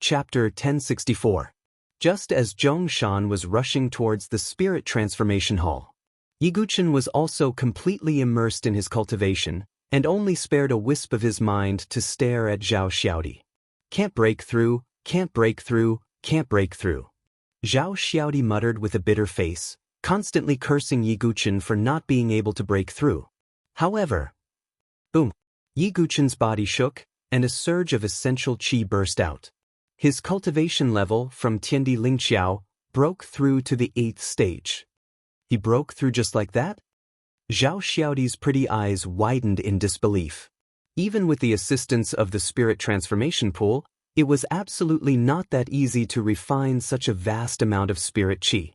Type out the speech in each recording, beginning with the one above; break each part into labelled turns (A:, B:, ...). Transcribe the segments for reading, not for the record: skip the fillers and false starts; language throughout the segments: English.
A: Chapter 1064. Just as Zhongshan was rushing towards the spirit transformation hall, Yiguchen was also completely immersed in his cultivation, and only spared a wisp of his mind to stare at Zhao Xiaodi. Can't break through, can't break through, can't break through. Zhao Xiaodi muttered with a bitter face, constantly cursing Yiguchen for not being able to break through. However, boom! Yiguchen's body shook, and a surge of essential qi burst out. His cultivation level from Tiandi Lingqiao broke through to the 8th stage. He broke through just like that? Zhao Xiaodi's pretty eyes widened in disbelief. Even with the assistance of the spirit transformation pool, it was absolutely not that easy to refine such a vast amount of spirit qi.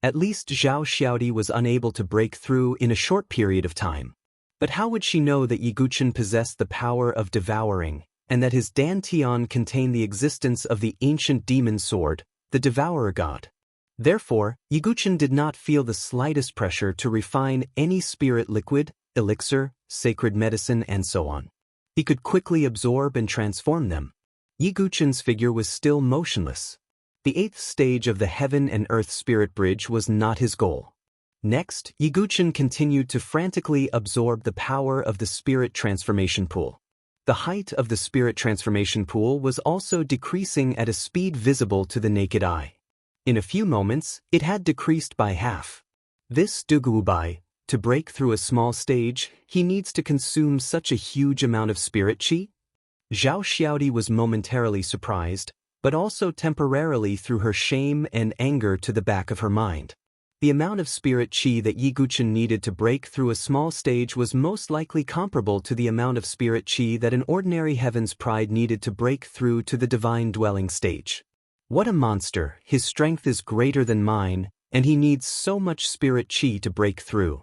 A: At least Zhao Xiaodi was unable to break through in a short period of time. But how would she know that Yiguchen possessed the power of devouring, and that his dantian contained the existence of the ancient demon sword, the devourer god? Therefore, Yiguchen did not feel the slightest pressure to refine any spirit liquid, elixir, sacred medicine, and so on. He could quickly absorb and transform them. Yiguchen's figure was still motionless. The 8th stage of the heaven and earth spirit bridge was not his goal. Next, Yiguchen continued to frantically absorb the power of the spirit transformation pool. The height of the spirit transformation pool was also decreasing at a speed visible to the naked eye. In a few moments, it had decreased by half. This Duguobai, to break through a small stage, he needs to consume such a huge amount of spirit qi? Zhao Xiaodi was momentarily surprised, but also temporarily threw her shame and anger to the back of her mind. The amount of spirit qi that Yiguchen needed to break through a small stage was most likely comparable to the amount of spirit qi that an ordinary heaven's pride needed to break through to the divine dwelling stage. What a monster! His strength is greater than mine, and he needs so much spirit qi to break through.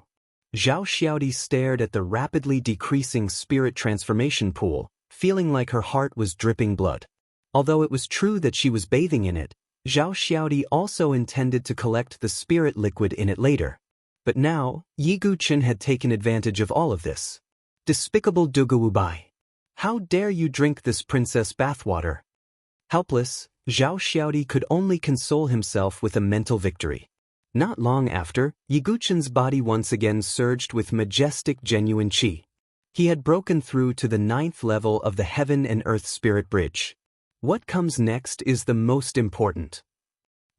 A: Zhao Xiaodi stared at the rapidly decreasing spirit transformation pool, feeling like her heart was dripping blood. Although it was true that she was bathing in it, Zhao Xiaodi also intended to collect the spirit liquid in it later. But now, Yiguchen had taken advantage of all of this. Despicable Duguobai! How dare you drink this princess bathwater? Helpless, Zhao Xiaodi could only console himself with a mental victory. Not long after, Yiguchen's body once again surged with majestic genuine qi. He had broken through to the 9th level of the heaven and earth spirit bridge. What comes next is the most important.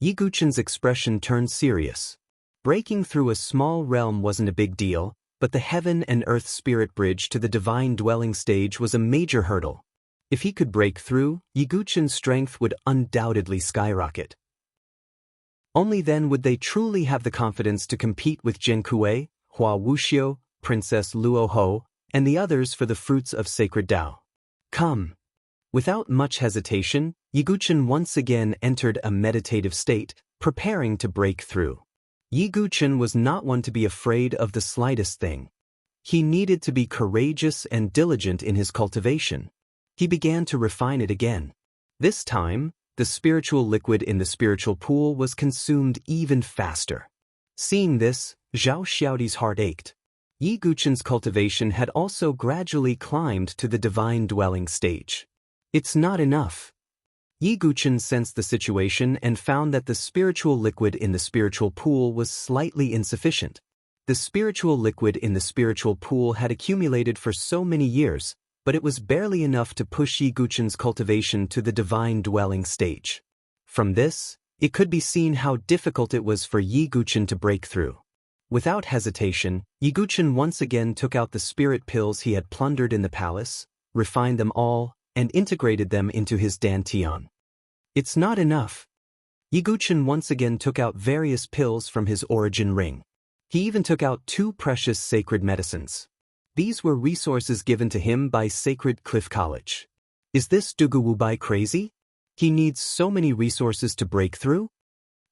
A: Yiguchen's expression turned serious. Breaking through a small realm wasn't a big deal, but the heaven and earth spirit bridge to the divine dwelling stage was a major hurdle. If he could break through, Yiguchen's strength would undoubtedly skyrocket. Only then would they truly have the confidence to compete with Zhen Kuei, Hua Wuxiu, Princess Luo Ho, and the others for the fruits of sacred Tao. Come! Without much hesitation, Yiguchen once again entered a meditative state, preparing to break through. Yiguchen was not one to be afraid of the slightest thing. He needed to be courageous and diligent in his cultivation. He began to refine it again. This time, the spiritual liquid in the spiritual pool was consumed even faster. Seeing this, Zhao Xiaodi's heart ached. Yiguchen's cultivation had also gradually climbed to the divine dwelling stage. It's not enough. Yiguchen sensed the situation and found that the spiritual liquid in the spiritual pool was slightly insufficient. The spiritual liquid in the spiritual pool had accumulated for so many years, but it was barely enough to push Yiguchen's cultivation to the divine dwelling stage. From this, it could be seen how difficult it was for Yiguchen to break through. Without hesitation, Yiguchen once again took out the spirit pills he had plundered in the palace, refined them all, and integrated them into his dantian. It's not enough. Yiguchen once again took out various pills from his origin ring. He even took out 2 precious sacred medicines. These were resources given to him by Sacred Cliff College. Is this Duguobai crazy? He needs so many resources to break through?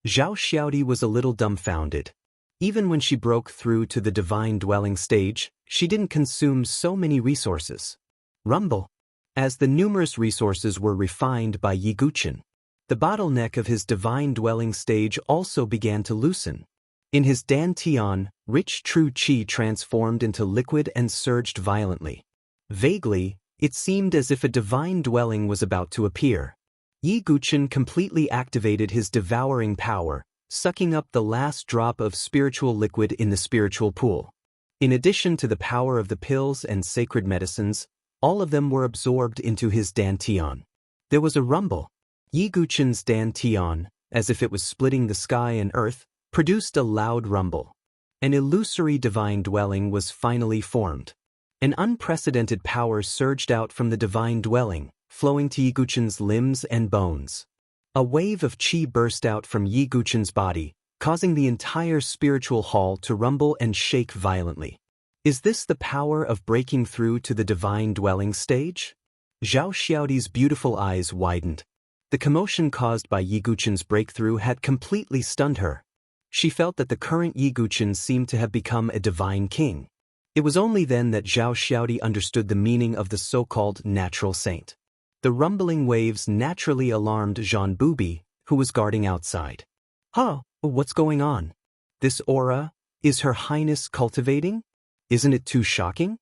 A: Zhao Xiaodi was a little dumbfounded. Even when she broke through to the divine dwelling stage, she didn't consume so many resources. Rumble. As the numerous resources were refined by Yiguchen, the bottleneck of his divine dwelling stage also began to loosen. In his dantian, rich true qi transformed into liquid and surged violently. Vaguely, it seemed as if a divine dwelling was about to appear. Yi Guqin completely activated his devouring power, sucking up the last drop of spiritual liquid in the spiritual pool. In addition to the power of the pills and sacred medicines, all of them were absorbed into his dantian. There was a rumble. Yi Guqin's dantian, as if it was splitting the sky and earth, produced a loud rumble. An illusory divine dwelling was finally formed. An unprecedented power surged out from the divine dwelling, flowing to Yi Guqin's limbs and bones. A wave of qi burst out from Yi Guqin's body, causing the entire spiritual hall to rumble and shake violently. Is this the power of breaking through to the divine dwelling stage? Zhao Xiaodi's beautiful eyes widened. The commotion caused by Yi Guqin's breakthrough had completely stunned her. She felt that the current Yi Guqin seemed to have become a divine king. It was only then that Zhao Xiaodi understood the meaning of the so-called natural saint. The rumbling waves naturally alarmed Jean Bubi, who was guarding outside. Huh, what's going on? This aura, is Her Highness cultivating? Isn't it too shocking?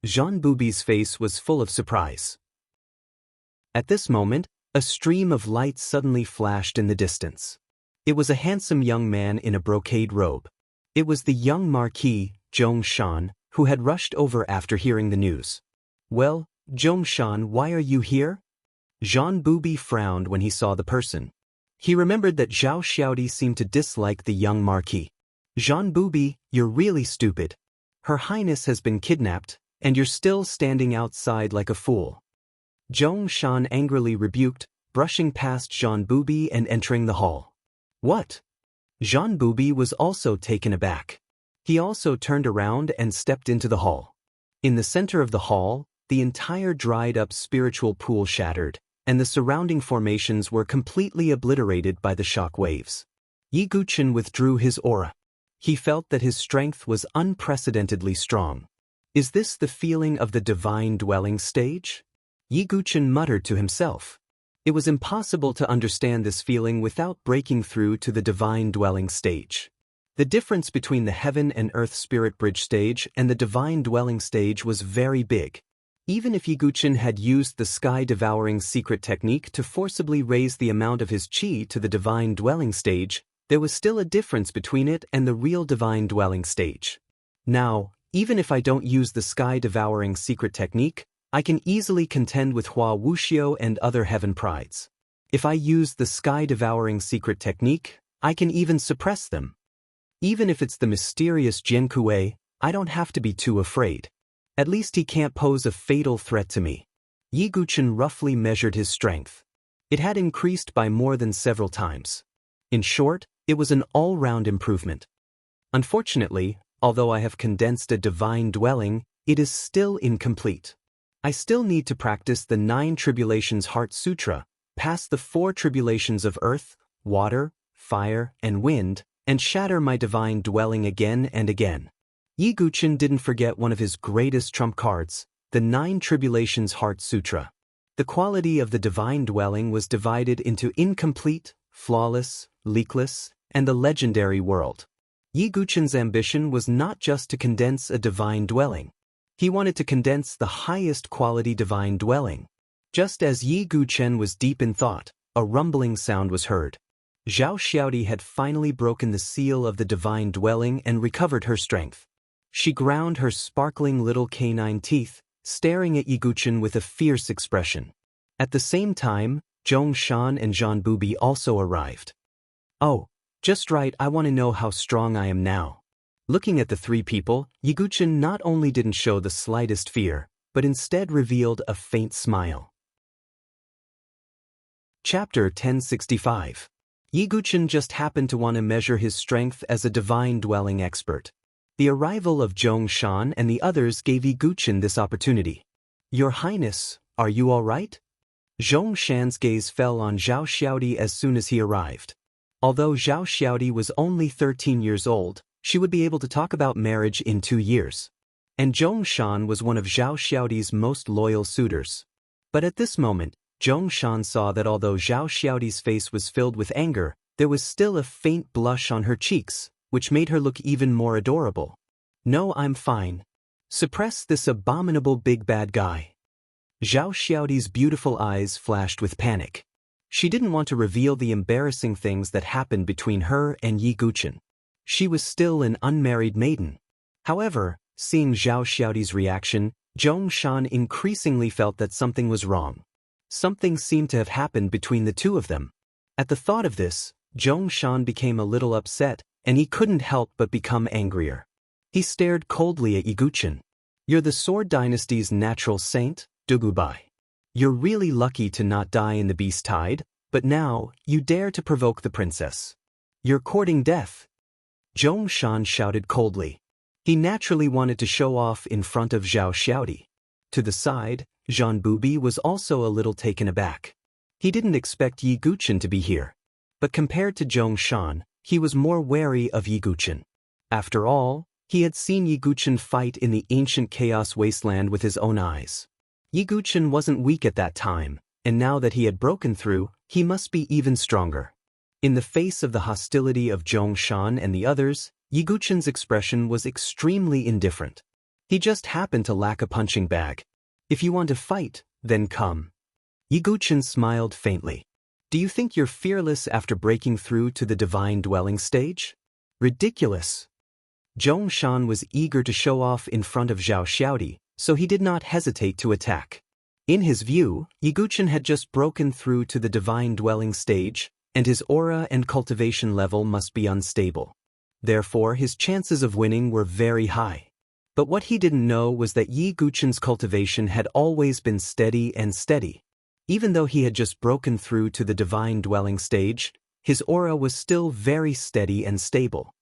A: Jean Bubi's face was full of surprise. At this moment, a stream of light suddenly flashed in the distance. It was a handsome young man in a brocade robe. It was the young Marquis, Zhong Shan, who had rushed over after hearing the news. Well, Zhong Shan, why are you here? Jean Bubi frowned when he saw the person. He remembered that Zhao Xiaodi seemed to dislike the young Marquis. Jean Bubi, you're really stupid. Her Highness has been kidnapped, and you're still standing outside like a fool. Zhong Shan angrily rebuked, brushing past Jean Bubi and entering the hall. What? Jean Bubi was also taken aback. He also turned around and stepped into the hall. In the center of the hall, the entire dried-up spiritual pool shattered, and the surrounding formations were completely obliterated by the shock waves. Yi Guqin withdrew his aura. He felt that his strength was unprecedentedly strong. Is this the feeling of the divine dwelling stage? Yi Guqin muttered to himself. It was impossible to understand this feeling without breaking through to the divine dwelling stage. The difference between the heaven and earth spirit bridge stage and the divine dwelling stage was very big. Even if Yi Guqin had used the sky-devouring secret technique to forcibly raise the amount of his qi to the divine dwelling stage, there was still a difference between it and the real divine dwelling stage. Now, even if I don't use the sky-devouring secret technique, I can easily contend with Hua Wuxiu and other heaven prides. If I use the sky-devouring secret technique, I can even suppress them. Even if it's the mysterious Jian Kuei, I don't have to be too afraid. At least he can't pose a fatal threat to me. Yi Guqin roughly measured his strength. It had increased by more than several times. In short, it was an all-round improvement. Unfortunately, although I have condensed a divine dwelling, it is still incomplete. I still need to practice the 9 Tribulations Heart Sutra, pass the 4 tribulations of earth, water, fire, and wind, and shatter my divine dwelling again and again. Yi Guqin didn't forget one of his greatest trump cards, the 9 Tribulations Heart Sutra. The quality of the divine dwelling was divided into incomplete, flawless, leakless, and the legendary world. Yi Guqin's ambition was not just to condense a divine dwelling. He wanted to condense the highest quality divine dwelling. Just as Yi Guqin was deep in thought, a rumbling sound was heard. Zhao Xiaodi had finally broken the seal of the divine dwelling and recovered her strength. She ground her sparkling little canine teeth, staring at Yi Guqin with a fierce expression. At the same time, Zhong Shan and Jean Bubi also arrived. Oh, just right, I want to know how strong I am now. Looking at the 3 people, Yi Guqin not only didn't show the slightest fear, but instead revealed a faint smile. Chapter 1065. Yi Guqin just happened to want to measure his strength as a divine dwelling expert. The arrival of Zhong Shan and the others gave Yi Guqin this opportunity. Your Highness, are you all right? Zhong Shan's gaze fell on Zhao Xiaodi as soon as he arrived. Although Zhao Xiaodi was only 13 years old, she would be able to talk about marriage in 2 years. And Zhong Shan was one of Zhao Xiaodi's most loyal suitors. But at this moment, Zhong Shan saw that although Zhao Xiaodi's face was filled with anger, there was still a faint blush on her cheeks, which made her look even more adorable. No, I'm fine. Suppress this abominable big bad guy. Zhao Xiaodi's beautiful eyes flashed with panic. She didn't want to reveal the embarrassing things that happened between her and Yi Guqin. She was still an unmarried maiden. However, seeing Zhao Xiaoti's reaction, Zhong Shan increasingly felt that something was wrong. Something seemed to have happened between the two of them. At the thought of this, Zhong Shan became a little upset, and he couldn't help but become angrier. He stared coldly at Yi Guqin. "You're the Sword Dynasty's natural saint, Dugubai. You're really lucky to not die in the beast tide, but now, you dare to provoke the princess. You're courting death." Zhong Shan shouted coldly. He naturally wanted to show off in front of Zhao Xiaoti. To the side, Zhan Bubi was also a little taken aback. He didn't expect Yi Guqin to be here. But compared to Zhong Shan, he was more wary of Yi Guqin. After all, he had seen Yi Guqin fight in the ancient chaos wasteland with his own eyes. Yi Guqin wasn't weak at that time, and now that he had broken through, he must be even stronger. In the face of the hostility of Zhong Shan and the others, Yi Guqin's expression was extremely indifferent. He just happened to lack a punching bag. "If you want to fight, then come." Yi Guqin smiled faintly. "Do you think you're fearless after breaking through to the divine dwelling stage? Ridiculous." Zhong Shan was eager to show off in front of Zhao Xiaoti, so he did not hesitate to attack. In his view, Yi Guqin had just broken through to the divine dwelling stage, and his aura and cultivation level must be unstable. Therefore, his chances of winning were very high. But what he didn't know was that Yi Guqin's cultivation had always been steady and steady. Even though he had just broken through to the divine dwelling stage, his aura was still very steady and stable.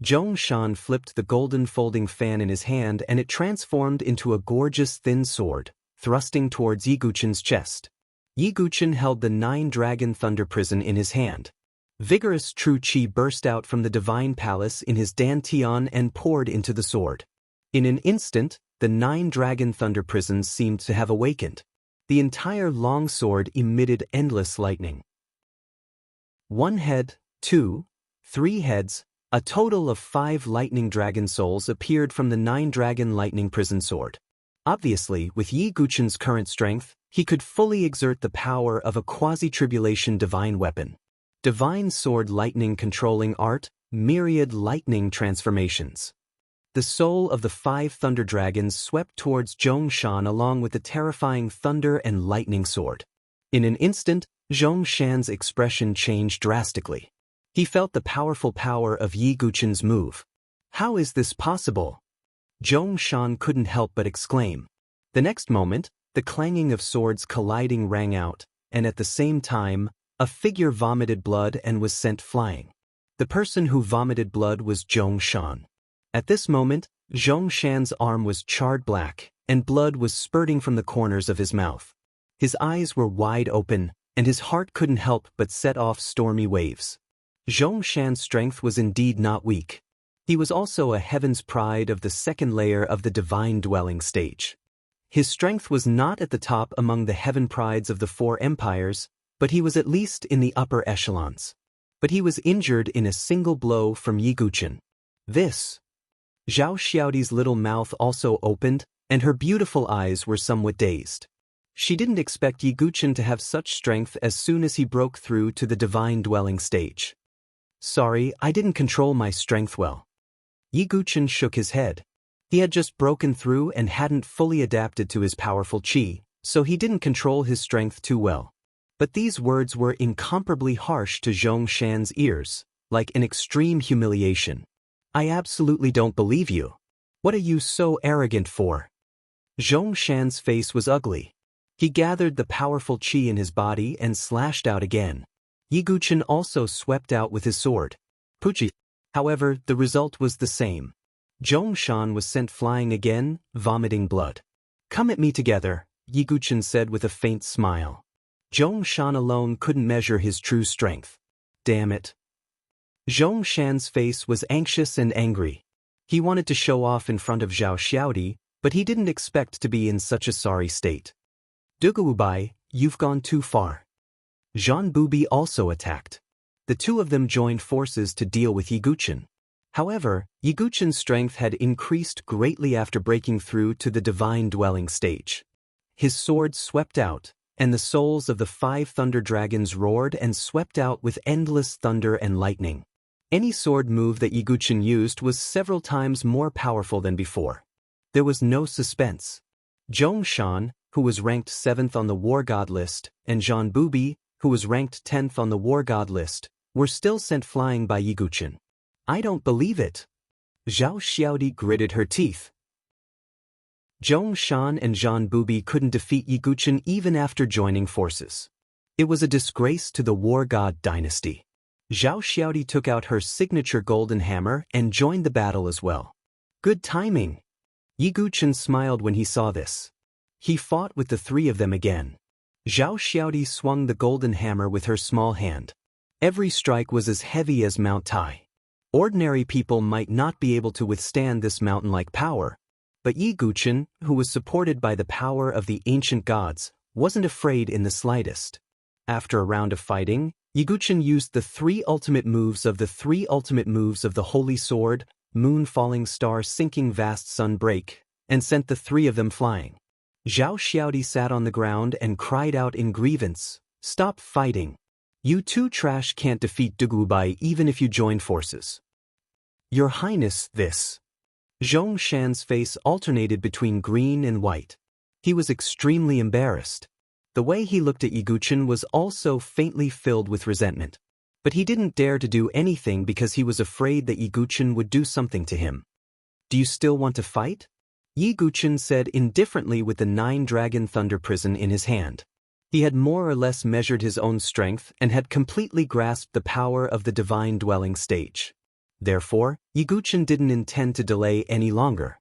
A: Zhong Shan flipped the golden folding fan in his hand and it transformed into a gorgeous thin sword, thrusting towards Yi Guqin's chest. Yi Guqin held the 9-dragon thunder prison in his hand. Vigorous true qi burst out from the divine palace in his dantian and poured into the sword. In an instant, the 9-dragon thunder prisons seemed to have awakened. The entire long sword emitted endless lightning. 1 head, 2, 3 heads, a total of 5 lightning dragon souls appeared from the 9-dragon lightning prison sword. Obviously, with Yi Guqin's current strength, he could fully exert the power of a quasi-tribulation divine weapon. Divine sword lightning controlling art, myriad lightning transformations. The soul of the 5 thunder dragons swept towards Zhong Shan along with the terrifying thunder and lightning sword. In an instant, Zhong Shan's expression changed drastically. He felt the powerful power of Yi Guqin's move. "How is this possible?" Zhong Shan couldn't help but exclaim. The next moment, the clanging of swords colliding rang out, and at the same time, a figure vomited blood and was sent flying. The person who vomited blood was Zhong Shan. At this moment, Zhong Shan's arm was charred black, and blood was spurting from the corners of his mouth. His eyes were wide open, and his heart couldn't help but set off stormy waves. Zhong Shan's strength was indeed not weak. He was also a heaven's pride of the second layer of the divine dwelling stage. His strength was not at the top among the heaven prides of the 4 empires, but he was at least in the upper echelons. But he was injured in a single blow from Yi Guqin. This. Zhao Xiaoti's little mouth also opened, and her beautiful eyes were somewhat dazed. She didn't expect Yi Guqin to have such strength as soon as he broke through to the divine dwelling stage. "Sorry, I didn't control my strength well." Yi Guqin shook his head. He had just broken through and hadn't fully adapted to his powerful qi, so he didn't control his strength too well. But these words were incomparably harsh to Zhong Shan's ears, like an extreme humiliation. "I absolutely don't believe you. What are you so arrogant for?" Zhong Shan's face was ugly. He gathered the powerful qi in his body and slashed out again. Yi Guqin also swept out with his sword. Puchi. However, the result was the same. Zhong Shan was sent flying again, vomiting blood. "Come at me together," Yi Guqin said with a faint smile. Zhong Shan alone couldn't measure his true strength. Damn it. Zhong Shan's face was anxious and angry. He wanted to show off in front of Zhao Xiaoti, but he didn't expect to be in such a sorry state. "Dugubai, you've gone too far." Zhan Bubi also attacked. The two of them joined forces to deal with Yi Guqin. However, Yi Guqin's strength had increased greatly after breaking through to the divine dwelling stage. His sword swept out, and the souls of the 5 thunder dragons roared and swept out with endless thunder and lightning. Any sword move that Yiguchen used was several times more powerful than before. There was no suspense. Zhongshan, who was ranked 7th on the war god list, and Zhang Bubi, who was ranked 10th on the war god list, were still sent flying by Yiguchen. I don't believe it. Zhao Xiaodi gritted her teeth. Zhongshan and Zhang Bubi couldn't defeat Yiguchen even after joining forces. It was a disgrace to the war god dynasty. Zhao Xiaodi took out her signature golden hammer and joined the battle as well. Good timing. Yiguchen smiled when he saw this. He fought with the 3 of them again. Zhao Xiaodi swung the golden hammer with her small hand. Every strike was as heavy as Mount Tai. Ordinary people might not be able to withstand this mountain-like power, but Yiguchen, who was supported by the power of the ancient gods, wasn't afraid in the slightest. After a round of fighting, Yiguchen used the 3 ultimate moves of the Holy Sword, Moon Falling Star Sinking Vast Sun Break, and sent the 3 of them flying. Zhao Xiaodi sat on the ground and cried out in grievance, "Stop fighting! You 2 trash can't defeat Dugubai even if you join forces." Your Highness, this. Zhongshan's face alternated between green and white. He was extremely embarrassed. The way he looked at Yiguchen was also faintly filled with resentment. But he didn't dare to do anything because he was afraid that Yiguchen would do something to him. Do you still want to fight? Yiguchen said indifferently with the 9-dragon thunder prison in his hand. He had more or less measured his own strength and had completely grasped the power of the divine dwelling stage. Therefore, Yiguchen didn't intend to delay any longer.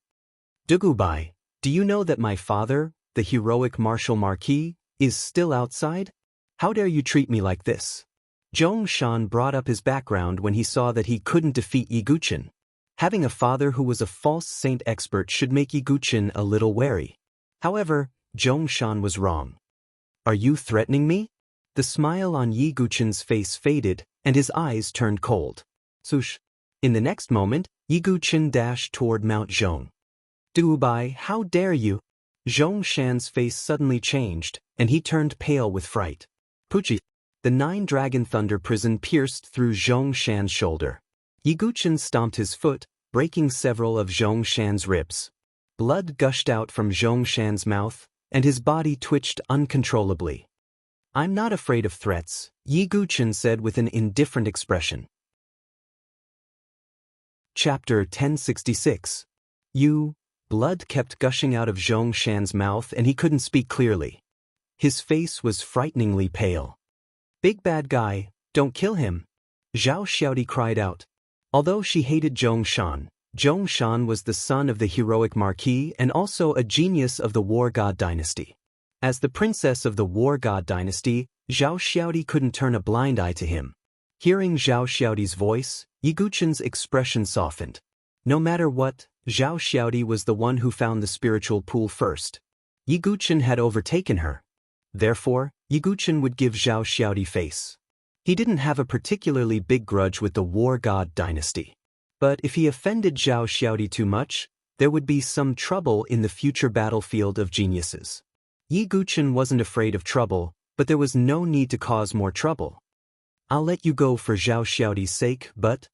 A: Dugubai, do you know that my father, the heroic martial marquis, is still outside? How dare you treat me like this? Zhongshan brought up his background when he saw that he couldn't defeat Yiguchen. Having a father who was a false saint expert should make Yiguchen a little wary. However, Zhongshan was wrong. Are you threatening me? The smile on Yiguchen's face faded, and his eyes turned cold. Sush. In the next moment, Yiguchen dashed toward Mount Zhong. Dugubai, how dare you? Zhongshan's face suddenly changed, and he turned pale with fright. Puchi. The 9-dragon thunder prison pierced through Zhongshan's shoulder. Yiguchen stomped his foot, breaking several of Zhongshan's ribs. Blood gushed out from Zhongshan's mouth, and his body twitched uncontrollably. I'm not afraid of threats, Yiguchen said with an indifferent expression. Chapter 1066. Blood kept gushing out of Zhongshan's mouth and he couldn't speak clearly. His face was frighteningly pale. Big bad guy, don't kill him. Zhao Xiaodi cried out. Although she hated Zhongshan, Zhongshan was the son of the heroic marquis and also a genius of the war god dynasty. As the princess of the war god dynasty, Zhao Xiaodi couldn't turn a blind eye to him. Hearing Zhao Xiaodi's voice, Yiguchen's expression softened. No matter what, Zhao Xiaodi was the one who found the spiritual pool first. Yiguchen had overtaken her. Therefore, Yiguchen would give Zhao Xiaodi face. He didn't have a particularly big grudge with the war god dynasty. But if he offended Zhao Xiaodi too much, there would be some trouble in the future battlefield of geniuses. Yiguchen wasn't afraid of trouble, but there was no need to cause more trouble. I'll let you go for Zhao Xiaodi's sake, but...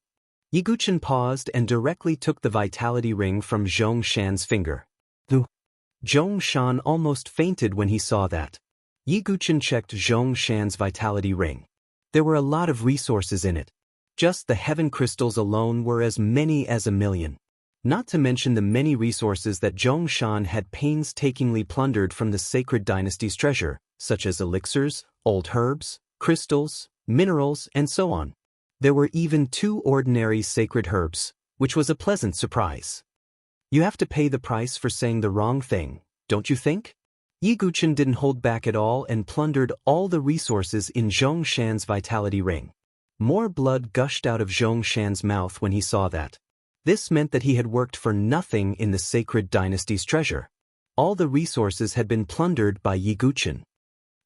A: Yiguchen paused and directly took the vitality ring from Zhongshan's finger. Zhongshan almost fainted when he saw that. Yiguchen checked Zhongshan's vitality ring. There were a lot of resources in it. Just the heaven crystals alone were as many as 1,000,000. Not to mention the many resources that Zhongshan had painstakingly plundered from the sacred dynasty's treasure, such as elixirs, old herbs, crystals, minerals, and so on. There were even 2 ordinary sacred herbs, which was a pleasant surprise. You have to pay the price for saying the wrong thing, don't you think? Yiguchen didn't hold back at all and plundered all the resources in Zhongshan's vitality ring. More blood gushed out of Zhongshan's mouth when he saw that. This meant that he had worked for nothing in the sacred dynasty's treasure. All the resources had been plundered by Yiguchen.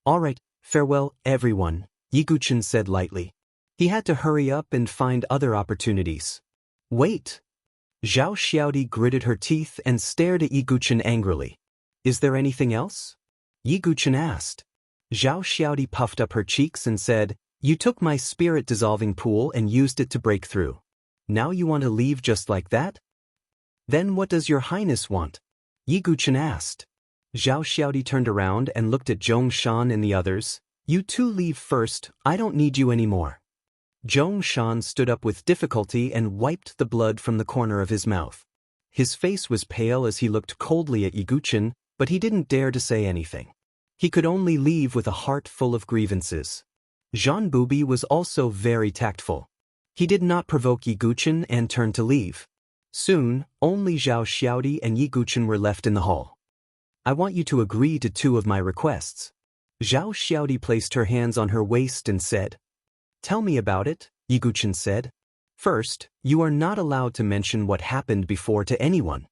A: All right, farewell, everyone, Yiguchen said lightly. He had to hurry up and find other opportunities. Wait. Zhao Xiaodi gritted her teeth and stared at Yiguchen angrily. Is there anything else? Yiguchen asked. Zhao Xiaodi puffed up her cheeks and said, "You took my spirit-dissolving pool and used it to break through. Now you want to leave just like that? Then what does your highness want?" Yi Guchen asked. Zhao Xiaodi turned around and looked at Zhong Shan and the others. "You two leave first, I don't need you anymore." Zhong Shan stood up with difficulty and wiped the blood from the corner of his mouth. His face was pale as he looked coldly at Yi Guchen, but he didn't dare to say anything. He could only leave with a heart full of grievances. Jean Booby was also very tactful. He did not provoke Yi Guchen and turned to leave. Soon, only Zhao Xiaodi and Yi Guchen were left in the hall. "I want you to agree to two of my requests." Zhao Xiaodi placed her hands on her waist and said. "Tell me about it," Yi Guchen said. "First, you are not allowed to mention what happened before to anyone."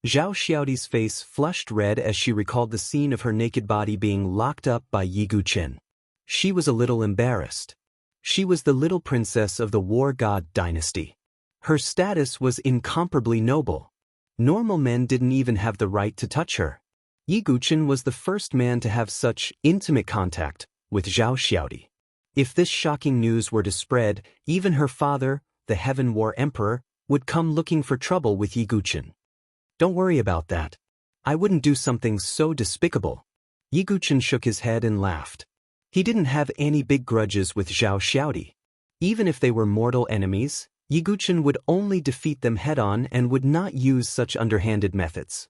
A: Zhao Xiaodi's face flushed red as she recalled the scene of her naked body being locked up by Yi Guchen. She was a little embarrassed. She was the little princess of the war god dynasty. Her status was incomparably noble. Normal men didn't even have the right to touch her. Yi Guchen was the first man to have such intimate contact with Zhao Xiaodi. If this shocking news were to spread, even her father, the Heaven War Emperor, would come looking for trouble with Yi Guchen. "Don't worry about that. I wouldn't do something so despicable." Yi Guchen shook his head and laughed. He didn't have any big grudges with Zhao Xiaodi. Even if they were mortal enemies, Yi Guchen would only defeat them head-on and would not use such underhanded methods.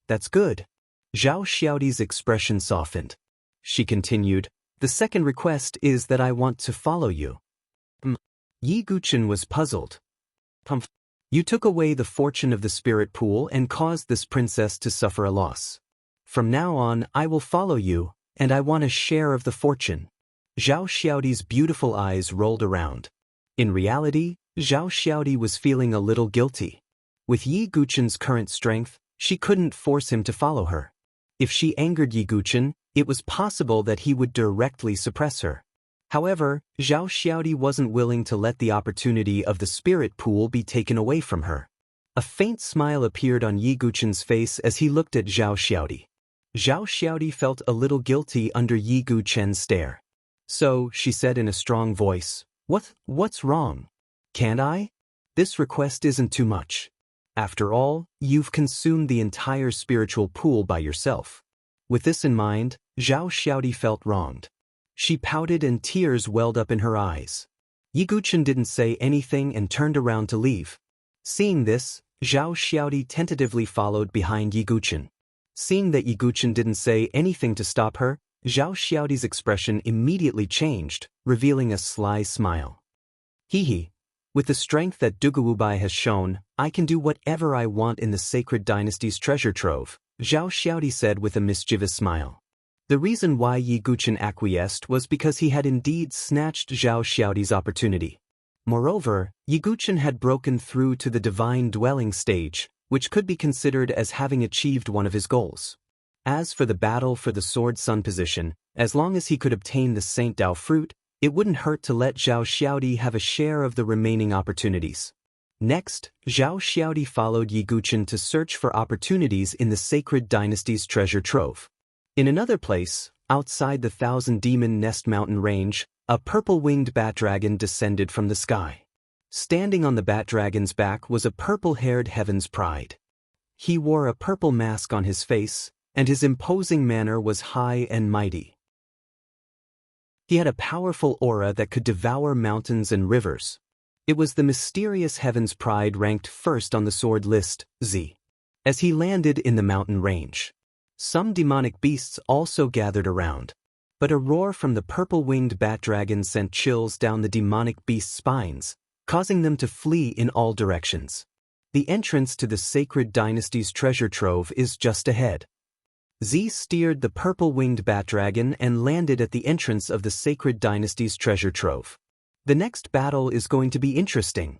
A: That's good." Zhao Xiaodi's expression softened. She continued, "The second request is that I want to follow you." Yi Guchen was puzzled. "You took away the fortune of the spirit pool and caused this princess to suffer a loss. From now on, I will follow you, and I want a share of the fortune." Zhao Xiaodi's beautiful eyes rolled around. In reality, Zhao Xiaodi was feeling a little guilty. With Yi Guchen's current strength, she couldn't force him to follow her. If she angered Yi Guchen, it was possible that he would directly suppress her. However, Zhao Xiaodi wasn't willing to let the opportunity of the spirit pool be taken away from her. A faint smile appeared on Yi Guchen's face as he looked at Zhao Xiaodi. Zhao Xiaodi felt a little guilty under Yi Guchen's stare. So, she said in a strong voice, What's wrong? Can't I? This request isn't too much. After all, you've consumed the entire spiritual pool by yourself." With this in mind, Zhao Xiaodi felt wronged. She pouted and tears welled up in her eyes. Yi Guchen didn't say anything and turned around to leave. Seeing this, Zhao Xiaodi tentatively followed behind Yi Guchen. Seeing that Yi Guchen didn't say anything to stop her, Zhao Xiaodi's expression immediately changed, revealing a sly smile. "Hee. With the strength that Duguwubai has shown, I can do whatever I want in the sacred dynasty's treasure trove," Zhao Xiaodi said with a mischievous smile. The reason why Yi Guchen acquiesced was because he had indeed snatched Zhao Xiaodi's opportunity. Moreover, Yi Guchen had broken through to the divine dwelling stage, which could be considered as having achieved one of his goals. As for the battle for the Sword Sun position, as long as he could obtain the Saint Dao fruit, it wouldn't hurt to let Zhao Xiaodi have a share of the remaining opportunities. Next, Zhao Xiaodi followed Yi Guchen to search for opportunities in the sacred dynasty's treasure trove. In another place, outside the Thousand Demon Nest mountain range, a purple-winged bat dragon descended from the sky. Standing on the bat dragon's back was a purple-haired Heaven's Pride. He wore a purple mask on his face, and his imposing manner was high and mighty. He had a powerful aura that could devour mountains and rivers. It was the mysterious Heaven's Pride ranked first on the sword list, Z. As he landed in the mountain range, some demonic beasts also gathered around, but a roar from the purple-winged bat dragon sent chills down the demonic beasts' spines, causing them to flee in all directions. The entrance to the sacred dynasty's treasure trove is just ahead. Z steered the purple-winged bat dragon and landed at the entrance of the sacred dynasty's treasure trove. The next battle is going to be interesting.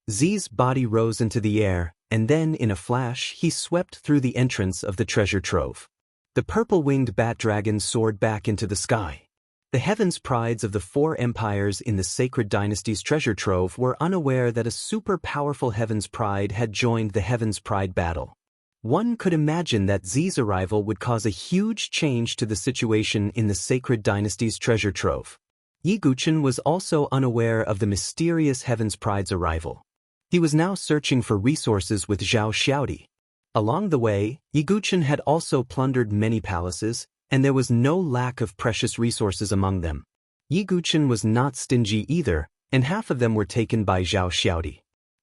A: Z's body rose into the air, and then in a flash he swept through the entrance of the treasure trove. The purple-winged bat dragon soared back into the sky. The Heaven's Prides of the four empires in the sacred dynasty's treasure trove were unaware that a super-powerful Heaven's Pride had joined the Heaven's Pride battle. One could imagine that Zi's arrival would cause a huge change to the situation in the Sacred Dynasty's treasure trove. Yiguchen was also unaware of the mysterious Heaven's Pride's arrival. He was now searching for resources with Zhao Xiaodi. Along the way, Yiguchen had also plundered many palaces, and there was no lack of precious resources among them. Yiguchen was not stingy either, and half of them were taken by Zhao Xiaodi.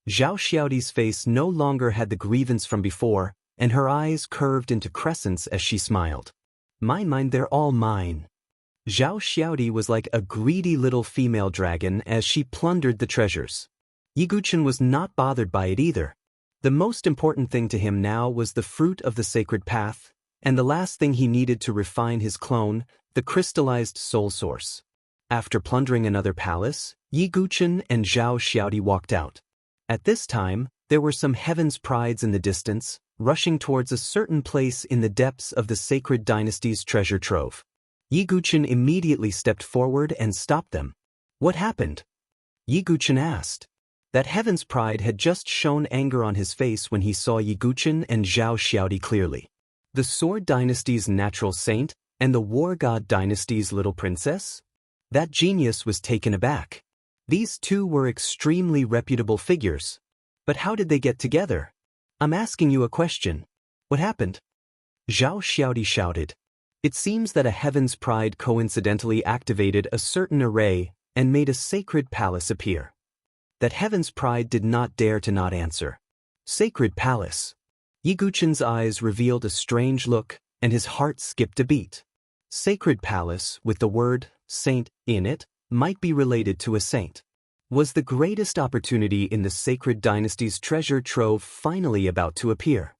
A: Zhao Xiaodi's face no longer had the grievance from before, and her eyes curved into crescents as she smiled. Mine, they're all mine. Zhao Xiaodi was like a greedy little female dragon as she plundered the treasures. Yiguchen was not bothered by it either. The most important thing to him now was the fruit of the sacred path, and the last thing he needed to refine his clone, the crystallized soul source. After plundering another palace, Yiguchen and Zhao Xiaodi walked out. At this time, there were some Heaven's Prides in the distance, rushing towards a certain place in the depths of the Sacred Dynasty's treasure trove. Yiguchen immediately stepped forward and stopped them. What happened? Yiguchen asked. That Heaven's Pride had just shown anger on his face when he saw Yiguchen and Zhao Xiaodi clearly. The Sword Dynasty's natural saint and the War God Dynasty's little princess? That genius was taken aback. These two were extremely reputable figures. But how did they get together? I'm asking you a question. What happened? Zhao Xiaodi shouted. It seems that a Heaven's Pride coincidentally activated a certain array and made a sacred palace appear. That Heaven's Pride did not dare to not answer. Sacred palace. Yiguchen's eyes revealed a strange look, and his heart skipped a beat. Sacred palace, with the word saint in it, might be related to a saint. Was the greatest opportunity in the Sacred Dynasty's treasure trove finally about to appear?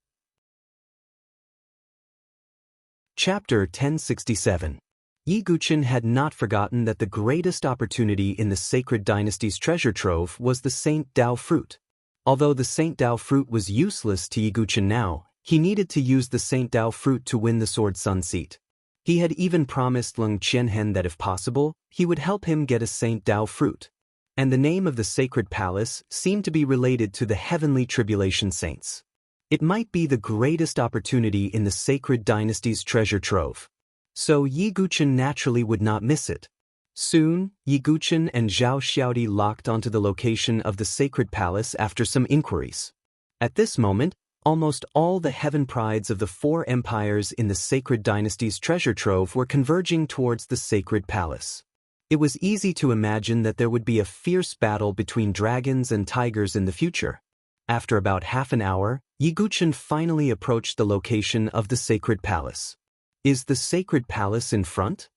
A: Chapter 1067. Yiguchen had not forgotten that the greatest opportunity in the Sacred Dynasty's treasure trove was the Saint Dao fruit. Although the Saint Dao fruit was useless to Yiguchen now, he needed to use the Saint Dao fruit to win the Sword Sun seat. He had even promised Leng Qianhen that if possible, he would help him get a Saint Dao fruit. And the name of the sacred palace seemed to be related to the heavenly tribulation saints. It might be the greatest opportunity in the Sacred Dynasty's treasure trove. So Yiguchen naturally would not miss it. Soon, Yiguchen and Zhao Xiaodi locked onto the location of the sacred palace after some inquiries. At this moment, almost all the heaven prides of the four empires in the Sacred Dynasty's treasure trove were converging towards the sacred palace. It was easy to imagine that there would be a fierce battle between dragons and tigers in the future. After about half an hour, Yiguchen finally approached the location of the sacred palace. Is the sacred palace in front?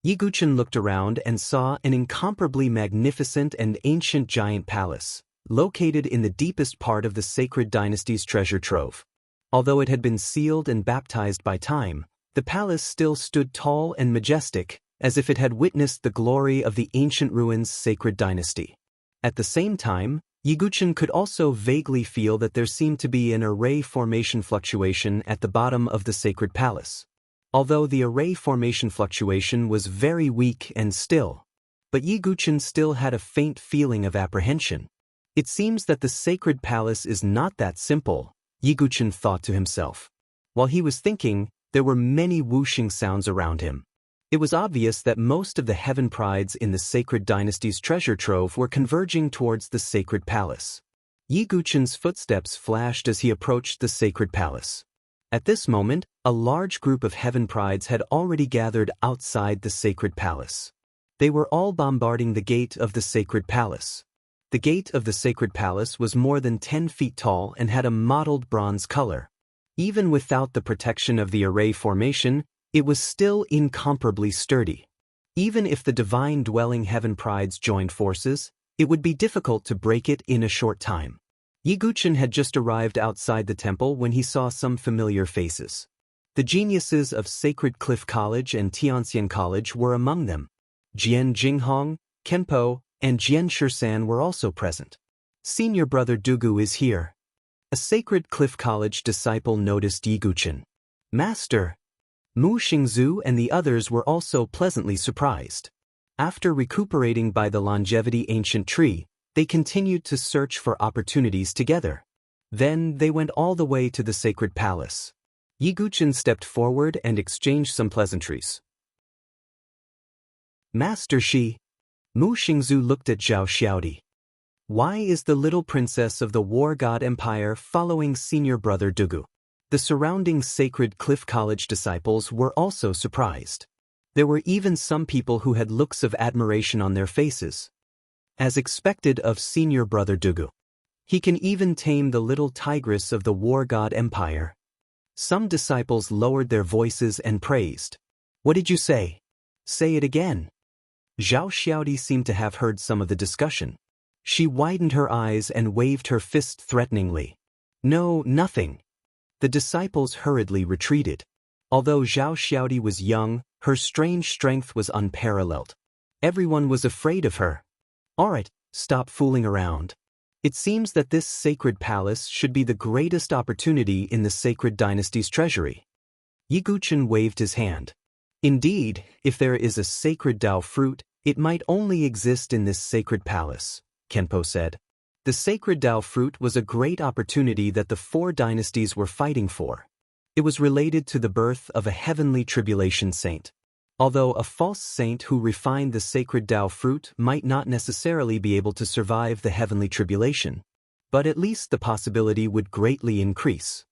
A: Yiguchen looked around and saw an incomparably magnificent and ancient giant palace, located in the deepest part of the Sacred Dynasty's treasure trove. Although it had been sealed and baptized by time, the palace still stood tall and majestic, as if it had witnessed the glory of the ancient ruins' Sacred Dynasty. At the same time, Yiguchen could also vaguely feel that there seemed to be an array formation fluctuation at the bottom of the sacred palace. Although the array formation fluctuation was very weak and still, but Yiguchen still had a faint feeling of apprehension. It seems that the sacred palace is not that simple, Yiguchen thought to himself. While he was thinking, there were many whooshing sounds around him. It was obvious that most of the heaven prides in the Sacred Dynasty's treasure trove were converging towards the sacred palace. Yiguchen's footsteps flashed as he approached the sacred palace. At this moment, a large group of heaven prides had already gathered outside the sacred palace. They were all bombarding the gate of the sacred palace. The gate of the sacred palace was more than 10 feet tall and had a mottled bronze color. Even without the protection of the array formation, it was still incomparably sturdy. Even if the divine dwelling heaven prides joined forces, it would be difficult to break it in a short time. Yiguchen had just arrived outside the temple when he saw some familiar faces. The geniuses of Sacred Cliff College and Tianxian College were among them. Jian Jinghong, Kenpo, and Jian Shisan were also present. Senior brother Dugu is here. A Sacred Cliff College disciple noticed Yiguchen. Master! Mu Xingzu and the others were also pleasantly surprised. After recuperating by the longevity ancient tree, they continued to search for opportunities together. Then they went all the way to the sacred palace. Yiguchen stepped forward and exchanged some pleasantries. Master Shi. Mu Xingzu looked at Zhao Xiaodi. Why is the little princess of the War God Empire following senior brother Dugu? The surrounding Sacred Cliff College disciples were also surprised. There were even some people who had looks of admiration on their faces. As expected of senior brother Dugu. He can even tame the little tigress of the War God Empire. Some disciples lowered their voices and praised. What did you say? Say it again. Zhao Xiaodi seemed to have heard some of the discussion. She widened her eyes and waved her fist threateningly. No, nothing. The disciples hurriedly retreated. Although Zhao Xiaodi was young, her strange strength was unparalleled. Everyone was afraid of her. Alright, stop fooling around. It seems that this sacred palace should be the greatest opportunity in the sacred dynasty's treasury. Yiguchen waved his hand. Indeed, if there is a sacred Dao fruit, it might only exist in this sacred palace, Kenpo said. The sacred Dao fruit was a great opportunity that the four dynasties were fighting for. It was related to the birth of a heavenly tribulation saint. Although a false saint who refined the sacred Dao fruit might not necessarily be able to survive the heavenly tribulation, but at least the possibility would greatly increase.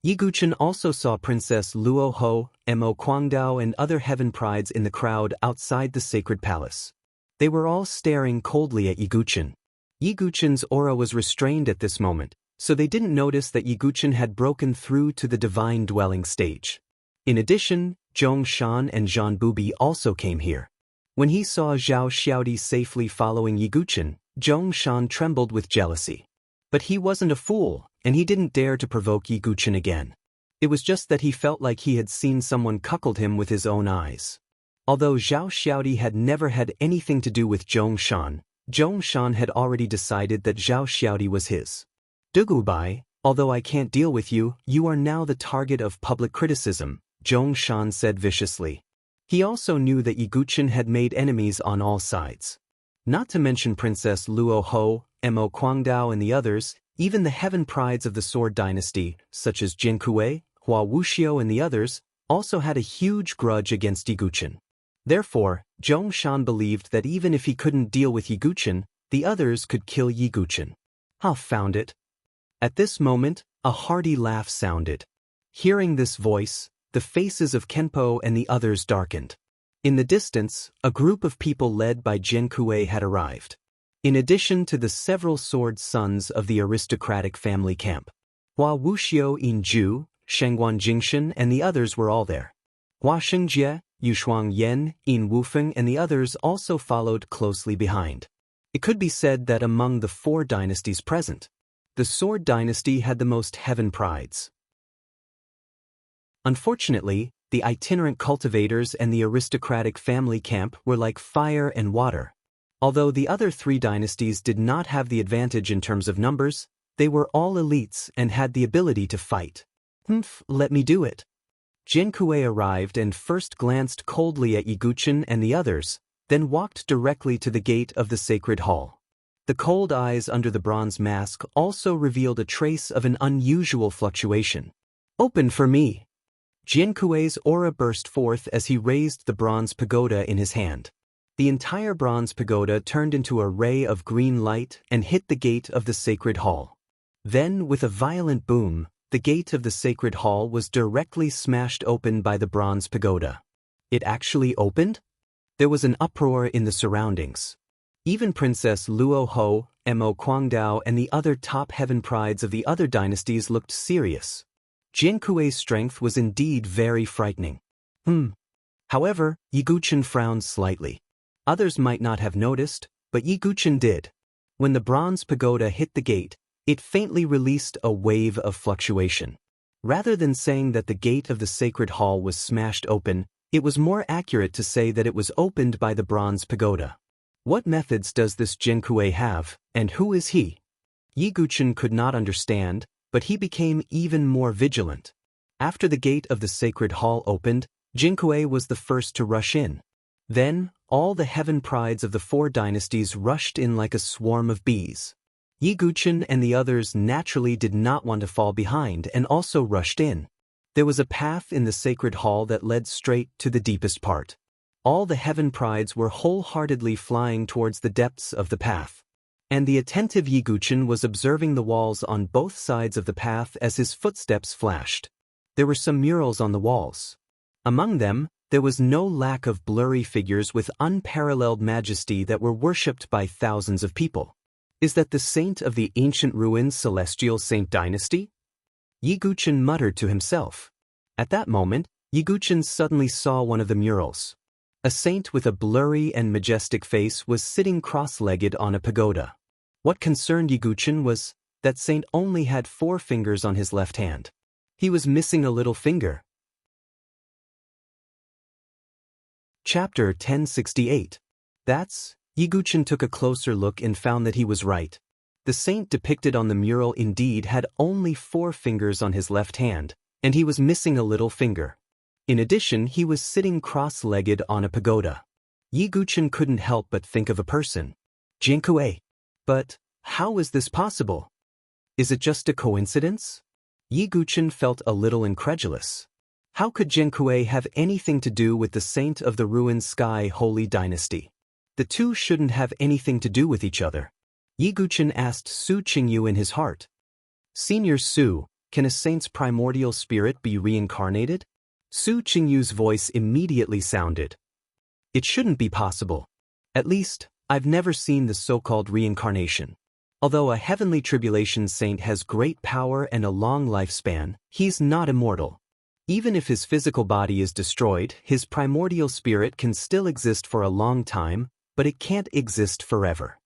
A: Yiguchen also saw Princess Luo Ho, Mo Guangdao and other heaven prides in the crowd outside the sacred palace. They were all staring coldly at Yiguchen. Yiguchen's aura was restrained at this moment, so they didn't notice that Yiguchen had broken through to the divine dwelling stage. In addition, Zhong Shan and Zhang Bubi also came here. When he saw Zhao Xiaodi safely following Yiguchen, Zhong Shan trembled with jealousy. But he wasn't a fool, and he didn't dare to provoke Yiguchen again. It was just that he felt like he had seen someone cuckold him with his own eyes. Although Zhao Xiaodi had never had anything to do with Zhong Shan had already decided that Zhao Xiaodi was his. Dugu Bai, although I can't deal with you, you are now the target of public criticism, Zhong Shan said viciously. He also knew that Yiguchen had made enemies on all sides. Not to mention Princess Luo Ho, Mo Guangdao and the others, even the heaven prides of the Sword Dynasty, such as Jin Kuei, Hua Wuxiu and the others, also had a huge grudge against Yiguchen. Therefore, Zhong Shan believed that even if he couldn't deal with Yiguchen, the others could kill Yiguchen. Found it. At this moment, a hearty laugh sounded. Hearing this voice, the faces of Kenpo and the others darkened. In the distance, a group of people led by Jin Kuei had arrived. In addition to the several sword sons of the aristocratic family camp. Hua Wuxiu in Ju, Shengguan Jingshan and the others were all there. Hua Shengjie, Yushuang Yan, In Wufeng and the others also followed closely behind. It could be said that among the four dynasties present, the Sword Dynasty had the most heaven prides. Unfortunately, the itinerant cultivators and the aristocratic family camp were like fire and water. Although the other three dynasties did not have the advantage in terms of numbers, they were all elites and had the ability to fight. Let me do it. Jin Kuei arrived and first glanced coldly at Yiguchen and the others, then walked directly to the gate of the sacred hall. The cold eyes under the bronze mask also revealed a trace of an unusual fluctuation. Open for me. Jin Kuei's aura burst forth as he raised the bronze pagoda in his hand. The entire bronze pagoda turned into a ray of green light and hit the gate of the sacred hall. Then, with a violent boom, the gate of the sacred hall was directly smashed open by the bronze pagoda. It actually opened? There was an uproar in the surroundings. Even Princess Luo Ho, Mo Guangdao and the other top heaven prides of the other dynasties looked serious. Jin Kuei's strength was indeed very frightening. However, Yiguchen frowned slightly. Others might not have noticed, but Yiguchen did. When the bronze pagoda hit the gate, it faintly released a wave of fluctuation. Rather than saying that the gate of the sacred hall was smashed open, it was more accurate to say that it was opened by the bronze pagoda. What methods does this Jin Kuei have, and who is he? Yiguchen could not understand, but he became even more vigilant. After the gate of the sacred hall opened, Jin Kuei was the first to rush in. Then, all the heaven prides of the four dynasties rushed in like a swarm of bees. Yiguchen and the others naturally did not want to fall behind and also rushed in. There was a path in the sacred hall that led straight to the deepest part. All the heaven prides were wholeheartedly flying towards the depths of the path. And the attentive Yiguchen was observing the walls on both sides of the path as his footsteps flashed. There were some murals on the walls. Among them, there was no lack of blurry figures with unparalleled majesty that were worshipped by thousands of people. Is that the saint of the ancient ruins Celestial Saint Dynasty? Yiguchen muttered to himself. At that moment, Yiguchen suddenly saw one of the murals. A saint with a blurry and majestic face was sitting cross-legged on a pagoda. What concerned Yiguchen was that saint only had 4 fingers on his left hand. He was missing a little finger. Chapter 1068. Yiguchen took a closer look and found that he was right. The saint depicted on the mural indeed had only 4 fingers on his left hand, and he was missing a little finger. In addition, he was sitting cross-legged on a pagoda. Yiguchen couldn't help but think of a person. Jinkue. But how is this possible? Is it just a coincidence? Yiguchen felt a little incredulous. How could Jinkue have anything to do with the saint of the ruined Sky Holy Dynasty? The two shouldn't have anything to do with each other. Yiguchen asked Su Qingyu in his heart. Senior Su, can a saint's primordial spirit be reincarnated? Su Qingyu's voice immediately sounded. It shouldn't be possible. At least, I've never seen the so-called reincarnation. Although a heavenly tribulation saint has great power and a long lifespan, he's not immortal. Even if his physical body is destroyed, his primordial spirit can still exist for a long time, but it can't exist forever.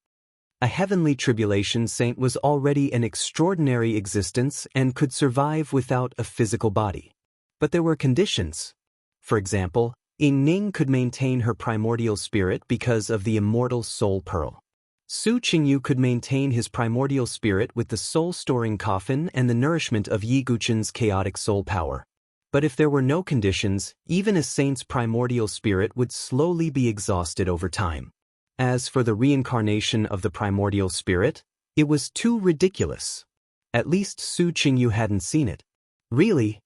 A: A heavenly tribulation saint was already an extraordinary existence and could survive without a physical body. But there were conditions. For example, Ying Ning could maintain her primordial spirit because of the immortal soul pearl. Su Qingyu could maintain his primordial spirit with the soul-storing coffin and the nourishment of Yiguchen's chaotic soul power. But if there were no conditions, even a saint's primordial spirit would slowly be exhausted over time. As for the reincarnation of the primordial spirit, it was too ridiculous. At least Su Qingyu hadn't seen it. Really?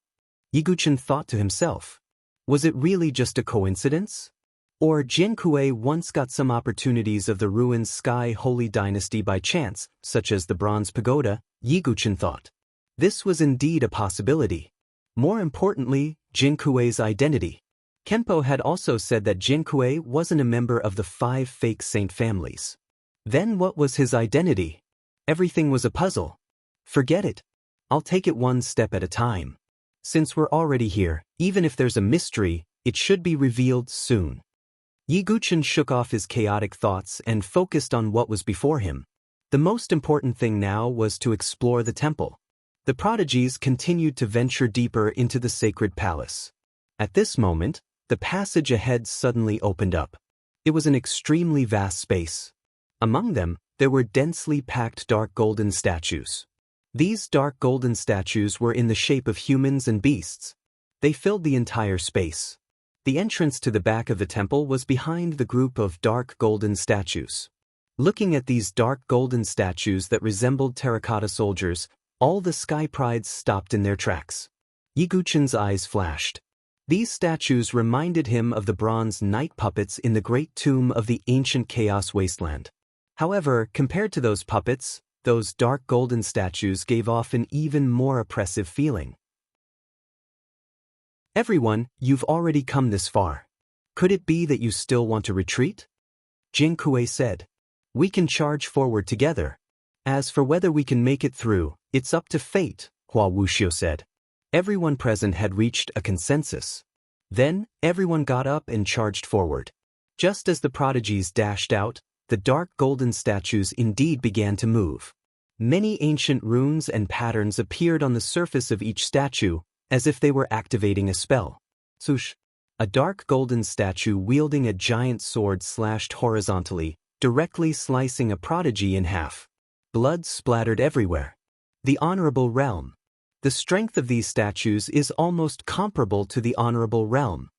A: Yiguchen thought to himself. Was it really just a coincidence? Or Jinkue once got some opportunities of the ruined Sky Holy Dynasty by chance, such as the Bronze Pagoda, Yiguchen thought. This was indeed a possibility. More importantly, Jinkue's identity. Kenpo had also said that Jinkue wasn't a member of the 5 fake saint families. Then what was his identity? Everything was a puzzle. Forget it. I'll take it one step at a time. Since we're already here, even if there's a mystery, it should be revealed soon. Yiguchen shook off his chaotic thoughts and focused on what was before him. The most important thing now was to explore the temple. The prodigies continued to venture deeper into the sacred palace. At this moment, the passage ahead suddenly opened up. It was an extremely vast space. Among them, there were densely packed dark golden statues. These dark golden statues were in the shape of humans and beasts. They filled the entire space. The entrance to the back of the temple was behind the group of dark golden statues. Looking at these dark golden statues that resembled terracotta soldiers, all the sky prides stopped in their tracks. Yiguchen's eyes flashed. These statues reminded him of the bronze night puppets in the great tomb of the ancient Chaos Wasteland. However, compared to those puppets, those dark golden statues gave off an even more oppressive feeling. Everyone, you've already come this far. Could it be that you still want to retreat? Jinkue said. We can charge forward together. As for whether we can make it through, it's up to fate, Hua Wuxiu said. Everyone present had reached a consensus. Then, everyone got up and charged forward. Just as the prodigies dashed out, the dark golden statues indeed began to move. Many ancient runes and patterns appeared on the surface of each statue, as if they were activating a spell. Swoosh! A dark golden statue wielding a giant sword slashed horizontally, directly slicing a prodigy in half. Blood splattered everywhere. The Honorable Realm. The strength of these statues is almost comparable to the Honorable Realm.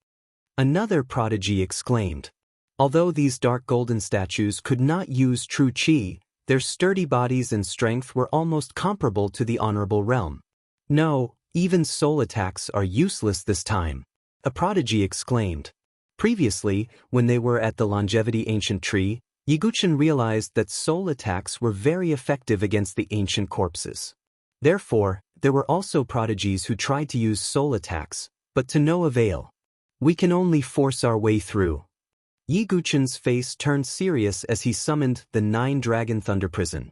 A: Another prodigy exclaimed. Although these dark golden statues could not use true qi, Their sturdy bodies and strength were almost comparable to the honorable realm. No, even soul attacks are useless this time, a prodigy exclaimed. Previously, when they were at the longevity ancient tree, Yiguchen realized that soul attacks were very effective against the ancient corpses. Therefore, there were also prodigies who tried to use soul attacks, but to no avail. We can only force our way through. Yiguchen's face turned serious as he summoned the 9-dragon thunder prison.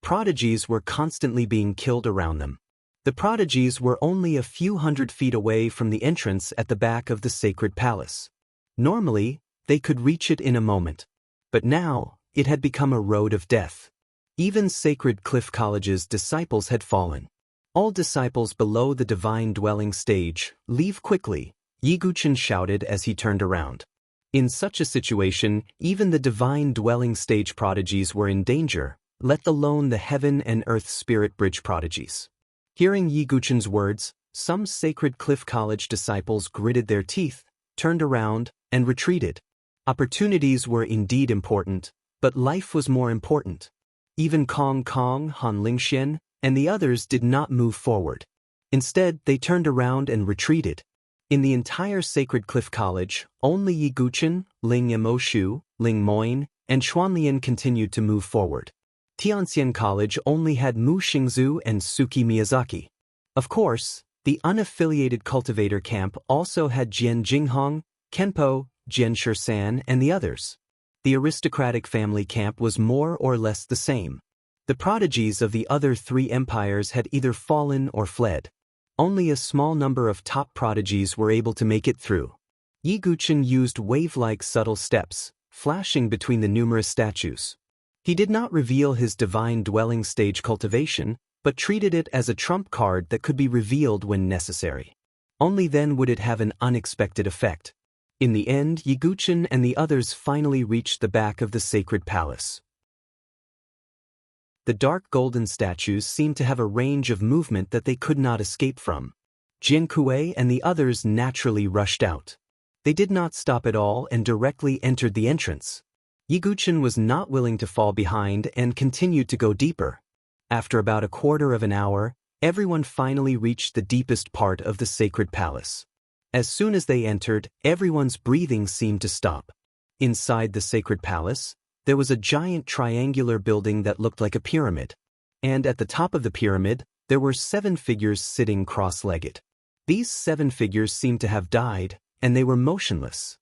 A: Prodigies were constantly being killed around them. The prodigies were only a few hundred feet away from the entrance at the back of the sacred palace. Normally, they could reach it in a moment. But now, it had become a road of death. Even Sacred Cliff College's disciples had fallen. All disciples below the divine dwelling stage, leave quickly, Yiguchen shouted as he turned around. In such a situation, even the divine dwelling stage prodigies were in danger, let alone the heaven and earth spirit bridge prodigies. Hearing Yiguchen's words, some Sacred Cliff College disciples gritted their teeth, turned around, and retreated. Opportunities were indeed important, but life was more important. Even Kong Kong, Han Lingxian, and the others did not move forward. Instead, they turned around and retreated. In the entire Sacred Cliff College, only Yiguchen, Ling Yamoshu, Ling Moin, and Xuanlian continued to move forward. Tianxian College only had Mu Xingzu and Suki Miyazaki. Of course, the unaffiliated cultivator camp also had Jian Jinghong, Kenpo, Jian Shisan, and the others. The aristocratic family camp was more or less the same. The prodigies of the other 3 empires had either fallen or fled. Only a small number of top prodigies were able to make it through. Yiguchen used wave-like subtle steps, flashing between the numerous statues. He did not reveal his divine dwelling stage cultivation, but treated it as a trump card that could be revealed when necessary. Only then would it have an unexpected effect. In the end, Yiguchen and the others finally reached the back of the sacred palace. The dark golden statues seemed to have a range of movement that they could not escape from. Jian Kuei and the others naturally rushed out. They did not stop at all and directly entered the entrance. Yiguchen was not willing to fall behind and continued to go deeper. After about a quarter of an hour, everyone finally reached the deepest part of the sacred palace. As soon as they entered, everyone's breathing seemed to stop. Inside the sacred palace, there was a giant triangular building that looked like a pyramid. And at the top of the pyramid, there were 7 figures sitting cross-legged. These 7 figures seemed to have died, and they were motionless.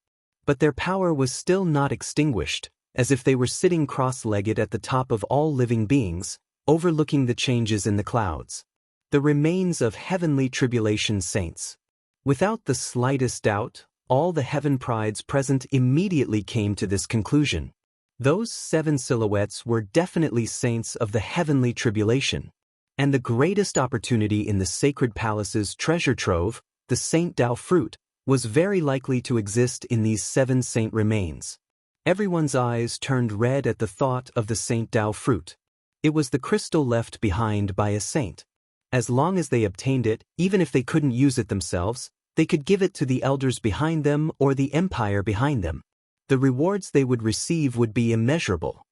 A: But their power was still not extinguished, as if they were sitting cross-legged at the top of all living beings, overlooking the changes in the clouds. The remains of heavenly tribulation saints. Without the slightest doubt, all the heaven prides present immediately came to this conclusion. Those 7 silhouettes were definitely saints of the heavenly tribulation. And the greatest opportunity in the sacred palace's treasure trove, the Saint Tao fruit, was very likely to exist in these 7 saint remains. Everyone's eyes turned red at the thought of the Saint Tao fruit. It was the crystal left behind by a saint. As long as they obtained it, even if they couldn't use it themselves, they could give it to the elders behind them or the empire behind them. The rewards they would receive would be immeasurable.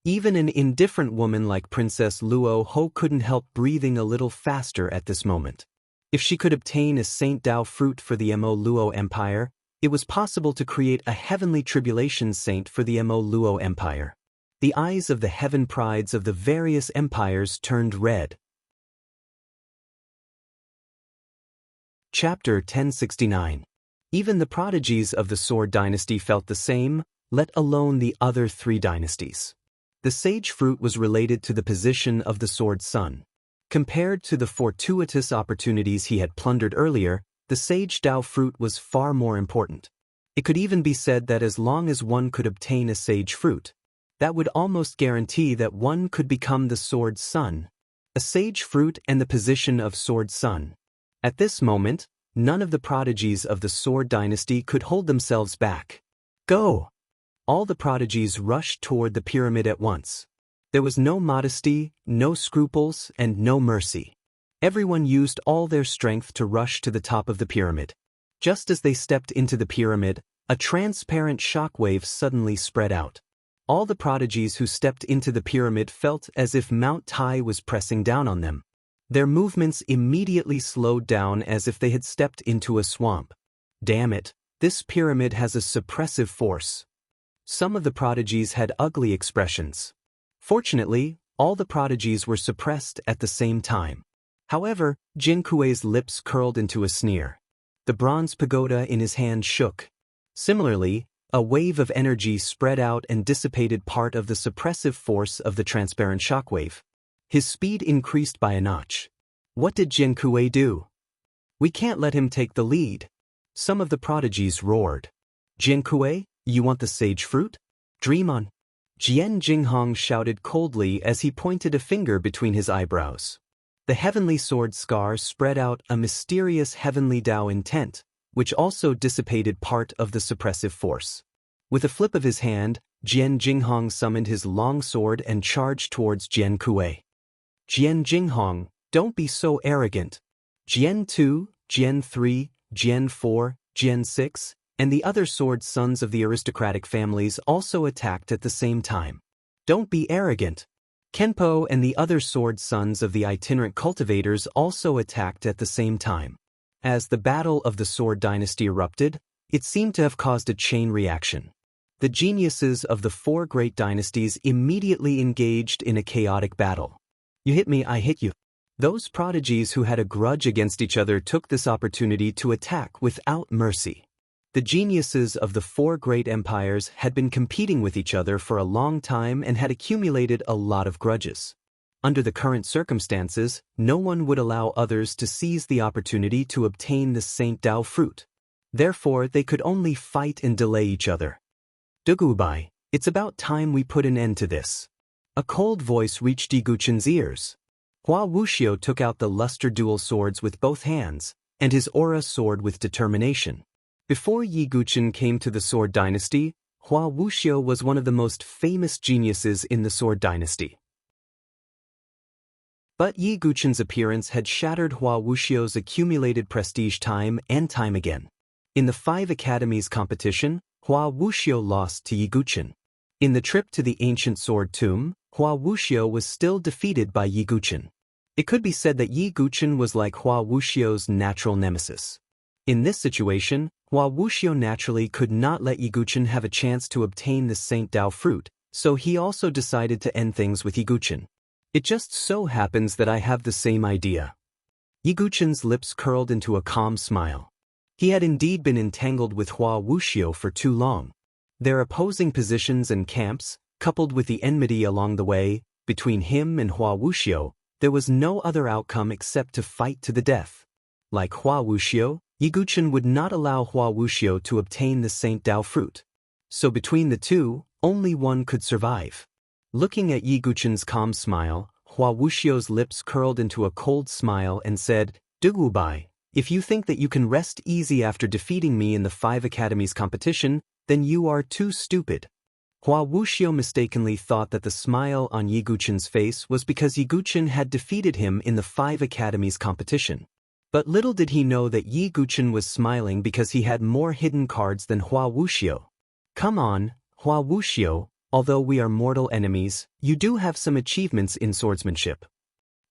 A: Even an indifferent woman like Princess Luo Ho couldn't help breathing a little faster at this moment. If she could obtain a Saint Tao fruit for the Mo Luo Empire, it was possible to create a heavenly tribulation saint for the Mo Luo Empire. The eyes of the heaven prides of the various empires turned red. Chapter 1069. Even the prodigies of the Sword Dynasty felt the same, let alone the other 3 dynasties. The sage fruit was related to the position of the Sword Sun. Compared to the fortuitous opportunities he had plundered earlier, the sage Tao fruit was far more important. It could even be said that as long as one could obtain a sage fruit, that would almost guarantee that one could become the Sword Sun. A sage fruit and the position of Sword Sun. At this moment, none of the prodigies of the Sword Dynasty could hold themselves back. Go! All the prodigies rushed toward the pyramid at once. There was no modesty, no scruples, and no mercy. Everyone used all their strength to rush to the top of the pyramid. Just as they stepped into the pyramid, a transparent shockwave suddenly spread out. All the prodigies who stepped into the pyramid felt as if Mount Tai was pressing down on them. Their movements immediately slowed down as if they had stepped into a swamp. Damn it, this pyramid has a suppressive force. Some of the prodigies had ugly expressions. Fortunately, all the prodigies were suppressed at the same time. However, Jin Kuei's lips curled into a sneer. The bronze pagoda in his hand shook. Similarly, a wave of energy spread out and dissipated part of the suppressive force of the transparent shockwave. His speed increased by a notch. What did Jin Kuei do? We can't let him take the lead. Some of the prodigies roared. Jin Kuei, you want the sage fruit? Dream on. Jian Jinghong shouted coldly as he pointed a finger between his eyebrows. The heavenly sword scar spread out a mysterious heavenly Tao intent, which also dissipated part of the suppressive force. With a flip of his hand, Jian Jinghong summoned his long sword and charged towards Jian Kuei. Jian Jinghong, don't be so arrogant. Jian 2, Jian 3, Jian 4, Jian 6, and the other sword sons of the aristocratic families also attacked at the same time. Don't be arrogant. Kenpo and the other sword sons of the itinerant cultivators also attacked at the same time. As the battle of the Sword Dynasty erupted, it seemed to have caused a chain reaction. The geniuses of the four great dynasties immediately engaged in a chaotic battle. You hit me, I hit you. Those prodigies who had a grudge against each other took this opportunity to attack without mercy. The geniuses of the four great empires had been competing with each other for a long time and had accumulated a lot of grudges. Under the current circumstances, no one would allow others to seize the opportunity to obtain the Saint Tao fruit. Therefore, they could only fight and delay each other. Dugubai, it's about time we put an end to this. A cold voice reached Yi Guchen's ears. Hua Wuxiu took out the luster dual swords with both hands, and his aura soared with determination. Before Yi Guchen came to the Sword Dynasty, Hua Wuxiu was one of the most famous geniuses in the Sword Dynasty. But Yi Guchen's appearance had shattered Hua Wuxiu's accumulated prestige time and time again. In the 5 academies competition, Hua Wuxiu lost to Yi Guchen. In the trip to the ancient sword tomb, Hua Wuxiu was still defeated by Yi Guchen. It could be said that Yi Guchen was like Hua Wuxiu's natural nemesis. In this situation, Hua Wuxiu naturally could not let Yi Guchen have a chance to obtain the Saint Tao fruit, so he also decided to end things with Yi Guchen. It just so happens that I have the same idea. Yi Guchen's lips curled into a calm smile. He had indeed been entangled with Hua Wuxiu for too long. Their opposing positions and camps, coupled with the enmity along the way, between him and Hua Wuxiu, there was no other outcome except to fight to the death. Like Hua Wuxiu, Yi Guchen would not allow Hua Wuxiu to obtain the Saint Tao fruit. So between the two, only one could survive. Looking at Yi Guchen's calm smile, Hua Wuxiu's lips curled into a cold smile and said, Dugubai, if you think that you can rest easy after defeating me in the 5 academies competition, then you are too stupid. Hua Wuxiu mistakenly thought that the smile on Yi Guchen's face was because Yi Guchen had defeated him in the 5 academies competition. But little did he know that Yi Guchen was smiling because he had more hidden cards than Hua Wuxiu. Come on, Hua Wuxiu, although we are mortal enemies, you do have some achievements in swordsmanship.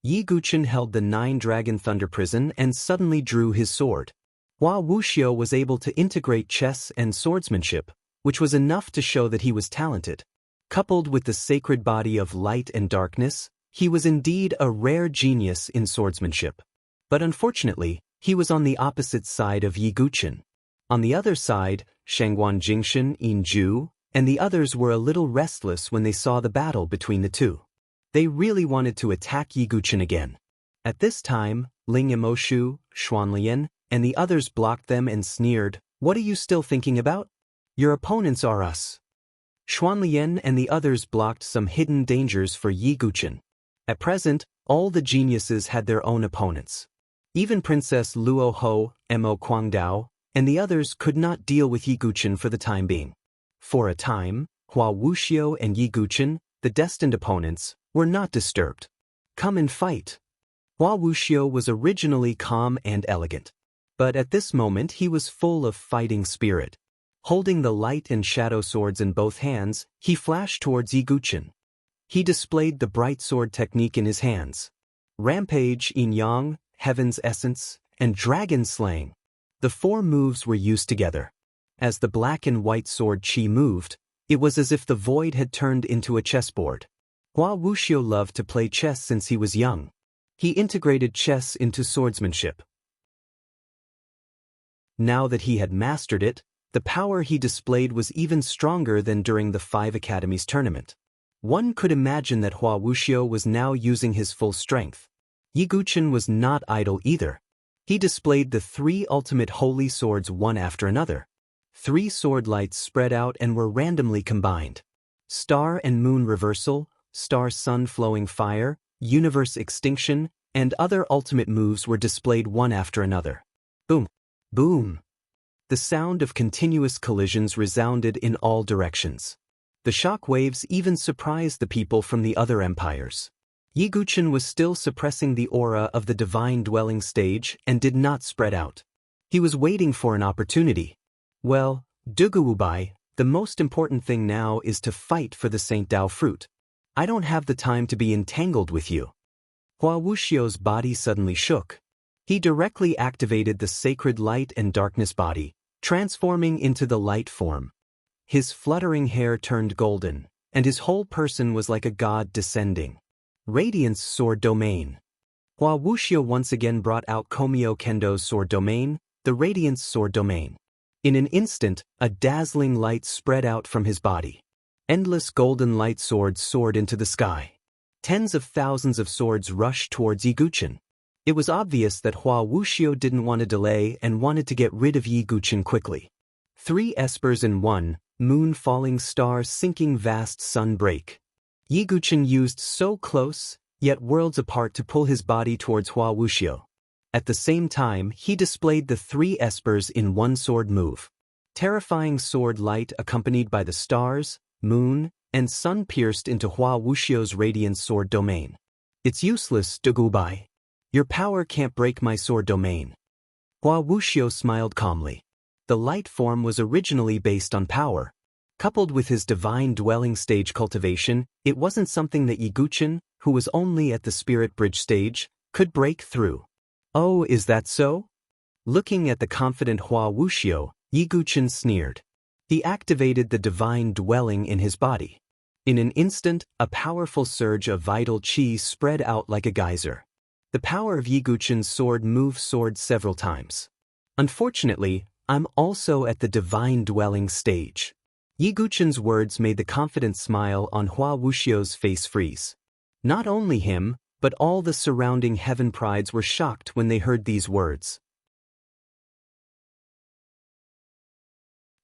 A: Yi Guchen held the 9-dragon thunder prison and suddenly drew his sword. Hua Wuxiu was able to integrate chess and swordsmanship, which was enough to show that he was talented. Coupled with the sacred body of light and darkness, he was indeed a rare genius in swordsmanship. But unfortunately, he was on the opposite side of Yi Guchen. On the other side, Shangguan Jingshan, Yin Ju, and the others were a little restless when they saw the battle between the two. They really wanted to attack Yi Guchen again. At this time, Ling Yamoshu, Xuanlian, and the others blocked them and sneered, "What are you still thinking about? Your opponents are us." Xuanlian and the others blocked some hidden dangers for Yi Guchen. At present, all the geniuses had their own opponents. Even Princess Luo Ho, Mo Guangdao, and the others could not deal with Yi Guchen for the time being. For a time, Hua Wuxiu and Yi Guchen, the destined opponents, were not disturbed. Come and fight. Hua Wuxiu was originally calm and elegant. But at this moment he was full of fighting spirit. Holding the light and shadow swords in both hands, he flashed towards Yiguchen. He displayed the bright sword technique in his hands. Rampage, Yin-Yang, Heaven's Essence, and Dragon Slaying. The 4 moves were used together. As the black and white sword chi moved, it was as if the void had turned into a chessboard. Hua Wuxiu loved to play chess since he was young. He integrated chess into swordsmanship. Now that he had mastered it, the power he displayed was even stronger than during the 5 Academies tournament. One could imagine that Hua Wuxiu was now using his full strength. Yiguchen was not idle either. He displayed the 3 ultimate holy swords one after another. 3 sword lights spread out and were randomly combined. Star and Moon Reversal, Star-Sun Flowing Fire, Universe Extinction, and other ultimate moves were displayed one after another. Boom! Boom! The sound of continuous collisions resounded in all directions. The shock waves even surprised the people from the other empires. Yiguchen was still suppressing the aura of the divine dwelling stage and did not spread out. He was waiting for an opportunity. Well, Duguwubai, the most important thing now is to fight for the Saint Dao fruit. I don't have the time to be entangled with you. Hua Wuxiu's body suddenly shook. He directly activated the sacred light and darkness body, transforming into the light form. His fluttering hair turned golden, and his whole person was like a god descending. Radiance Sword Domain. Hua Wuxiu once again brought out Komio Kendo's sword domain, the Radiance Sword Domain. In an instant, a dazzling light spread out from his body. Endless golden light swords soared into the sky. Tens of thousands of swords rushed towards Yiguchen. It was obvious that Hua Wuxiu didn't want to delay and wanted to get rid of Yiguchen quickly. 3 espers in 1, moon falling star sinking vast sun break. Yiguchen used so close, yet worlds apart to pull his body towards Hua Wuxiu. At the same time, he displayed the 3 espers in 1 sword move. Terrifying sword light accompanied by the stars, moon, and sun pierced into Hua Wuxiu's radiant sword domain. It's useless, Dugubai. Your power can't break my sword domain. Hua Wuxiu smiled calmly. The light form was originally based on power. Coupled with his divine dwelling stage cultivation, it wasn't something that Yiguchen, who was only at the spirit bridge stage, could break through. Oh, is that so? Looking at the confident Hua Wuxiu, Yiguchen sneered. He activated the divine dwelling in his body. In an instant, a powerful surge of vital qi spread out like a geyser. The power of Yiguchen's sword moved swords several times. Unfortunately, I'm also at the divine dwelling stage. Yiguchen's words made the confident smile on Hua Wuxiu's face freeze. Not only him, but all the surrounding heaven prides were shocked when they heard these words.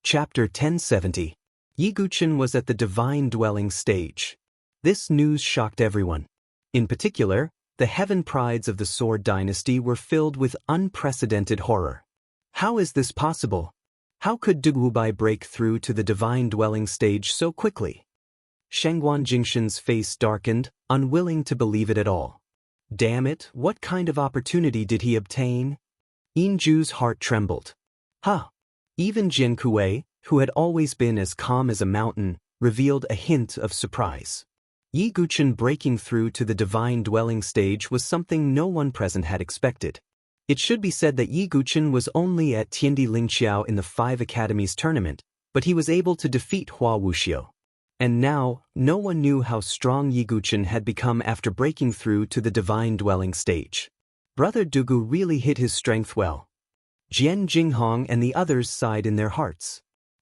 A: Chapter 1070. Yiguchen was at the divine dwelling stage. This news shocked everyone. In particular, the heaven prides of the Sword Dynasty were filled with unprecedented horror. How is this possible? How could Dugubai break through to the divine dwelling stage so quickly? Shangguan Jingshan's face darkened, unwilling to believe it at all. Damn it, what kind of opportunity did he obtain? Inju's heart trembled. Even Jian Kuei, who had always been as calm as a mountain, revealed a hint of surprise. Yiguchen breaking through to the divine dwelling stage was something no one present had expected. It should be said that Yiguchen was only at Tiandi Lingqiao in the 5 Academies tournament, but he was able to defeat Hua Wuxiu. And now, no one knew how strong Yiguchen had become after breaking through to the divine dwelling stage. Brother Dugu really hid his strength well. Jian Jinghong and the others sighed in their hearts.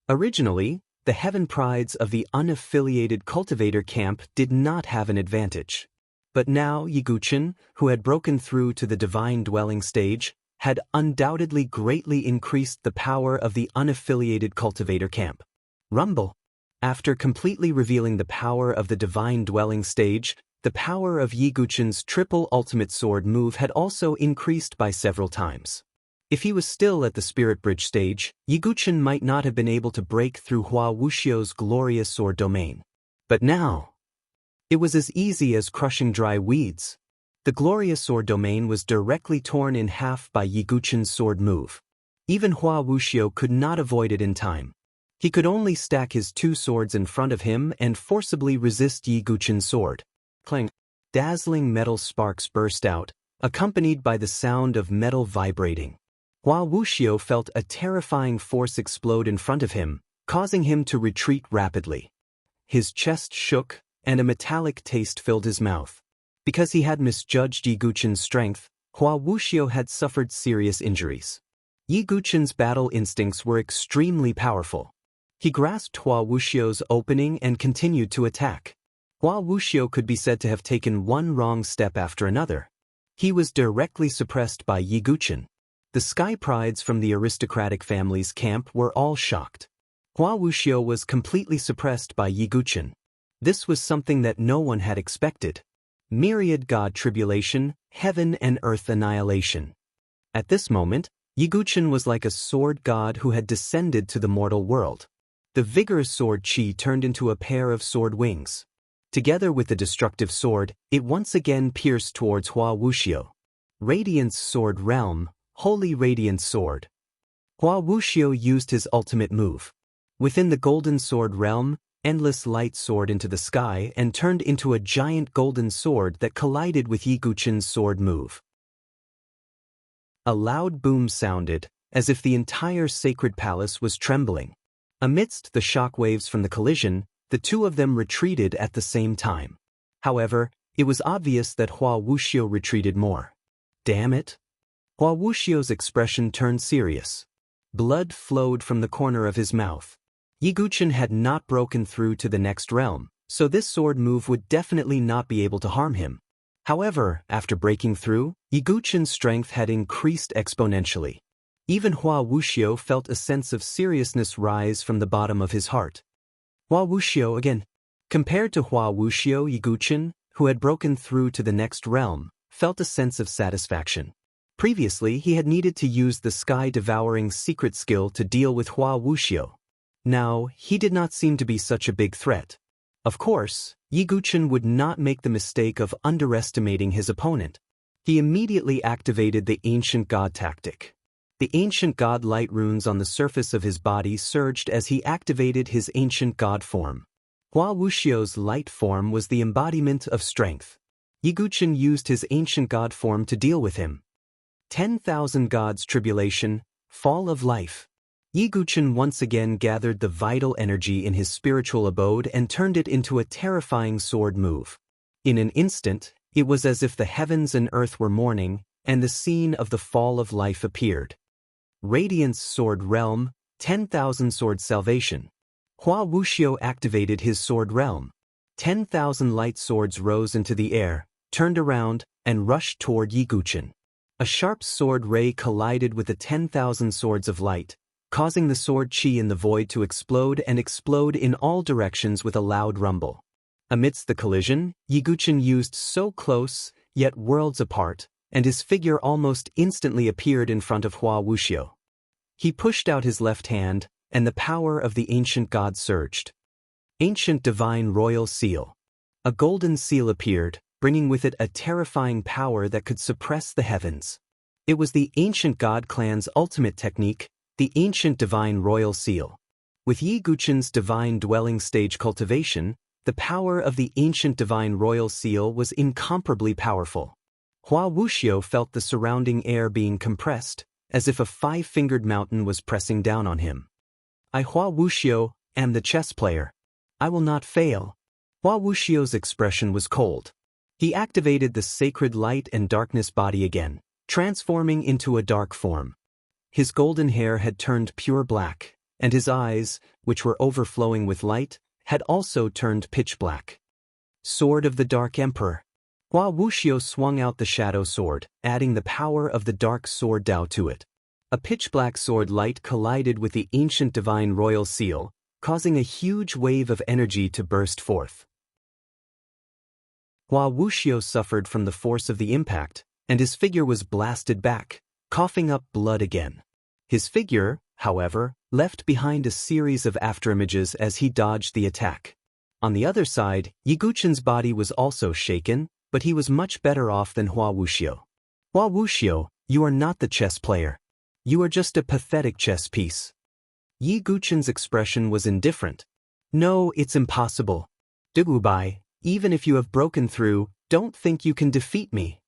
A: Originally, the heaven prides of the unaffiliated cultivator camp did not have an advantage. But now Yiguchen, who had broken through to the divine dwelling stage, had undoubtedly greatly increased the power of the unaffiliated cultivator camp. Rumble. After completely revealing the power of the divine dwelling stage, the power of Yiguchen's triple ultimate sword move had also increased by several times. If he was still at the spirit bridge stage, Yiguchen might not have been able to break through Hua Wuxiu's glorious sword domain. But now, it was as easy as crushing dry weeds. The glorious sword domain was directly torn in half by Yiguchen's sword move. Even Hua Wuxiu could not avoid it in time. He could only stack his two swords in front of him and forcibly resist Yi Guqin's sword. Clang! Dazzling metal sparks burst out, accompanied by the sound of metal vibrating. Hua Wuxiu felt a terrifying force explode in front of him, causing him to retreat rapidly. His chest shook, and a metallic taste filled his mouth. Because he had misjudged Yi Guqin's strength, Hua Wuxiu had suffered serious injuries. Yi Guqin's battle instincts were extremely powerful. He grasped Hua Wuxiu's opening and continued to attack. Hua Wuxiu could be said to have taken one wrong step after another. He was directly suppressed by Yi Guqin. The sky prides from the aristocratic family's camp were all shocked. Hua Wuxiu was completely suppressed by Yi Guqin. This was something that no one had expected. Myriad God tribulation, heaven and earth annihilation. At this moment, Yi Guqin was like a sword god who had descended to the mortal world. The vigorous sword qi turned into a pair of sword wings. Together with the destructive sword, it once again pierced towards Hua Wuxiu. Radiance Sword Realm, Holy Radiance Sword. Hua Wuxiu used his ultimate move. Within the Golden Sword Realm, Endless Light soared into the sky and turned into a giant golden sword that collided with Yi Guqin's sword move. A loud boom sounded, as if the entire sacred palace was trembling. Amidst the shock waves from the collision, the two of them retreated at the same time. However, it was obvious that Hua Wuxiu retreated more. Damn it! Hua Wuxiu's expression turned serious. Blood flowed from the corner of his mouth. Yi Guqin had not broken through to the next realm, so this sword move would definitely not be able to harm him. However, after breaking through, Yi Guqin's strength had increased exponentially. Even Hua Wuxiu felt a sense of seriousness rise from the bottom of his heart. Hua Wuxiu again. Compared to Hua Wuxiu, Yi Guqin, who had broken through to the next realm, felt a sense of satisfaction. Previously, he had needed to use the sky-devouring secret skill to deal with Hua Wuxiu. Now, he did not seem to be such a big threat. Of course, Yi Guqin would not make the mistake of underestimating his opponent. He immediately activated the Ancient God tactic. The Ancient God light runes on the surface of his body surged as he activated his Ancient God form. Hua Wuxiu's light form was the embodiment of strength. Yi Guqin used his Ancient God form to deal with him. 10,000 Gods Tribulation, Fall of Life. Yi Guqin once again gathered the vital energy in his spiritual abode and turned it into a terrifying sword move. In an instant, it was as if the heavens and earth were mourning, and the scene of the fall of life appeared. Radiance Sword Realm, 10,000 Sword Salvation. Hua Wuxiu activated his sword realm. 10,000 light swords rose into the air, turned around, and rushed toward Yi Guqin. A sharp sword ray collided with the 10,000 swords of light, causing the sword qi in the void to explode in all directions with a loud rumble. Amidst the collision, Yi Guqin used so close, yet worlds apart, and his figure almost instantly appeared in front of Hua Wuxiu. He pushed out his left hand, and the power of the Ancient God surged. Ancient Divine Royal Seal. A golden seal appeared, bringing with it a terrifying power that could suppress the heavens. It was the Ancient God clan's ultimate technique, the Ancient Divine Royal Seal. With Yi Guqin's Divine Dwelling Stage cultivation, the power of the Ancient Divine Royal Seal was incomparably powerful. Hua Wuxiu felt the surrounding air being compressed, as if a five-fingered mountain was pressing down on him. I, Hua Wuxiu, am the chess player. I will not fail. Hua Wuxiu's expression was cold. He activated the sacred light and darkness body again, transforming into a dark form. His golden hair had turned pure black, and his eyes, which were overflowing with light, had also turned pitch black. Sword of the Dark Emperor. Hua Wuxiu swung out the shadow sword, adding the power of the dark sword Dao to it. A pitch-black sword light collided with the Ancient Divine Royal Seal, causing a huge wave of energy to burst forth. Hua Wuxiu suffered from the force of the impact, and his figure was blasted back, coughing up blood again. His figure, however, left behind a series of afterimages as he dodged the attack. On the other side, Yi Guqin's body was also shaken, but he was much better off than Hua Wuxiu. Hua Wuxiu, you are not the chess player. You are just a pathetic chess piece. Yi Guchen's expression was indifferent. No, it's impossible. Dugubai, even if you have broken through, don't think you can defeat me.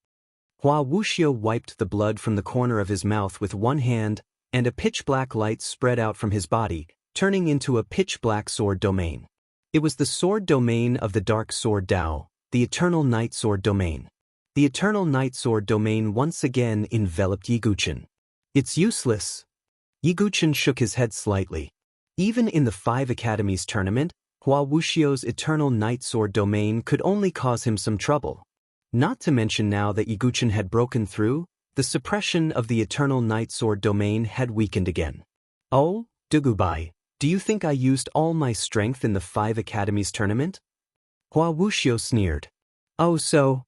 A: Hua Wuxiu wiped the blood from the corner of his mouth with one hand, and a pitch-black light spread out from his body, turning into a pitch-black sword domain. It was the sword domain of the Dark Sword Dao, the Eternal Night Sword domain. The Eternal Night Sword domain once again enveloped Yi Guchen. It's useless. Yi Guchen shook his head slightly. Even in the 5 Academies tournament, Hua Wuxiu's Eternal Night Sword domain could only cause him some trouble. Not to mention now that Yi Guchen had broken through, the suppression of the Eternal Night Sword domain had weakened again. Oh, Dugubai, do you think I used all my strength in the 5 Academies tournament? Hua Wuxiu sneered. Oh so?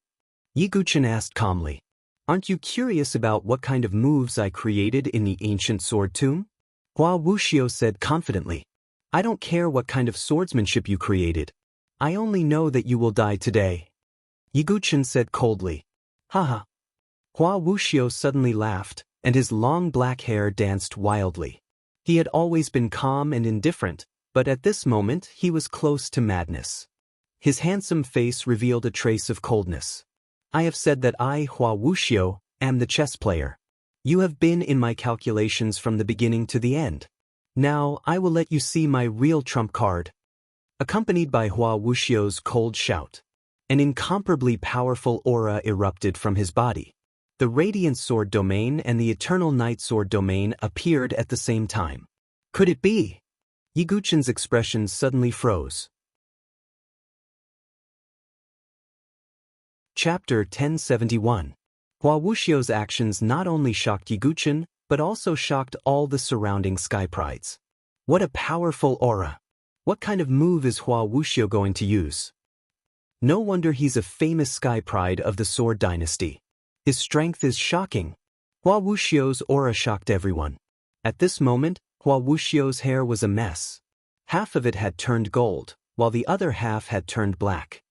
A: Yi Guchen asked calmly. Aren't you curious about what kind of moves I created in the ancient sword tomb? Hua Wuxiu said confidently. I don't care what kind of swordsmanship you created. I only know that you will die today. Yi Guchen said coldly. Haha. Hua Wuxiu suddenly laughed, and his long black hair danced wildly. He had always been calm and indifferent, but at this moment he was close to madness. His handsome face revealed a trace of coldness. I have said that I, Hua Wuxiu, am the chess player. You have been in my calculations from the beginning to the end. Now I will let you see my real trump card. Accompanied by Hua Wuxiu's cold shout, an incomparably powerful aura erupted from his body. The Radiant Sword domain and the Eternal Night Sword domain appeared at the same time. Could it be? Yi Guchen's expression suddenly froze. Chapter 1071. Hua Wuxiu's actions not only shocked Yi Guchen, but also shocked all the surrounding sky prides. What a powerful aura! What kind of move is Hua Wuxiu going to use? No wonder he's a famous sky pride of the Sword Dynasty. His strength is shocking. Hua Wuxiu's aura shocked everyone. At this moment, Hua Wuxiu's hair was a mess. Half of it had turned gold, while the other half had turned black.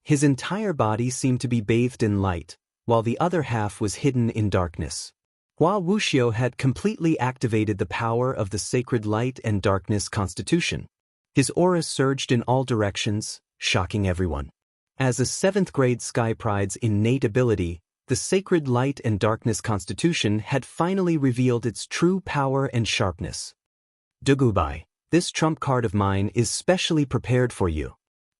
A: His entire body seemed to be bathed in light, while the other half was hidden in darkness. Hua Wuxiu had completely activated the power of the sacred light and darkness constitution. His aura surged in all directions, shocking everyone. As a 7th grade sky pride's innate ability, the sacred light and darkness constitution had finally revealed its true power and sharpness. Dugubai, this trump card of mine is specially prepared for you.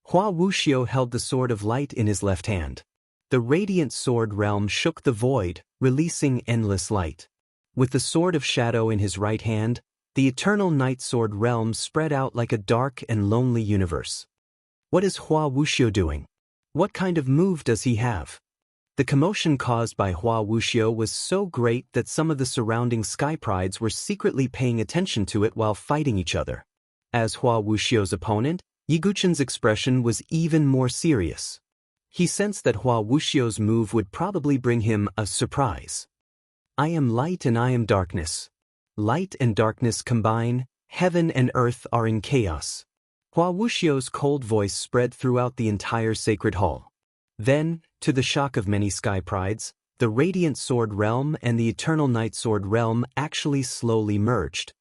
A: Hua Wuxiu held the sword of light in his left hand. The radiant sword realm shook the void, releasing endless light. With the sword of shadow in his right hand, the eternal night sword realm spread out like a dark and lonely universe. What is Hua Wuxiu doing? What kind of move does he have? The commotion caused by Hua Wuxiu was so great that some of the surrounding sky prides were secretly paying attention to it while fighting each other. As Hua Wuxiu's opponent, Yi Guchen's expression was even more serious. He sensed that Hua Wuxiu's move would probably bring him a surprise. I am light and I am darkness. Light and darkness combine, heaven and earth are in chaos. Hua Wuxiu's cold voice spread throughout the entire sacred hall. Then, to the shock of many sky prides, the Radiant Sword Realm and the Eternal Night Sword Realm actually slowly merged.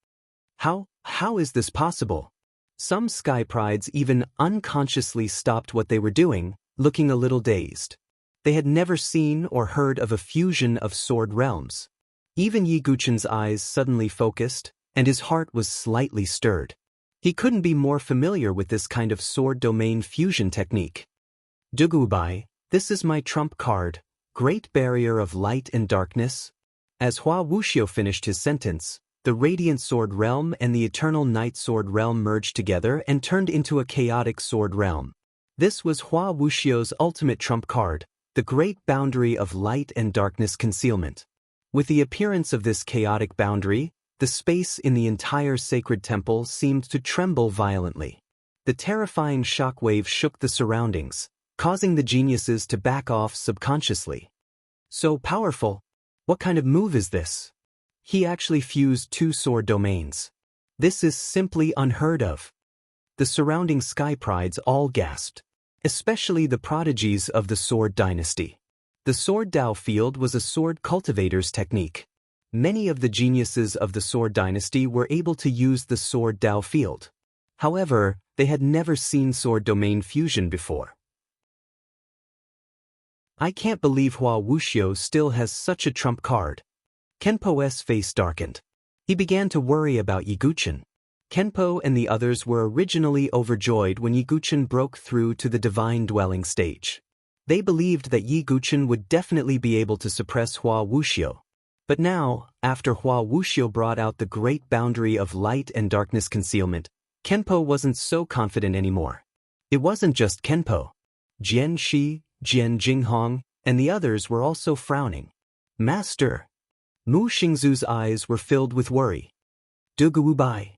A: How is this possible? Some sky prides even unconsciously stopped what they were doing, looking a little dazed. They had never seen or heard of a fusion of sword realms. Even Yi Guchen's eyes suddenly focused, and his heart was slightly stirred. He couldn't be more familiar with this kind of sword domain fusion technique. Dugubai, this is my trump card, Great Barrier of Light and Darkness. As Hua Wuxiu finished his sentence, the Radiant Sword Realm and the Eternal Night Sword Realm merged together and turned into a chaotic sword realm. This was Hua Wuxiu's ultimate trump card, the Great Boundary of Light and Darkness Concealment. With the appearance of this chaotic boundary, the space in the entire sacred temple seemed to tremble violently. The terrifying shockwave shook the surroundings, causing the geniuses to back off subconsciously. So powerful! What kind of move is this? He actually fused 2 sword domains. This is simply unheard of. The surrounding sky prides all gasped, especially the prodigies of the Sword Dynasty. The Sword Dao field was a sword cultivator's technique. Many of the geniuses of the Sword Dynasty were able to use the Sword Dao field. However, they had never seen Sword Domain fusion before. I can't believe Hua Wuxiu still has such a trump card. Kenpo's face darkened. He began to worry about Yiguchen. Kenpo and the others were originally overjoyed when Yiguchen broke through to the divine dwelling stage. They believed that Yiguchen would definitely be able to suppress Hua Wuxiu. But now, after Hua Wuxiu brought out the great boundary of light and darkness concealment, Kenpo wasn't so confident anymore. It wasn't just Kenpo. Jian Shi, Jian Jinghong, and the others were also frowning. Master. Mu Xingzu's eyes were filled with worry. Duguubai.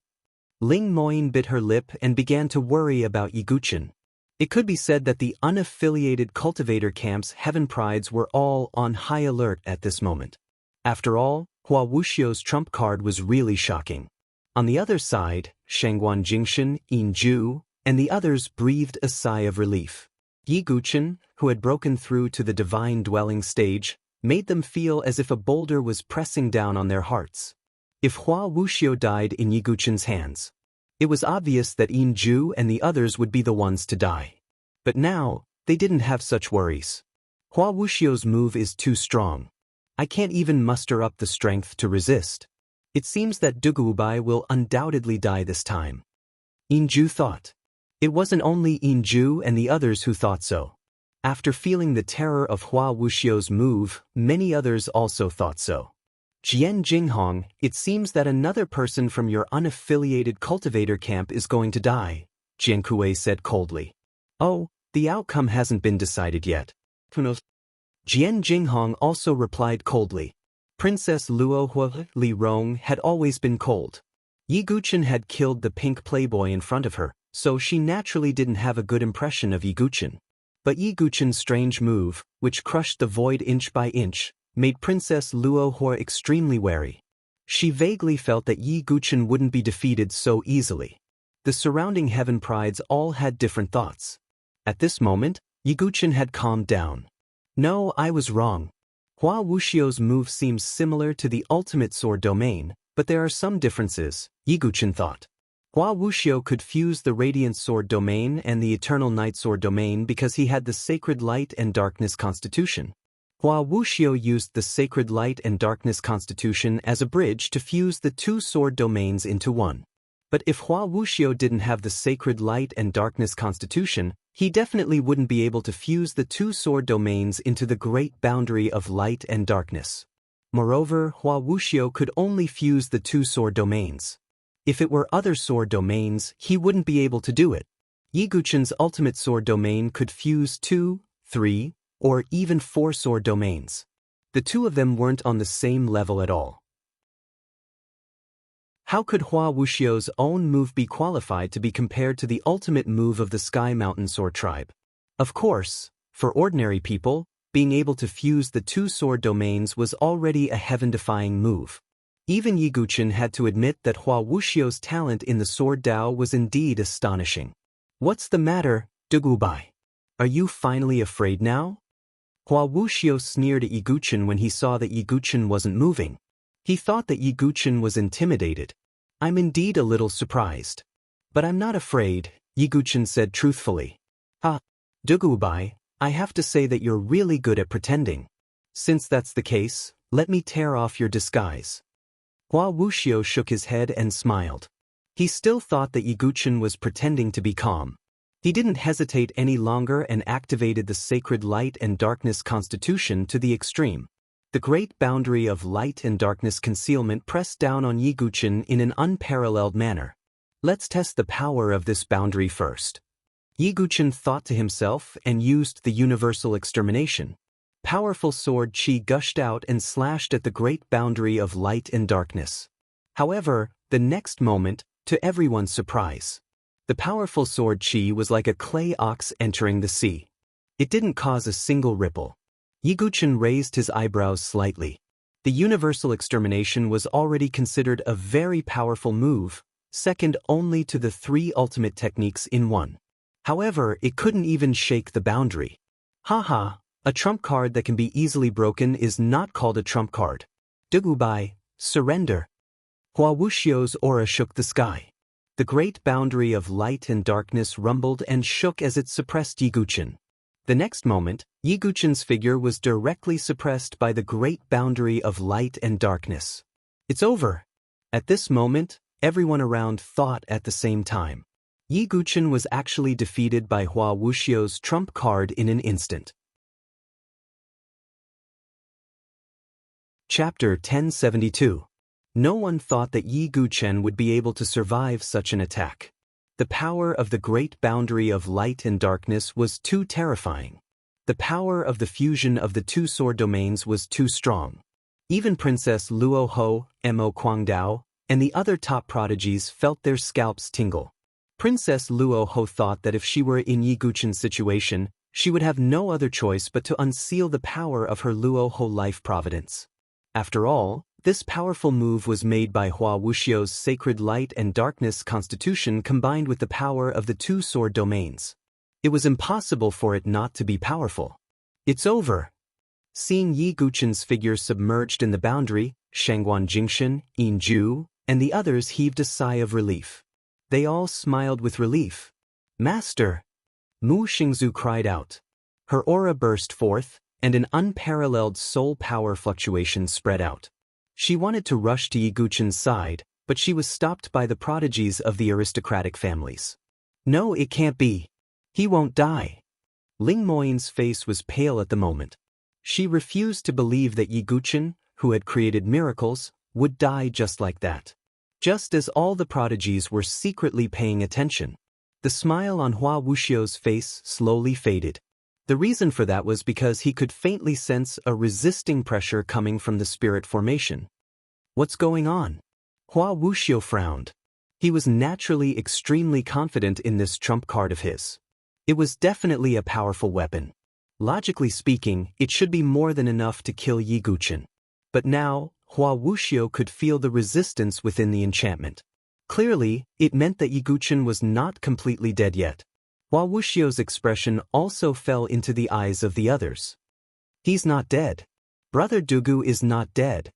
A: Ling Moyin bit her lip and began to worry about Yiguchen. It could be said that the unaffiliated cultivator camp's heaven prides were all on high alert at this moment. After all, Hua Wuxiu's trump card was really shocking. On the other side, Shangguan Jingshan, Yin Ju, and the others breathed a sigh of relief. Yiguchen, who had broken through to the divine dwelling stage, made them feel as if a boulder was pressing down on their hearts. If Hua Wuxiu died in Yiguchen's hands, it was obvious that Yin Ju and the others would be the ones to die. But now, they didn't have such worries. Hua Wuxiu's move is too strong. I can't even muster up the strength to resist. It seems that Duguubai will undoubtedly die this time. Yin Ju thought. It wasn't only Yin Ju and the others who thought so. After feeling the terror of Hua Wuxiu's move, many others also thought so. Jian Jinghong, it seems that another person from your unaffiliated cultivator camp is going to die, Jian Kuei said coldly. Oh, the outcome hasn't been decided yet. Who knows? Jian Jinghong also replied coldly. Princess Luohua Li Rong had always been cold. Yiguchen had killed the pink playboy in front of her, so she naturally didn't have a good impression of Yiguchen. But Yiguchen's strange move, which crushed the void inch by inch, made Princess Luohua extremely wary. She vaguely felt that Yiguchen wouldn't be defeated so easily. The surrounding heaven prides all had different thoughts. At this moment, Yiguchen had calmed down. No, I was wrong. Hua Wuxiu's move seems similar to the ultimate sword domain, but there are some differences, Yiguchen thought. Hua Wuxiu could fuse the Radiant Sword domain and the Eternal Night Sword domain because he had the Sacred Light and Darkness Constitution. Hua Wuxiu used the Sacred Light and Darkness Constitution as a bridge to fuse the two sword domains into one. But if Hua Wuxiu didn't have the Sacred Light and Darkness Constitution, he definitely wouldn't be able to fuse the two sword domains into the great boundary of light and darkness. Moreover, Hua Wuxiu could only fuse the two sword domains. If it were other sword domains, he wouldn't be able to do it. Yiguchen's ultimate sword domain could fuse 2, 3, or even 4 sword domains. The two of them weren't on the same level at all. How could Hua Wuxiu's own move be qualified to be compared to the ultimate move of the Sky Mountain Sword Tribe? Of course, for ordinary people, being able to fuse the two sword domains was already a heaven-defying move. Even Yiguchen had to admit that Hua Wuxiu's talent in the Sword Dao was indeed astonishing. What's the matter, Duguubai? Are you finally afraid now? Hua Wuxiu sneered at Yiguchen when he saw that Yiguchen wasn't moving. He thought that Yiguchen was intimidated. I'm indeed a little surprised. But I'm not afraid, Yiguchen said truthfully. Duguubai, I have to say that you're really good at pretending. Since that's the case, let me tear off your disguise. Hua Wuxiu shook his head and smiled. He still thought that Yiguchen was pretending to be calm. He didn't hesitate any longer and activated the Sacred Light and Darkness Constitution to the extreme. The great boundary of light and darkness concealment pressed down on Yiguchen in an unparalleled manner. Let's test the power of this boundary first. Yiguchen thought to himself and used the universal extermination. Powerful sword qi gushed out and slashed at the great boundary of light and darkness. However, the next moment, to everyone's surprise, the powerful sword qi was like a clay ox entering the sea. It didn't cause a single ripple. Yiguchen raised his eyebrows slightly. The universal extermination was already considered a very powerful move, second only to the 3 ultimate techniques in one. However, it couldn't even shake the boundary. Haha. A trump card that can be easily broken is not called a trump card. Duguubai, Surrender. Hua Wuxiu's aura shook the sky. The great boundary of light and darkness rumbled and shook as it suppressed Yi Guqin. The next moment, Yi Guqin's figure was directly suppressed by the great boundary of light and darkness. It's over. At this moment, everyone around thought at the same time. Yi Guqin was actually defeated by Hua Wuxiu's trump card in an instant. Chapter 1072. No one thought that Yi Guqin would be able to survive such an attack. The power of the great boundary of light and darkness was too terrifying. The power of the fusion of the two sword domains was too strong. Even Princess Luo Ho, Mo Guangdao, and the other top prodigies felt their scalps tingle. Princess Luo Ho thought that if she were in Yi Guqin's situation, she would have no other choice but to unseal the power of her Luo Ho life providence. After all, this powerful move was made by Hua Wuxiu's sacred light and darkness constitution combined with the power of the two sword domains. It was impossible for it not to be powerful. It's over. Seeing Yi Guqin's figure submerged in the boundary, Shangguan Jingshan, Yin Ju, and the others heaved a sigh of relief. They all smiled with relief. Master! Mu Xingzu cried out. Her aura burst forth, and an unparalleled soul power fluctuation spread out. She wanted to rush to Yi Guqin's side, but she was stopped by the prodigies of the aristocratic families. No, it can't be. He won't die. Ling Moyin's face was pale at the moment. She refused to believe that Yi Guqin, who had created miracles, would die just like that. Just as all the prodigies were secretly paying attention. The smile on Hua Wuxiu's face slowly faded. The reason for that was because he could faintly sense a resisting pressure coming from the spirit formation. What's going on? Hua Wuxiu frowned. He was naturally extremely confident in this trump card of his. It was definitely a powerful weapon. Logically speaking, it should be more than enough to kill Yi Guqin. But now, Hua Wuxiu could feel the resistance within the enchantment. Clearly, it meant that Yi Guqin was not completely dead yet. Hua Wuxiu's expression also fell into the eyes of the others. He's not dead. Brother Dugu is not dead.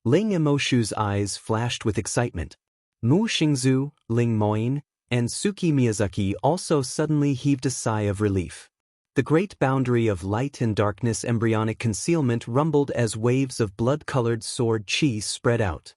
A: Ling Emoshu's eyes flashed with excitement. Mu Xingzu, Ling Moyin, and Suki Miyazaki also suddenly heaved a sigh of relief. The great boundary of light and darkness embryonic concealment rumbled as waves of blood-colored sword chi spread out.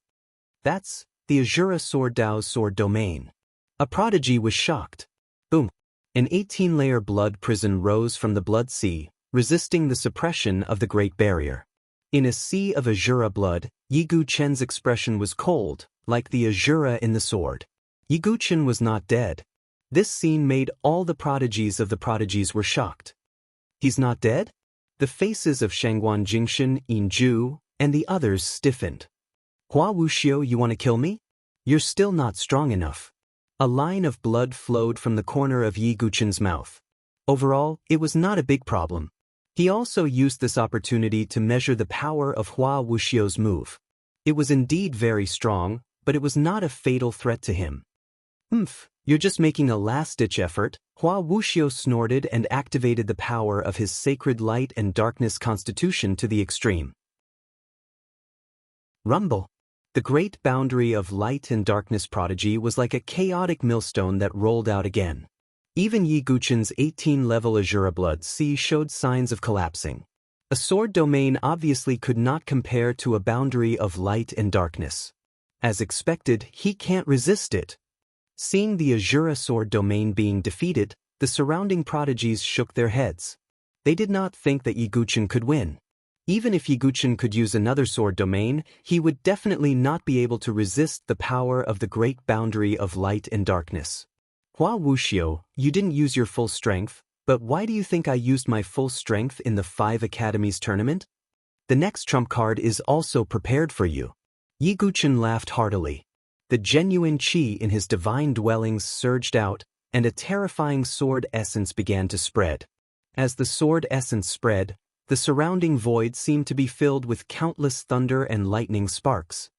A: That's the Azura Sword Dao's sword domain. A prodigy was shocked. Boom! An 18-layer blood prison rose from the blood sea, resisting the suppression of the Great Barrier. In a sea of Azura blood, Yi Guqin's expression was cold, like the Azura in the sword. Yi Guqin was not dead. This scene made all the prodigies of the prodigies were shocked. He's not dead? The faces of Shangguan Jingshan, Yin Ju, and the others stiffened. Hua Wuxiu, you want to kill me? You're still not strong enough. A line of blood flowed from the corner of Yi Guqin's mouth. Overall, it was not a big problem. He also used this opportunity to measure the power of Hua Wuxiu's move. It was indeed very strong, but it was not a fatal threat to him. You're just making a last-ditch effort. Hua Wuxiu snorted and activated the power of his sacred light and darkness constitution to the extreme. Rumble. The great boundary of light and darkness prodigy was like a chaotic millstone that rolled out again. Even Yi Guqin's 18-level Azura blood sea showed signs of collapsing. A sword domain obviously could not compare to a boundary of light and darkness. As expected, he can't resist it. Seeing the Azura sword domain being defeated, the surrounding prodigies shook their heads. They did not think that Yi Guqin could win. Even if Yi Guqin could use another sword domain, he would definitely not be able to resist the power of the great boundary of light and darkness. Hua Wuxiu, you didn't use your full strength, but why do you think I used my full strength in the 5 Academies tournament? The next trump card is also prepared for you. Yi Guqin laughed heartily. The genuine qi in his divine dwellings surged out, and a terrifying sword essence began to spread. As the sword essence spread, the surrounding void seemed to be filled with countless thunder and lightning sparks.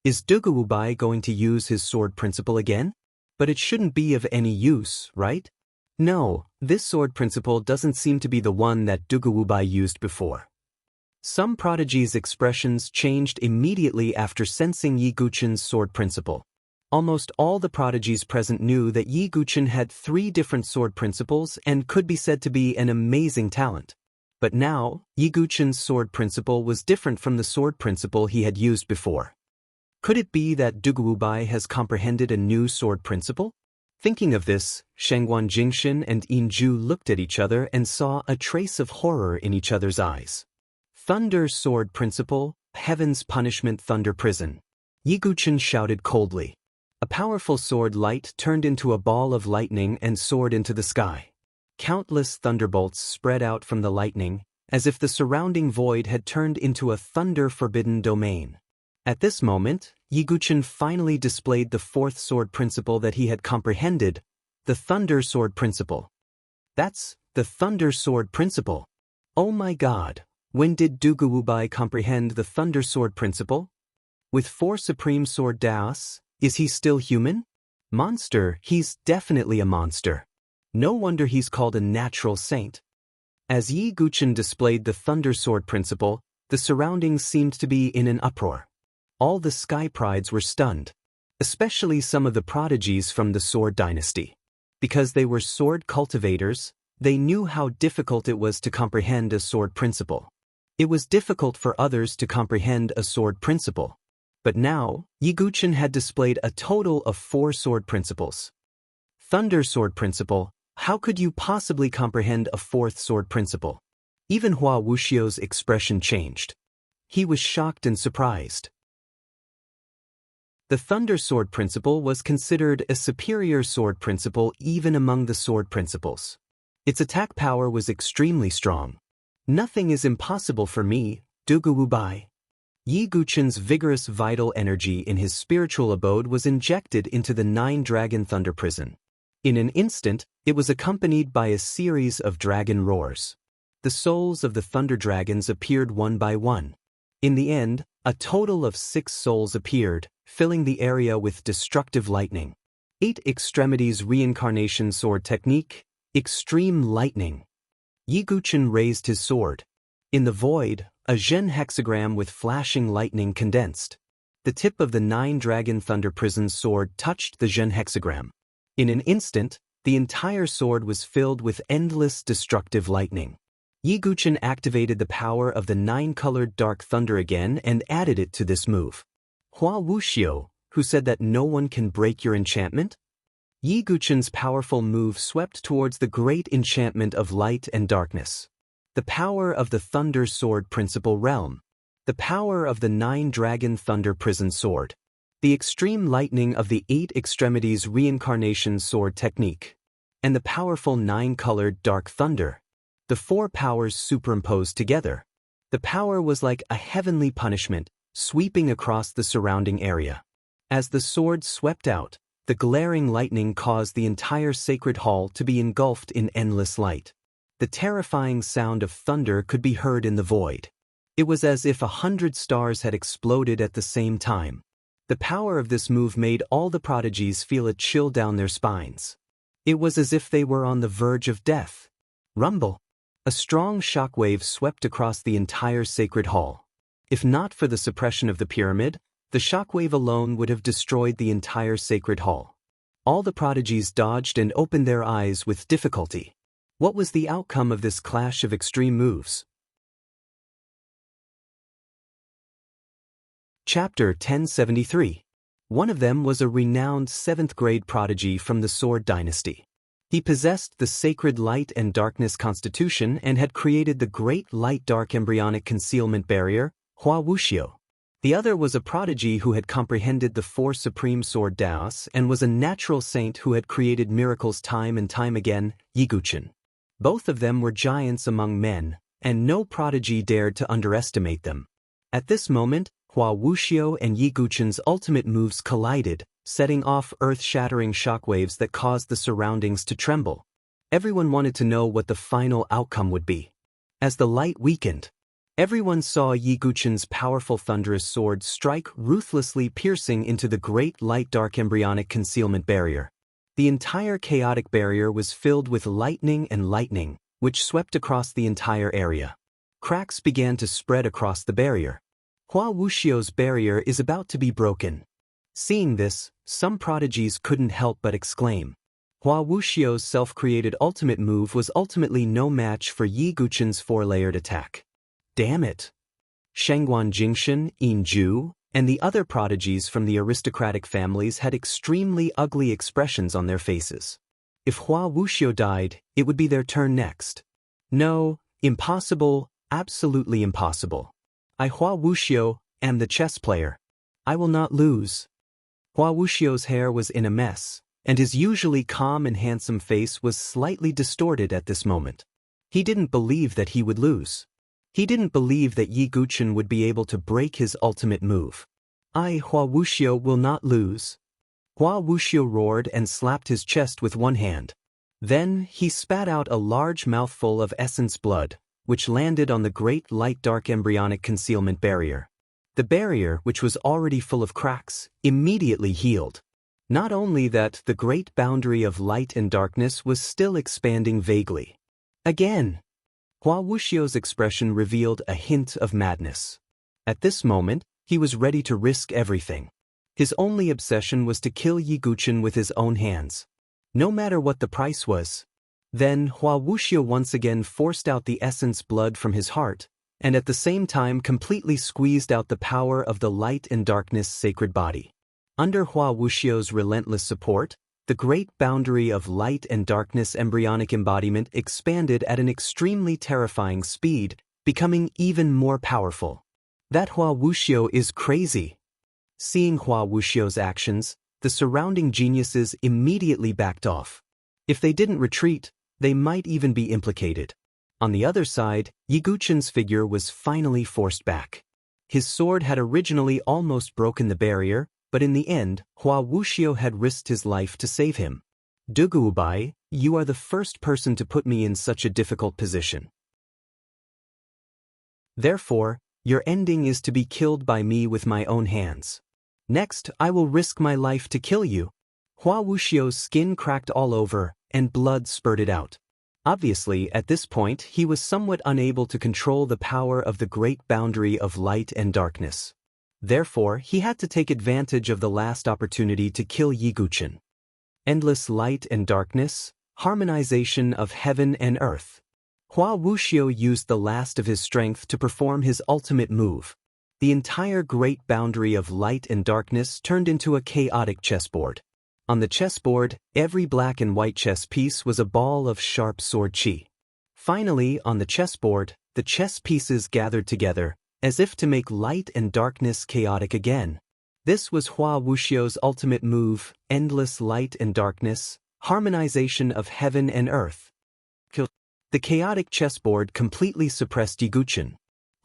A: Is Dugu Wubai going to use his sword principle again? But it shouldn't be of any use, right? No, this sword principle doesn't seem to be the one that Dugu Wubai used before. Some prodigies' expressions changed immediately after sensing Yi Guqin's sword principle. Almost all the prodigies present knew that Yi Guqin had 3 different sword principles and could be said to be an amazing talent. But now, Yi Guqin's sword principle was different from the sword principle he had used before. Could it be that Duguobai has comprehended a new sword principle? Thinking of this, Shangguan Jingxin and Yinju looked at each other and saw a trace of horror in each other's eyes. Thunder sword principle, heaven's punishment thunder prison. Yi Guqin shouted coldly. A powerful sword light turned into a ball of lightning and soared into the sky. Countless thunderbolts spread out from the lightning, as if the surrounding void had turned into a thunder-forbidden domain. At this moment, Yi Guqin finally displayed the 4th sword principle that he had comprehended, the thunder sword principle. That's the thunder sword principle. Oh my God, when did Duguobai comprehend the thunder sword principle? With 4 supreme sword Daos, is he still human? Monster, he's definitely a monster. No wonder he's called a natural saint. As Yi Guqin displayed the thunder sword principle, the surroundings seemed to be in an uproar. All the sky prides were stunned, especially some of the prodigies from the sword dynasty. Because they were sword cultivators, they knew how difficult it was to comprehend a sword principle. It was difficult for others to comprehend a sword principle. But now, Yi Guqin had displayed a total of 4 sword principles. Thunder sword principle, how could you possibly comprehend a 4th sword principle? Even Hua Wuxiu's expression changed. He was shocked and surprised. The thunder sword principle was considered a superior sword principle even among the sword principles. Its attack power was extremely strong. Nothing is impossible for me, Duguobai. Yi Guqin's vigorous vital energy in his spiritual abode was injected into the 9-dragon thunder prison. In an instant, it was accompanied by a series of dragon roars. The souls of the thunder dragons appeared one by one. In the end, a total of 6 souls appeared, filling the area with destructive lightning. 8 extremities reincarnation sword technique, extreme lightning. Yi Guqin raised his sword. In the void, a Zhen hexagram with flashing lightning condensed. The tip of the 9-dragon thunder prison's sword touched the Zhen hexagram. In an instant, the entire sword was filled with endless destructive lightning. Yi Guqin activated the power of the 9-colored dark thunder again and added it to this move. Hua Wuxiu, who said that no one can break your enchantment? Yi Guqin's powerful move swept towards the great enchantment of light and darkness. The power of the thunder sword principle realm. The power of the 9-dragon thunder prison sword. The extreme lightning of the 8 extremities reincarnation sword technique. And the powerful 9-colored dark thunder. The 4 powers superimposed together. The power was like a heavenly punishment, sweeping across the surrounding area. As the sword swept out, the glaring lightning caused the entire sacred hall to be engulfed in endless light. The terrifying sound of thunder could be heard in the void. It was as if 100 stars had exploded at the same time. The power of this move made all the prodigies feel a chill down their spines. It was as if they were on the verge of death. Rumble! A strong shockwave swept across the entire sacred hall. If not for the suppression of the pyramid, the shockwave alone would have destroyed the entire sacred hall. All the prodigies dodged and opened their eyes with difficulty. What was the outcome of this clash of extreme moves? Chapter 1073. One of them was a renowned 7th-grade prodigy from the Sword Dynasty. He possessed the sacred light and darkness constitution and had created the great light-dark embryonic concealment barrier, Hua Wuxiu. The other was a prodigy who had comprehended the 4 supreme sword Daos and was a natural saint who had created miracles time and time again, Yi Guqin. Both of them were giants among men, and no prodigy dared to underestimate them. At this moment, Hua Wuxiu and Yi Guqin's ultimate moves collided, setting off earth-shattering shockwaves that caused the surroundings to tremble. Everyone wanted to know what the final outcome would be. As the light weakened, everyone saw Yi Guqin's powerful thunderous sword strike ruthlessly, piercing into the great light-dark embryonic concealment barrier. The entire chaotic barrier was filled with lightning and lightning, which swept across the entire area. Cracks began to spread across the barrier. Hua Wuxiu's barrier is about to be broken. Seeing this, some prodigies couldn't help but exclaim. Hua Wuxiu's self-created ultimate move was ultimately no match for Yi Guqin's four-layered attack. Damn it! Shengguan Jingshan, Yin Ju, and the other prodigies from the aristocratic families had extremely ugly expressions on their faces. If Hua Wuxiu died, it would be their turn next. No, impossible, absolutely impossible. I, Hua Wuxiu, am the chess player. I will not lose. Hua Wuxiu's hair was in a mess, and his usually calm and handsome face was slightly distorted at this moment. He didn't believe that he would lose. He didn't believe that Yi Guqin would be able to break his ultimate move. I, Hua Wuxiu, will not lose. Hua Wuxiu roared and slapped his chest with one hand. Then, he spat out a large mouthful of essence blood, which landed on the great light-dark embryonic concealment barrier. The barrier, which was already full of cracks, immediately healed. Not only that, the great boundary of light and darkness was still expanding vaguely. Again! Hua Wuxiu's expression revealed a hint of madness. At this moment, he was ready to risk everything. His only obsession was to kill Yi Guqin with his own hands. No matter what the price was. Then Hua Wuxiu once again forced out the essence blood from his heart, and at the same time completely squeezed out the power of the light and darkness sacred body. Under Hua Wuxiu's relentless support, the great boundary of light and darkness embryonic embodiment expanded at an extremely terrifying speed, becoming even more powerful. That Hua Wuxiu is crazy. Seeing Hua Wuxiu's actions, the surrounding geniuses immediately backed off. If they didn't retreat, they might even be implicated. On the other side, Yi Guqin's figure was finally forced back. His sword had originally almost broken the barrier, but in the end, Hua Wuxiu had risked his life to save him. Duguobai, you are the first person to put me in such a difficult position. Therefore, your ending is to be killed by me with my own hands. Next, I will risk my life to kill you. Hua Wuxiu's skin cracked all over, and blood spurted out. Obviously, at this point, he was somewhat unable to control the power of the great boundary of light and darkness. Therefore, he had to take advantage of the last opportunity to kill Yi Guqin. Endless light and darkness, harmonization of heaven and earth. Hua Wuxiu used the last of his strength to perform his ultimate move. The entire great boundary of light and darkness turned into a chaotic chessboard. On the chessboard, every black and white chess piece was a ball of sharp sword qi. Finally, on the chessboard, the chess pieces gathered together, as if to make light and darkness chaotic again. This was Hua Wuxiu's ultimate move, endless light and darkness, harmonization of heaven and earth. The chaotic chessboard completely suppressed Yi Guqin.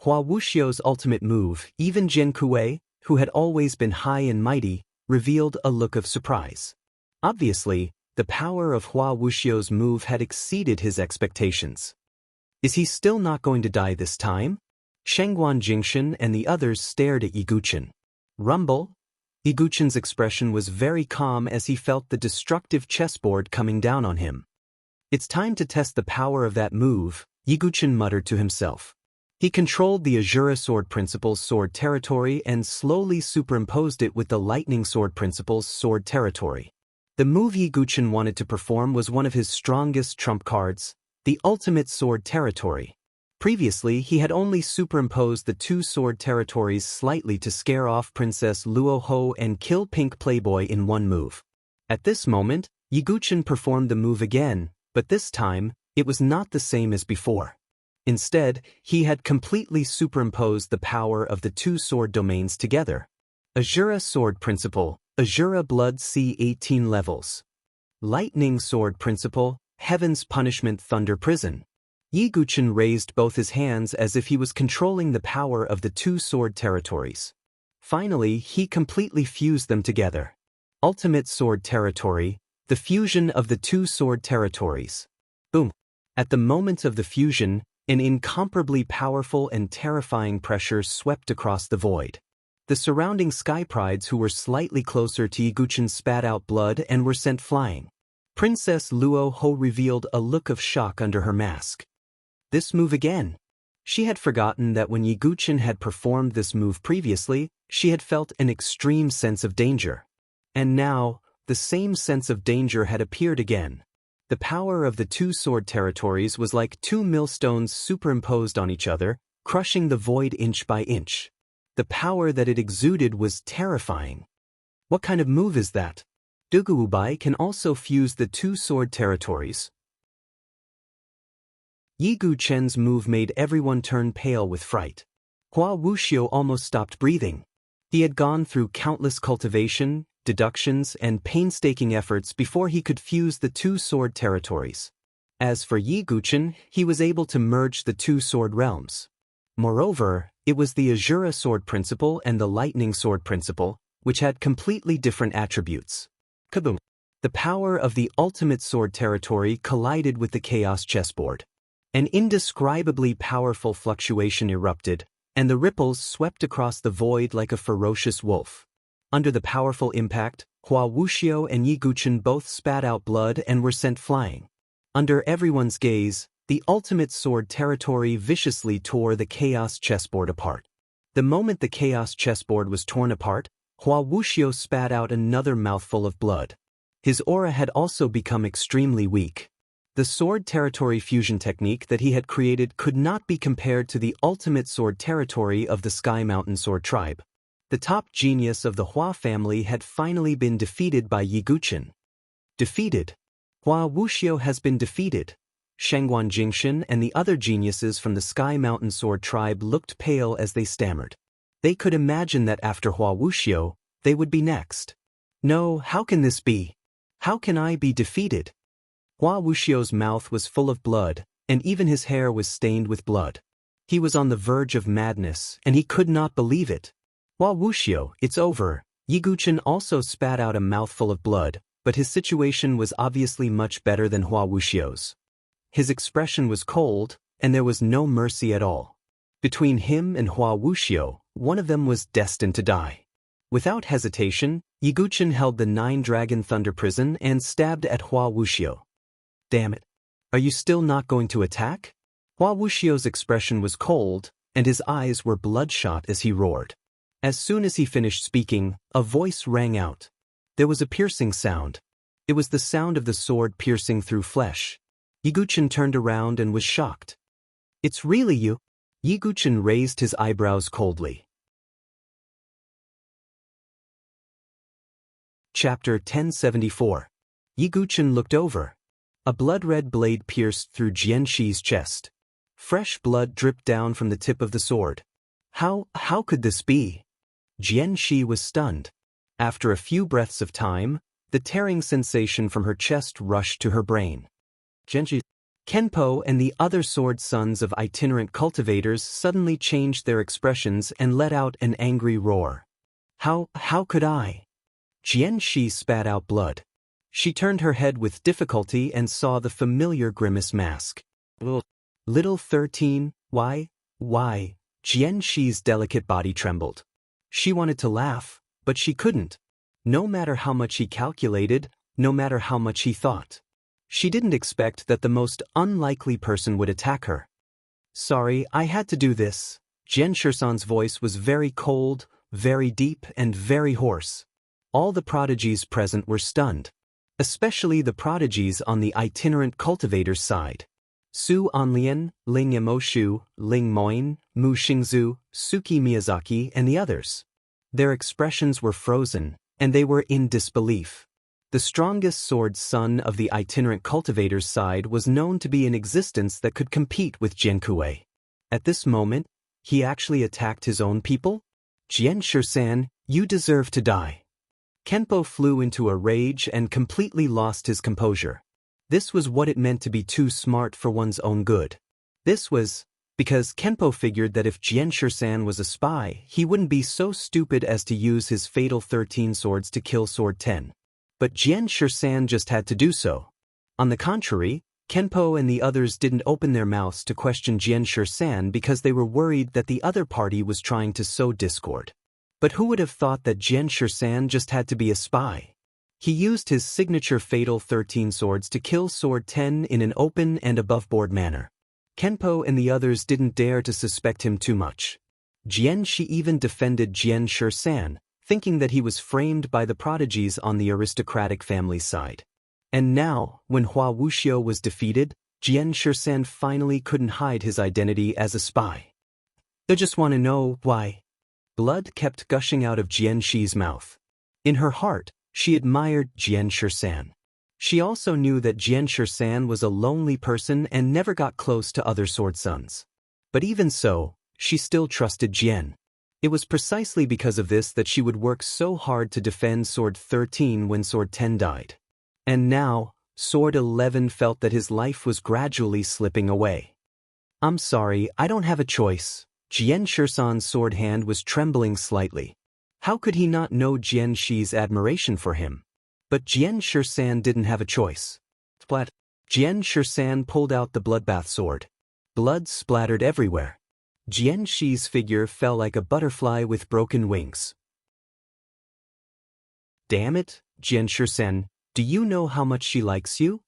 A: Hua Wuxiu's ultimate move, even Jian Kuei, who had always been high and mighty, revealed a look of surprise. Obviously, the power of Hua Wuxiu's move had exceeded his expectations. Is he still not going to die this time? Shengguan Jingshan and the others stared at Yi Guqin. Rumble? Yi Guqin's expression was very calm as he felt the destructive chessboard coming down on him. It's time to test the power of that move, Yi Guqin muttered to himself. He controlled the Azura Sword Principle's sword territory and slowly superimposed it with the Lightning Sword Principle's sword territory. The move Yi Guqin wanted to perform was one of his strongest trump cards, the ultimate sword territory. Previously, he had only superimposed the two sword territories slightly to scare off Princess Luo Ho and kill Pink Playboy in one move. At this moment, Yi Guqin performed the move again, but this time, it was not the same as before. Instead, he had completely superimposed the power of the two sword domains together. Azura Sword Principle, Azura Blood C18 levels. Lightning Sword Principle, Heaven's Punishment Thunder Prison. Yi Guqin raised both his hands as if he was controlling the power of the two sword territories. Finally, he completely fused them together. Ultimate Sword Territory, the fusion of the two sword territories. Boom! At the moment of the fusion, an incomparably powerful and terrifying pressure swept across the void. The surrounding sky prides who were slightly closer to Yi Guqin spat out blood and were sent flying. Princess Luo Ho revealed a look of shock under her mask. This move again. She had forgotten that when Yiguchin had performed this move previously, she had felt an extreme sense of danger. And now, the same sense of danger had appeared again. The power of the two sword territories was like two millstones superimposed on each other, crushing the void inch by inch. The power that it exuded was terrifying. What kind of move is that? Duguubai can also fuse the two sword territories. Yi Guchen's move made everyone turn pale with fright. Hua Wuxiu almost stopped breathing. He had gone through countless cultivation, deductions, and painstaking efforts before he could fuse the two sword territories. As for Yi Guchen, he was able to merge the two sword realms. Moreover, it was the Azura sword principle and the lightning sword principle, which had completely different attributes. Kaboom! The power of the ultimate sword territory collided with the chaos chessboard. An indescribably powerful fluctuation erupted, and the ripples swept across the void like a ferocious wolf. Under the powerful impact, Hua Wuxiu and Yi Guchen both spat out blood and were sent flying. Under everyone's gaze, the ultimate sword territory viciously tore the chaos chessboard apart. The moment the chaos chessboard was torn apart, Hua Wuxiu spat out another mouthful of blood. His aura had also become extremely weak. The sword territory fusion technique that he had created could not be compared to the ultimate sword territory of the Sky Mountain Sword Tribe. The top genius of the Hua family had finally been defeated by Yi Guchen. Defeated? Hua Wuxiu has been defeated. Shengguan Jingshan and the other geniuses from the Sky Mountain Sword Tribe looked pale as they stammered. They could imagine that after Hua Wuxiu, they would be next. No, how can this be? How can I be defeated? Hua Wuxiu's mouth was full of blood, and even his hair was stained with blood. He was on the verge of madness, and he could not believe it. Hua Wuxiu, it's over. Yi Guchen also spat out a mouthful of blood, but his situation was obviously much better than Hua Wuxiu's. His expression was cold, and there was no mercy at all. Between him and Hua Wuxiu, one of them was destined to die. Without hesitation, Yi Guchen held the 9-dragon thunder prison and stabbed at Hua Wuxiu. Damn it. Are you still not going to attack? Hua Wuxiu's expression was cold, and his eyes were bloodshot as he roared. As soon as he finished speaking, a voice rang out. There was a piercing sound. It was the sound of the sword piercing through flesh. Yi Guchen turned around and was shocked. It's really you? Yi Guchen raised his eyebrows coldly. Chapter 1074. Yi Guchen looked over. A blood-red blade pierced through Jianshi's chest. Fresh blood dripped down from the tip of the sword. How could this be? Jianshi was stunned. After a few breaths of time, the tearing sensation from her chest rushed to her brain. Jianshi. Kenpo and the other sword sons of itinerant cultivators suddenly changed their expressions and let out an angry roar. How could I? Jianshi spat out blood. She turned her head with difficulty and saw the familiar grimace mask. Little 13, why? Jianshi's delicate body trembled. She wanted to laugh, but she couldn't. No matter how much he calculated, no matter how much he thought. She didn't expect that the most unlikely person would attack her. Sorry, I had to do this. Jian Shisan's voice was very cold, very deep, and very hoarse. All the prodigies present were stunned. Especially the prodigies on the itinerant cultivator's side. Su Anlian, Ling Yamoshu, Ling Moin, Mu Xingzu, Suki Miyazaki, and the others. Their expressions were frozen, and they were in disbelief. The strongest sword son of the itinerant cultivator's side was known to be in existence that could compete with Jiankui. At this moment, he actually attacked his own people? Jian Shisan, you deserve to die. Kenpo flew into a rage and completely lost his composure. This was what it meant to be too smart for one's own good. This was because Kenpo figured that if Jian Shisan was a spy, he wouldn't be so stupid as to use his fatal 13 swords to kill Sword 10. But Jian Shisan just had to do so. On the contrary, Kenpo and the others didn't open their mouths to question Jian Shisan because they were worried that the other party was trying to sow discord. But who would have thought that Jian Shisan just had to be a spy? He used his signature fatal 13 swords to kill Sword 10 in an open and above-board manner. Kenpo and the others didn't dare to suspect him too much. Jianshi even defended Jian Shisan, thinking that he was framed by the prodigies on the aristocratic family side. And now, when Hua Wuxiu was defeated, Jian Shisan finally couldn't hide his identity as a spy. They just want to know why. Blood kept gushing out of Jianshi's mouth. In her heart, she admired Jian Shisan. She also knew that Jian Shisan was a lonely person and never got close to other sword sons. But even so, she still trusted Jian. It was precisely because of this that she would work so hard to defend Sword 13 when Sword 10 died. And now, Sword 11 felt that his life was gradually slipping away. I'm sorry, I don't have a choice. Jian Shisan's sword hand was trembling slightly. How could he not know Jianshi's admiration for him? But Jian Shisan didn't have a choice. Splat. Jian Shisan pulled out the bloodbath sword. Blood splattered everywhere. Jianshi's figure fell like a butterfly with broken wings. Damn it, Jian Shisan, do you know how much she likes you?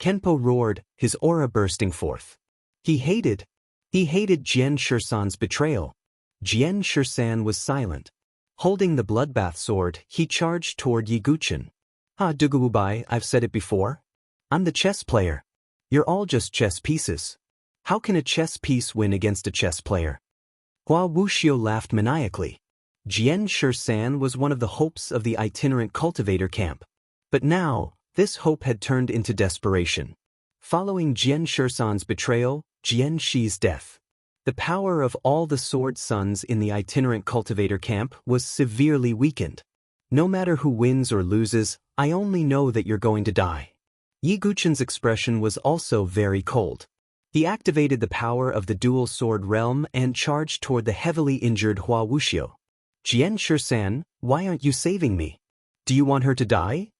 A: Kenpo roared, his aura bursting forth. He hated Jian Shisan's betrayal. Jian Shisan was silent. Holding the bloodbath sword, he charged toward Yi Guqin. Duguwubai, I've said it before. I'm the chess player. You're all just chess pieces. How can a chess piece win against a chess player? Hua Wuxiu laughed maniacally. Jian Shisan was one of the hopes of the itinerant cultivator camp. But now, this hope had turned into desperation. Following Jian Shisan's betrayal, Jianshi's death. The power of all the sword sons in the itinerant cultivator camp was severely weakened. No matter who wins or loses, I only know that you're going to die. Yi Guqin's expression was also very cold. He activated the power of the dual sword realm and charged toward the heavily injured Hua Wuxiu. Jian Shisan, why aren't you saving me? Do you want her to die?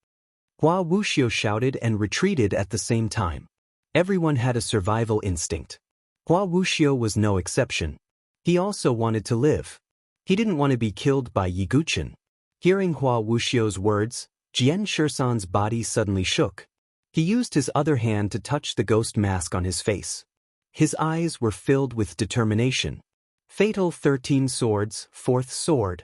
A: Hua Wuxiu shouted and retreated at the same time. Everyone had a survival instinct. Hua Wuxiu was no exception. He also wanted to live. He didn't want to be killed by Yi Guqin. Hearing Hua Wuxiu's words, Jian Shisan's body suddenly shook. He used his other hand to touch the ghost mask on his face. His eyes were filled with determination. Fatal 13 swords, fourth sword.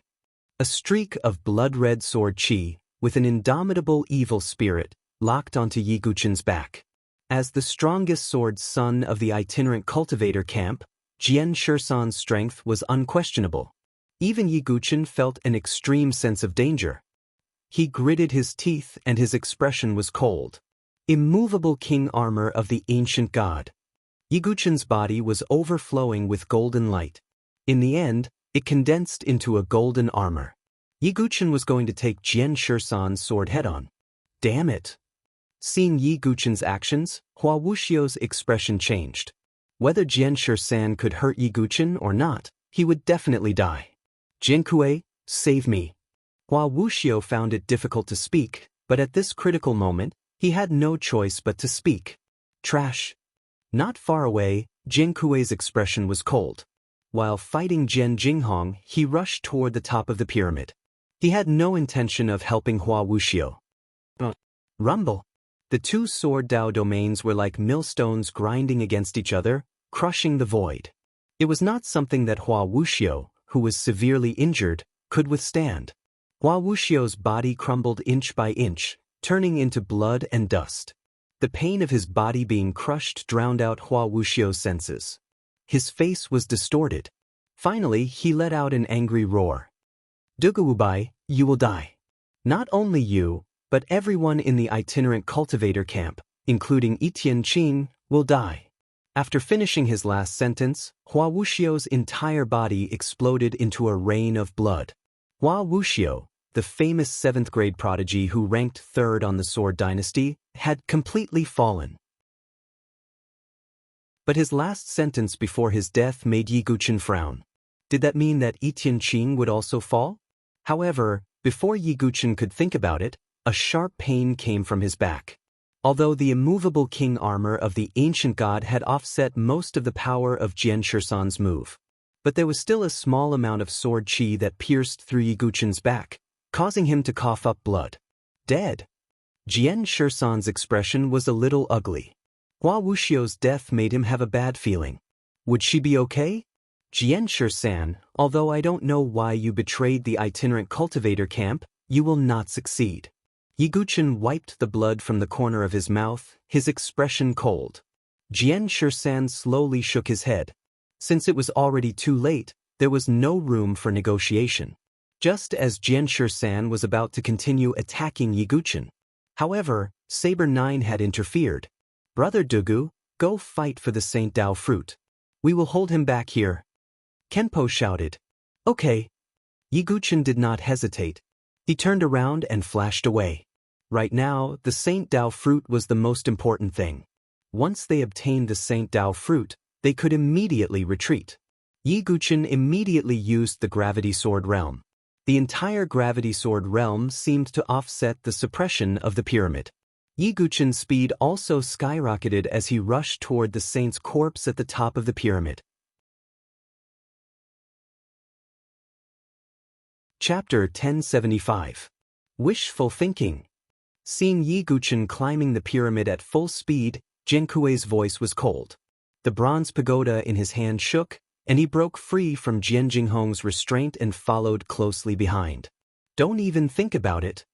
A: A streak of blood-red sword chi, with an indomitable evil spirit, locked onto Yi Guqin's back. As the strongest sword son of the itinerant cultivator camp, Jian Shisan's strength was unquestionable. Even Yi Guqin felt an extreme sense of danger. He gritted his teeth and his expression was cold. Immovable king armor of the ancient god. Yi Guqin's body was overflowing with golden light. In the end, it condensed into a golden armor. Yi Guqin was going to take Jian Shisan's sword head-on. Damn it! Seeing Yi Guqin's actions, Hua Wuxiu's expression changed. Whether Jian Shisan could hurt Yi Guqin or not, he would definitely die. Jinkui, save me. Hua Wuxiu found it difficult to speak, but at this critical moment, he had no choice but to speak. Trash. Not far away, Jinkui's expression was cold. While fighting Jian Jinghong, he rushed toward the top of the pyramid. He had no intention of helping Hua Wuxiu. Rumble. The two sword Dao domains were like millstones grinding against each other, crushing the void. It was not something that Hua Wuxiu, who was severely injured, could withstand. Hua Wuxiu's body crumbled inch by inch, turning into blood and dust. The pain of his body being crushed drowned out Hua Wuxiu's senses. His face was distorted. Finally, he let out an angry roar. Duguwubai, you will die. Not only you, but everyone in the itinerant cultivator camp, including Etian Qing, will die. After finishing his last sentence, Hua Wuxiu's entire body exploded into a rain of blood. Hua Wuxiu, the famous 7th grade prodigy who ranked 3rd on the Sword Dynasty, had completely fallen. But his last sentence before his death made Yi Guqin frown. Did that mean that Etian Qing would also fall? However, before Yi Guqin could think about it, a sharp pain came from his back. Although the immovable king armor of the ancient god had offset most of the power of Jian Shisan's move. But there was still a small amount of sword chi that pierced through Yi Guqin's back, causing him to cough up blood. Dead. Jian Shisan's expression was a little ugly. Hua Wuxiu's death made him have a bad feeling. Would she be okay? Jian Shisan, although I don't know why you betrayed the itinerant cultivator camp, you will not succeed. Yiguchen wiped the blood from the corner of his mouth, his expression cold. Jian Shisan slowly shook his head. Since it was already too late, there was no room for negotiation. Just as Jian Shisan was about to continue attacking Yiguchen. However, Saber 9 had interfered. Brother Dugu, go fight for the Saint Dao fruit. We will hold him back here. Kenpo shouted. Okay. Yiguchen did not hesitate. He turned around and flashed away. Right now, the Saint Dao fruit was the most important thing. Once they obtained the Saint Dao fruit, they could immediately retreat. Yiguchen immediately used the Gravity Sword Realm. The entire Gravity Sword Realm seemed to offset the suppression of the pyramid. Yiguchen's speed also skyrocketed as he rushed toward the saint's corpse at the top of the pyramid. Chapter 1075. Wishful Thinking. Seeing Yiguchen climbing the pyramid at full speed, Jiankui's voice was cold. The bronze pagoda in his hand shook, and he broke free from Jian Jinghong's restraint and followed closely behind. Don't even think about it.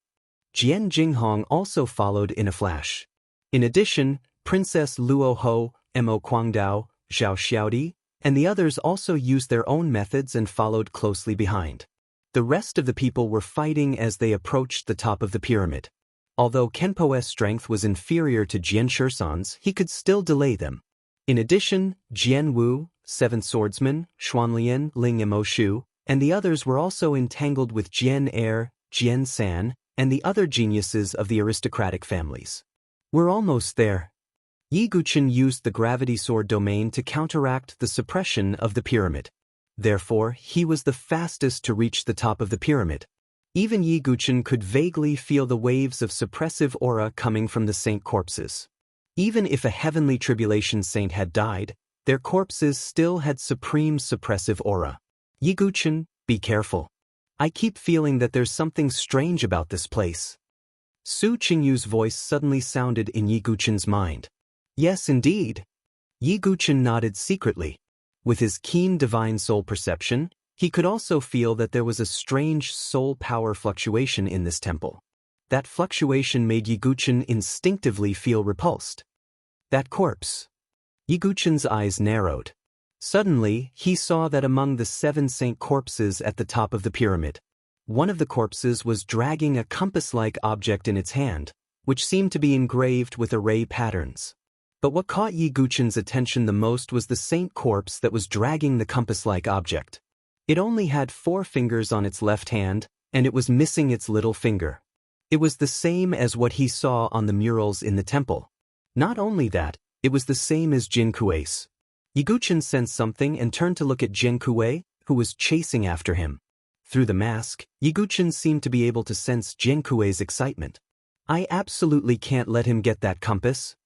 A: Jian Jinghong also followed in a flash. In addition, Princess Luo Ho, Mo Guangdao, Zhao Xiaodi, and the others also used their own methods and followed closely behind. The rest of the people were fighting as they approached the top of the pyramid. Although Kenpo's strength was inferior to Jian Shisan's, he could still delay them. In addition, Jian Wu, Seventh Swordsman, Xuanlian, Ling Emoshu, and the others were also entangled with Jian Er, Jian San, and the other geniuses of the aristocratic families. We're almost there. Yiguchen used the gravity sword domain to counteract the suppression of the pyramid. Therefore, he was the fastest to reach the top of the pyramid. Even Yiguchen could vaguely feel the waves of suppressive aura coming from the saint corpses. Even if a heavenly tribulation saint had died, their corpses still had supreme suppressive aura. Yiguchen, be careful. I keep feeling that there's something strange about this place. Su Qingyu's voice suddenly sounded in Yiguchen's mind. Yes, indeed. Yiguchen nodded secretly. With his keen divine soul perception, he could also feel that there was a strange soul power fluctuation in this temple. That fluctuation made Yiguchen instinctively feel repulsed. That corpse. Yiguchen's eyes narrowed. Suddenly, he saw that among the 7 saint corpses at the top of the pyramid, one of the corpses was dragging a compass-like object in its hand, which seemed to be engraved with array patterns. But what caught Yiguchen's attention the most was the saint corpse that was dragging the compass-like object. It only had 4 fingers on its left hand, and it was missing its little finger. It was the same as what he saw on the murals in the temple. Not only that, it was the same as Jinkui's. Yiguchen sensed something and turned to look at Jinkui, who was chasing after him. Through the mask, Yiguchen seemed to be able to sense Jinkui's excitement. I absolutely can't let him get that compass.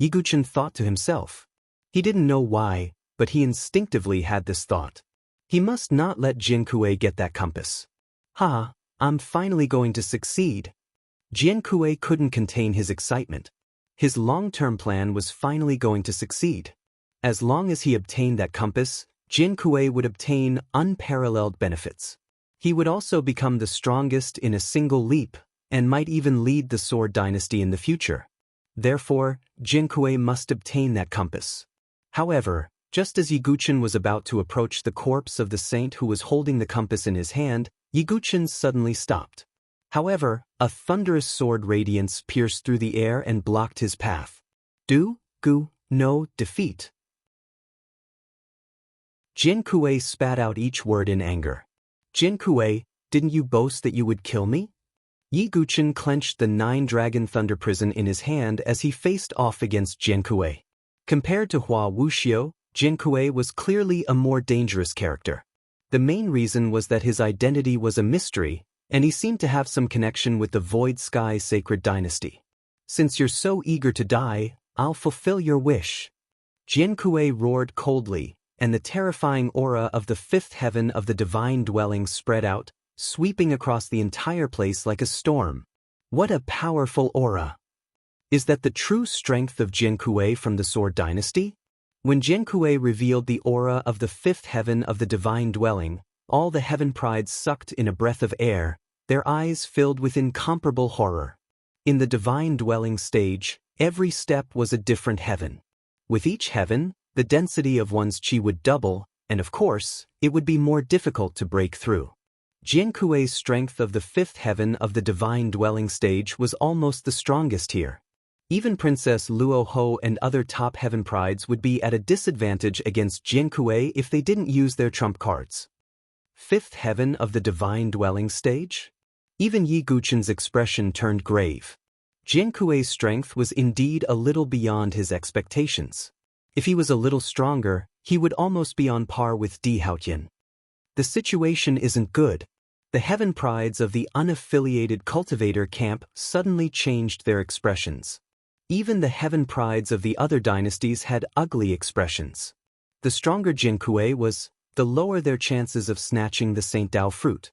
A: Yiguchen thought to himself. He didn't know why, but he instinctively had this thought. He must not let Jinkui get that compass. Ha, I'm finally going to succeed. Jinkui couldn't contain his excitement. His long-term plan was finally going to succeed. As long as he obtained that compass, Jinkui would obtain unparalleled benefits. He would also become the strongest in a single leap, and might even lead the Sword Dynasty in the future. Therefore, Jinkui must obtain that compass. However, just as Yiguchen was about to approach the corpse of the saint who was holding the compass in his hand, Yiguchen suddenly stopped. However, a thunderous sword radiance pierced through the air and blocked his path. No, defeat. Jinkui spat out each word in anger. Jinkui, didn't you boast that you would kill me? Yiguchen clenched the 9-dragon thunder prison in his hand as he faced off against Jinkui. Compared to Hua Wuxiu, Jinkui was clearly a more dangerous character. The main reason was that his identity was a mystery, and he seemed to have some connection with the Void Sky Sacred Dynasty. Since you're so eager to die, I'll fulfill your wish. Jinkui roared coldly, and the terrifying aura of the 5th heaven of the divine dwelling spread out, sweeping across the entire place like a storm. What a powerful aura! Is that the true strength of Jiankui from the Sword Dynasty? When Jiankui revealed the aura of the fifth heaven of the divine dwelling, all the heaven prides sucked in a breath of air, their eyes filled with incomparable horror. In the divine dwelling stage, every step was a different heaven. With each heaven, the density of one's chi would double, and of course, it would be more difficult to break through. Jiankui's strength of the fifth heaven of the divine dwelling stage was almost the strongest here. Even Princess Luo Ho and other top heaven prides would be at a disadvantage against Jiankui if they didn't use their trump cards. Fifth heaven of the divine dwelling stage? Even Yi Guchen's expression turned grave. Jiankui's strength was indeed a little beyond his expectations. If he was a little stronger, he would almost be on par with Di Haotian. The situation isn't good. The heaven prides of the unaffiliated cultivator camp suddenly changed their expressions. Even the heaven prides of the other dynasties had ugly expressions. The stronger Jiankui was, the lower their chances of snatching the Saint Dao fruit.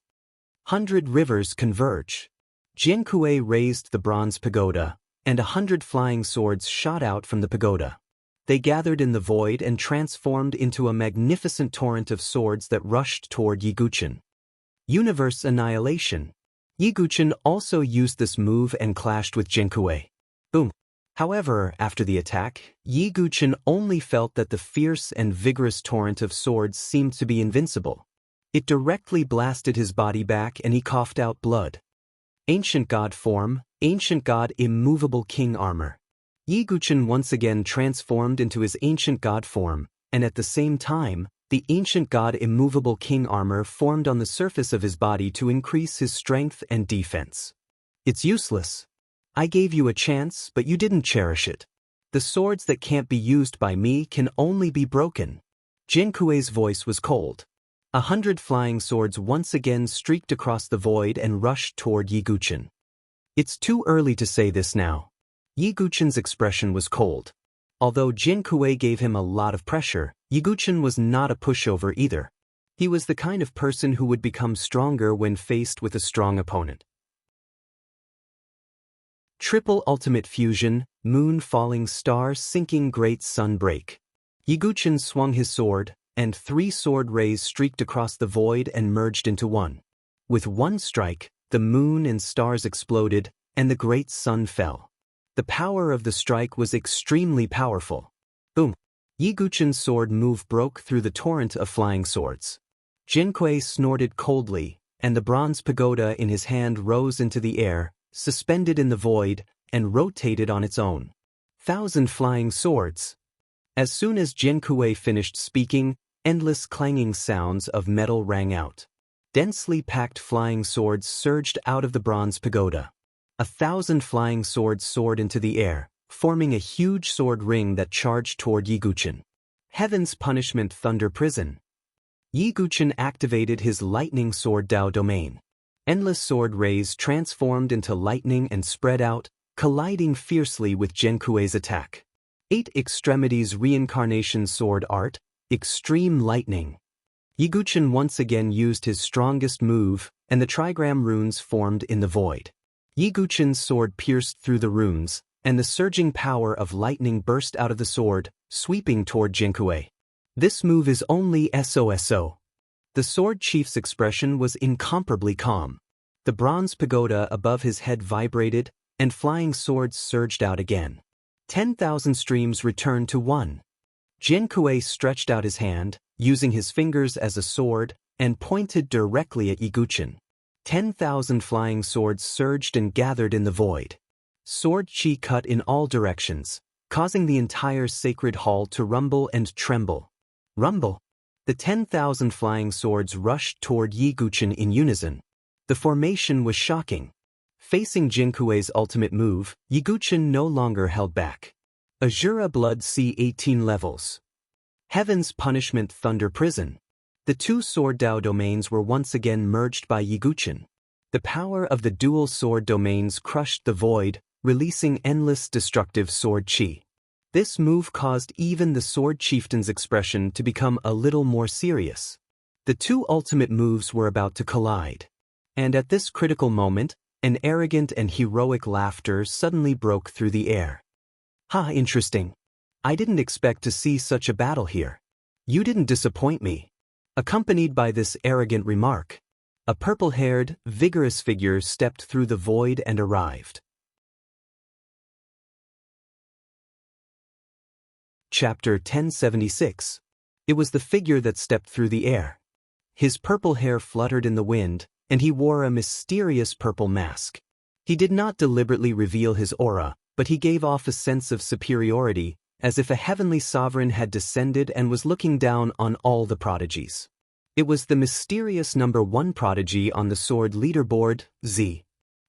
A: 100 rivers converge. Jiankui raised the bronze pagoda, and 100 flying swords shot out from the pagoda. They gathered in the void and transformed into a magnificent torrent of swords that rushed toward Yi Guchen. Universe annihilation. Yi Guchen also used this move and clashed with Jiankui. Boom. However, after the attack, Yi Guchen only felt that the fierce and vigorous torrent of swords seemed to be invincible. It directly blasted his body back and he coughed out blood. Ancient God form, ancient God immovable king armor. Yi Guchen once again transformed into his ancient God form, and at the same time, the ancient God immovable king armor formed on the surface of his body to increase his strength and defense. It's useless. I gave you a chance, but you didn't cherish it. The swords that can't be used by me can only be broken. Jiankui's voice was cold. 100 flying swords once again streaked across the void and rushed toward Yi Guchen. It's too early to say this now. Yi Guchen's expression was cold. Although Jiankui gave him a lot of pressure, Yi Guchen was not a pushover either. He was the kind of person who would become stronger when faced with a strong opponent. Triple ultimate fusion, moon falling star sinking great sun break. Yi Guchen swung his sword, and 3 sword rays streaked across the void and merged into one. With one strike, the moon and stars exploded, and the great sun fell. The power of the strike was extremely powerful. Boom! Yi Guchen's sword move broke through the torrent of flying swords. Jiankui snorted coldly, and the bronze pagoda in his hand rose into the air, suspended in the void, and rotated on its own. 1,000 flying swords. As soon as Jiankui finished speaking, endless clanging sounds of metal rang out. Densely packed flying swords surged out of the bronze pagoda. 1,000 flying swords soared into the air, forming a huge sword ring that charged toward Yi Guchen. Heaven's punishment thunder prison. Yi Guchen activated his lightning sword Dao domain. Endless sword rays transformed into lightning and spread out, colliding fiercely with Jiankui's attack. 8 extremities reincarnation sword art, extreme lightning. Yi Guchen once again used his strongest move, and the trigram runes formed in the void. Yi Guchen's sword pierced through the runes, and the surging power of lightning burst out of the sword, sweeping toward Jiankui. This move is only SOSO. The sword chief's expression was incomparably calm. The bronze pagoda above his head vibrated, and flying swords surged out again. 10,000 streams returned to one. Jiankui stretched out his hand, using his fingers as a sword, and pointed directly at Yi Guchen. 10,000 flying swords surged and gathered in the void. Sword chi cut in all directions, causing the entire sacred hall to rumble and tremble. Rumble! The 10,000 flying swords rushed toward Yi Guchen in unison. The formation was shocking. Facing Jiankui's ultimate move, Yi Guchen no longer held back. Azura Blood C18 levels. Heaven's Punishment Thunder Prison. The 2 sword Dao domains were once again merged by Yi Guchen. The power of the dual sword domains crushed the void, releasing endless destructive sword chi. This move caused even the sword chieftain's expression to become a little more serious. The 2 ultimate moves were about to collide. And at this critical moment, An arrogant and heroic laughter suddenly broke through the air. "Ha, interesting. I didn't expect to see such a battle here. You didn't disappoint me." Accompanied by this arrogant remark, a purple-haired, vigorous figure stepped through the void and arrived. Chapter 1076. It was the figure that stepped through the air. His purple hair fluttered in the wind, and he wore a mysterious purple mask. He did not deliberately reveal his aura, but he gave off a sense of superiority, as if a heavenly sovereign had descended and was looking down on all the prodigies. It was the mysterious number 1 prodigy on the sword leaderboard, Z.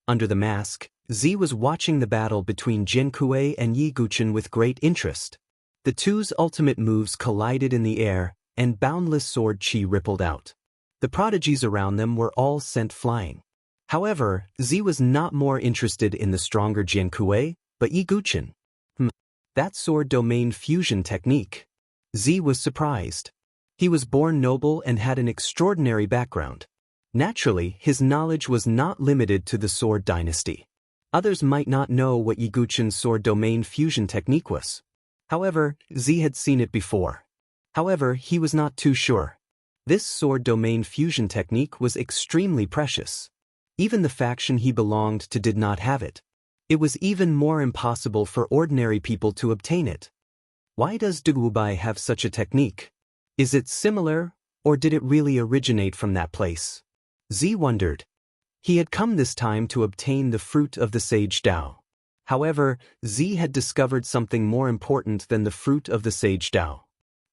A: Under the mask, Z was watching the battle between Jiankui and Yi Guqin with great interest. The two's ultimate moves collided in the air, and boundless sword chi rippled out. The prodigies around them were all sent flying. However, Z was not more interested in the stronger Jiankui, but Yi Guqin. That sword domain fusion technique. Z was surprised. He was born noble and had an extraordinary background. Naturally, his knowledge was not limited to the sword dynasty. Others might not know what Yi Guqin's sword domain fusion technique was. However, Z had seen it before. However, he was not too sure. This sword domain fusion technique was extremely precious. Even the faction he belonged to did not have it. It was even more impossible for ordinary people to obtain it. Why does Dugubai have such a technique? Is it similar, or did it really originate from that place? Z wondered. He had come this time to obtain the fruit of the Sage Dao. However, Z had discovered something more important than the fruit of the Sage Dao.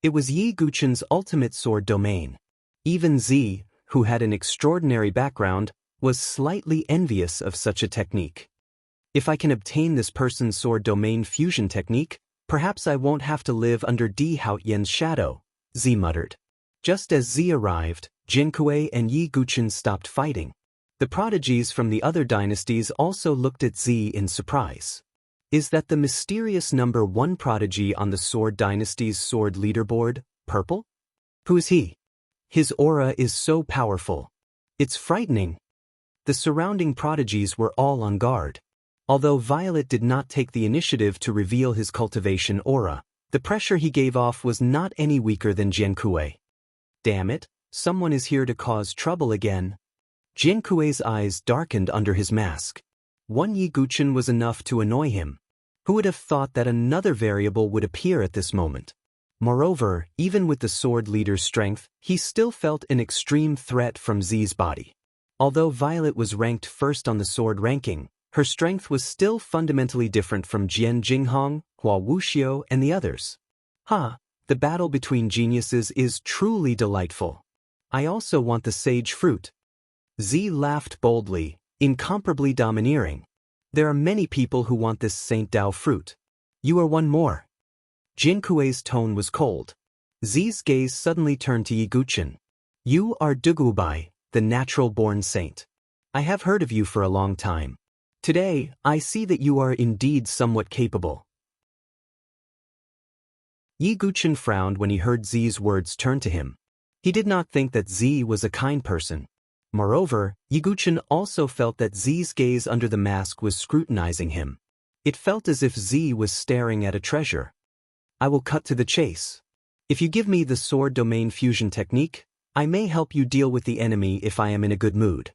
A: It was Yi Guqin's ultimate sword domain. Even Z, who had an extraordinary background, was slightly envious of such a technique. If I can obtain this person's sword domain fusion technique, perhaps I won't have to live under Di Haoyan's shadow, Z muttered. Just as Z arrived, Jiankui and Yi Guqin stopped fighting. The prodigies from the other dynasties also looked at Z in surprise. Is that the mysterious number 1 prodigy on the Sword Dynasty's sword leaderboard, purple? Who is he? His aura is so powerful. It's frightening. The surrounding prodigies were all on guard. Although Violet did not take the initiative to reveal his cultivation aura, the pressure he gave off was not any weaker than Jiankui. Damn it, someone is here to cause trouble again. Jiankui's eyes darkened under his mask. One Yi Guqin was enough to annoy him. Who would have thought that another variable would appear at this moment? Moreover, even with the sword leader's strength, he still felt an extreme threat from Z's body. Although Violet was ranked first on the sword ranking, her strength was still fundamentally different from Jian Jinghong, Hua Wuxiu, and the others. The battle between geniuses is truly delightful. I also want the sage fruit. Z laughed boldly, incomparably domineering. There are many people who want this Saint Dao fruit. You are one more. Jinkui's tone was cold. Z's gaze suddenly turned to Yi Guqin. You are Dugubai, the natural-born saint. I have heard of you for a long time. Today, I see that you are indeed somewhat capable. Yi Guqin frowned when he heard Z's words turn to him. He did not think that Z was a kind person. Moreover, Yi Guqin also felt that Z's gaze under the mask was scrutinizing him. It felt as if Z was staring at a treasure. I will cut to the chase. If you give me the sword domain fusion technique, I may help you deal with the enemy if I am in a good mood.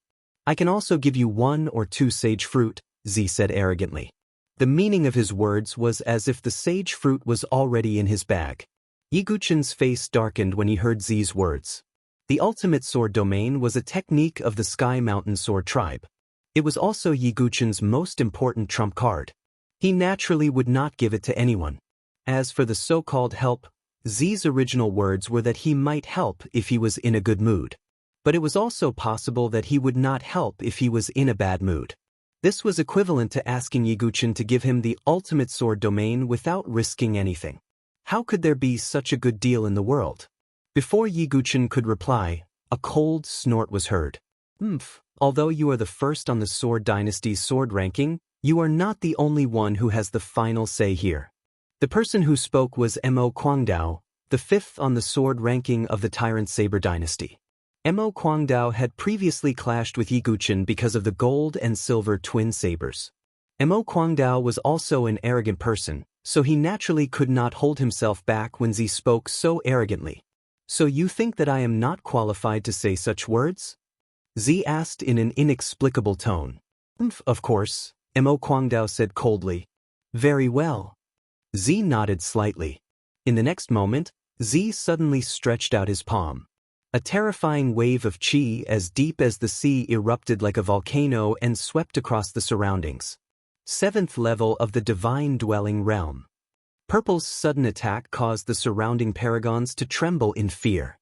A: I can also give you 1 or 2 sage fruit, Z said arrogantly. The meaning of his words was as if the sage fruit was already in his bag. Yi Guqin's face darkened when he heard Z's words. The ultimate sword domain was a technique of the Sky Mountain Sword tribe. It was also Yi Guqin's most important trump card. He naturally would not give it to anyone. As for the so-called help, Z's original words were that he might help if he was in a good mood. But it was also possible that he would not help if he was in a bad mood. This was equivalent to asking Yi Guqin to give him the ultimate sword domain without risking anything. How could there be such a good deal in the world? Before Yi Guqin could reply, a cold snort was heard. Although you are the first on the Sword Dynasty's sword ranking, you are not the only one who has the final say here. The person who spoke was Mo Guangdao, the 5th on the sword ranking of the Tyrant Saber Dynasty. Mo Kwangdao had previously clashed with Yiguchen because of the gold and silver twin sabers. Mo Kwangdao was also an arrogant person, so he naturally could not hold himself back when Z spoke so arrogantly. "So you think that I am not qualified to say such words?" Z asked in an inexplicable tone. Of course," Mo Kwangdao said coldly. "Very well." Z nodded slightly. In the next moment, Z suddenly stretched out his palm. A terrifying wave of qi as deep as the sea erupted like a volcano and swept across the surroundings. 7th level of the Divine Dwelling Realm. Purple's sudden attack caused the surrounding paragons to tremble in fear.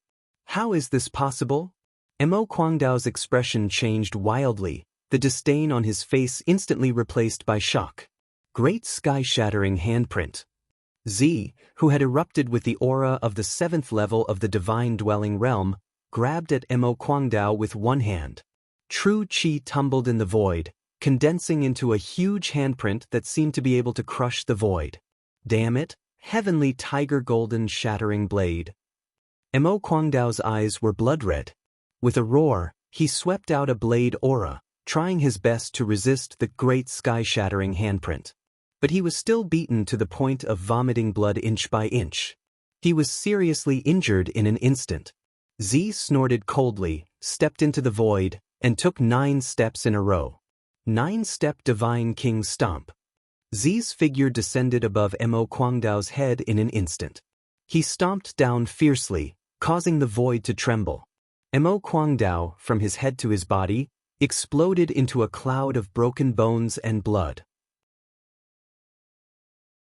A: How is this possible? Mo Kwangdao's expression changed wildly, the disdain on his face instantly replaced by shock. Great sky-shattering handprint. Z, who had erupted with the aura of the 7th level of the Divine Dwelling Realm, grabbed at Mo Kwangdao with one hand. True qi tumbled in the void, condensing into a huge handprint that seemed to be able to crush the void. Damn it, heavenly tiger golden shattering blade. Mo Kwangdao's eyes were blood-red. With a roar, he swept out a blade aura, trying his best to resist the great sky-shattering handprint. But he was still beaten to the point of vomiting blood inch by inch. He was seriously injured in an instant. Z snorted coldly, stepped into the void, and took 9 steps in a row. 9-step Divine King Stomp. Z's figure descended above Mo Kwangdao's head in an instant. He stomped down fiercely, causing the void to tremble. Mo Kwangdao, from his head to his body, exploded into a cloud of broken bones and blood.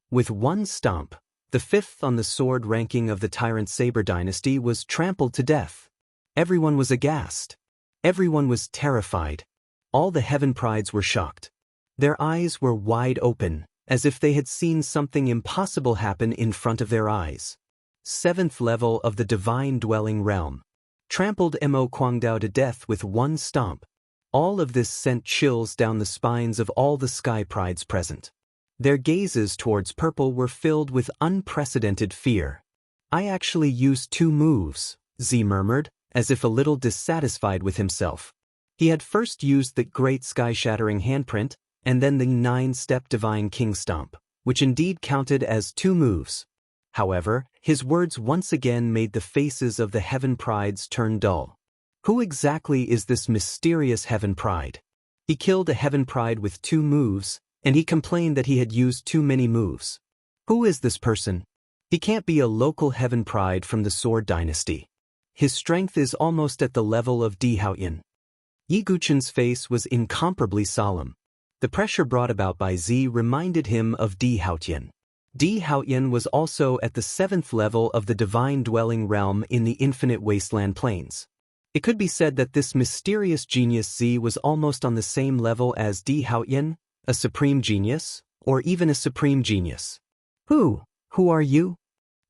A: With one stomp, the 5th on the sword ranking of the Tyrant Saber dynasty was trampled to death. Everyone was aghast. Everyone was terrified. All the Heaven Prides were shocked. Their eyes were wide open, as if they had seen something impossible happen in front of their eyes. 7th level of the Divine Dwelling Realm. Trampled Mo Kwangdao to death with one stomp. All of this sent chills down the spines of all the Sky Prides present. Their gazes towards Purple were filled with unprecedented fear. "I actually used 2 moves," Z murmured, as if a little dissatisfied with himself. He had first used the great sky-shattering handprint, and then the 9-step Divine King Stomp, which indeed counted as 2 moves. However, his words once again made the faces of the Heaven Prides turn dull. Who exactly is this mysterious Heaven Pride? He killed a Heaven Pride with 2 moves, and he complained that he had used too many moves. Who is this person? He can't be a local Heaven Pride from the Sword Dynasty. His strength is almost at the level of Di Haoyan. Yiguchen's face was incomparably solemn. The pressure brought about by Z reminded him of Di Haoyan. Di Haoyan was also at the 7th level of the Divine Dwelling Realm in the Infinite Wasteland Plains. It could be said that this mysterious genius Z was almost on the same level as Di Haoyan, a supreme genius, or even a supreme genius. Who are you?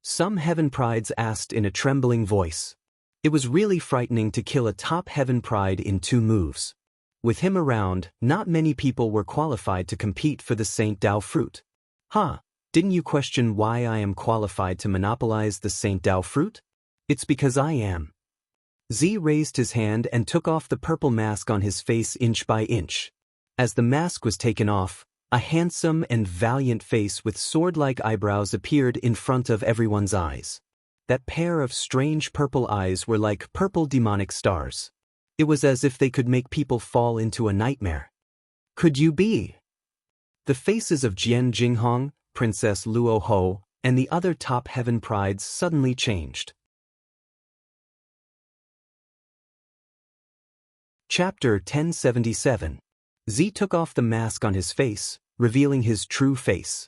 A: Some Heaven Prides asked in a trembling voice. It was really frightening to kill a top Heaven Pride in 2 moves. With him around, not many people were qualified to compete for the Saint Dao fruit. Didn't you question why I am qualified to monopolize the Saint Dao fruit? It's because I am. Z raised his hand and took off the purple mask on his face inch by inch. As the mask was taken off, a handsome and valiant face with sword-like eyebrows appeared in front of everyone's eyes. That pair of strange purple eyes were like purple demonic stars. It was as if they could make people fall into a nightmare. Could you be? The faces of Jian Jinghong, Princess Luo Ho, and the other top Heaven Prides suddenly changed. Chapter 1077. Z took off the mask on his face, revealing his true face.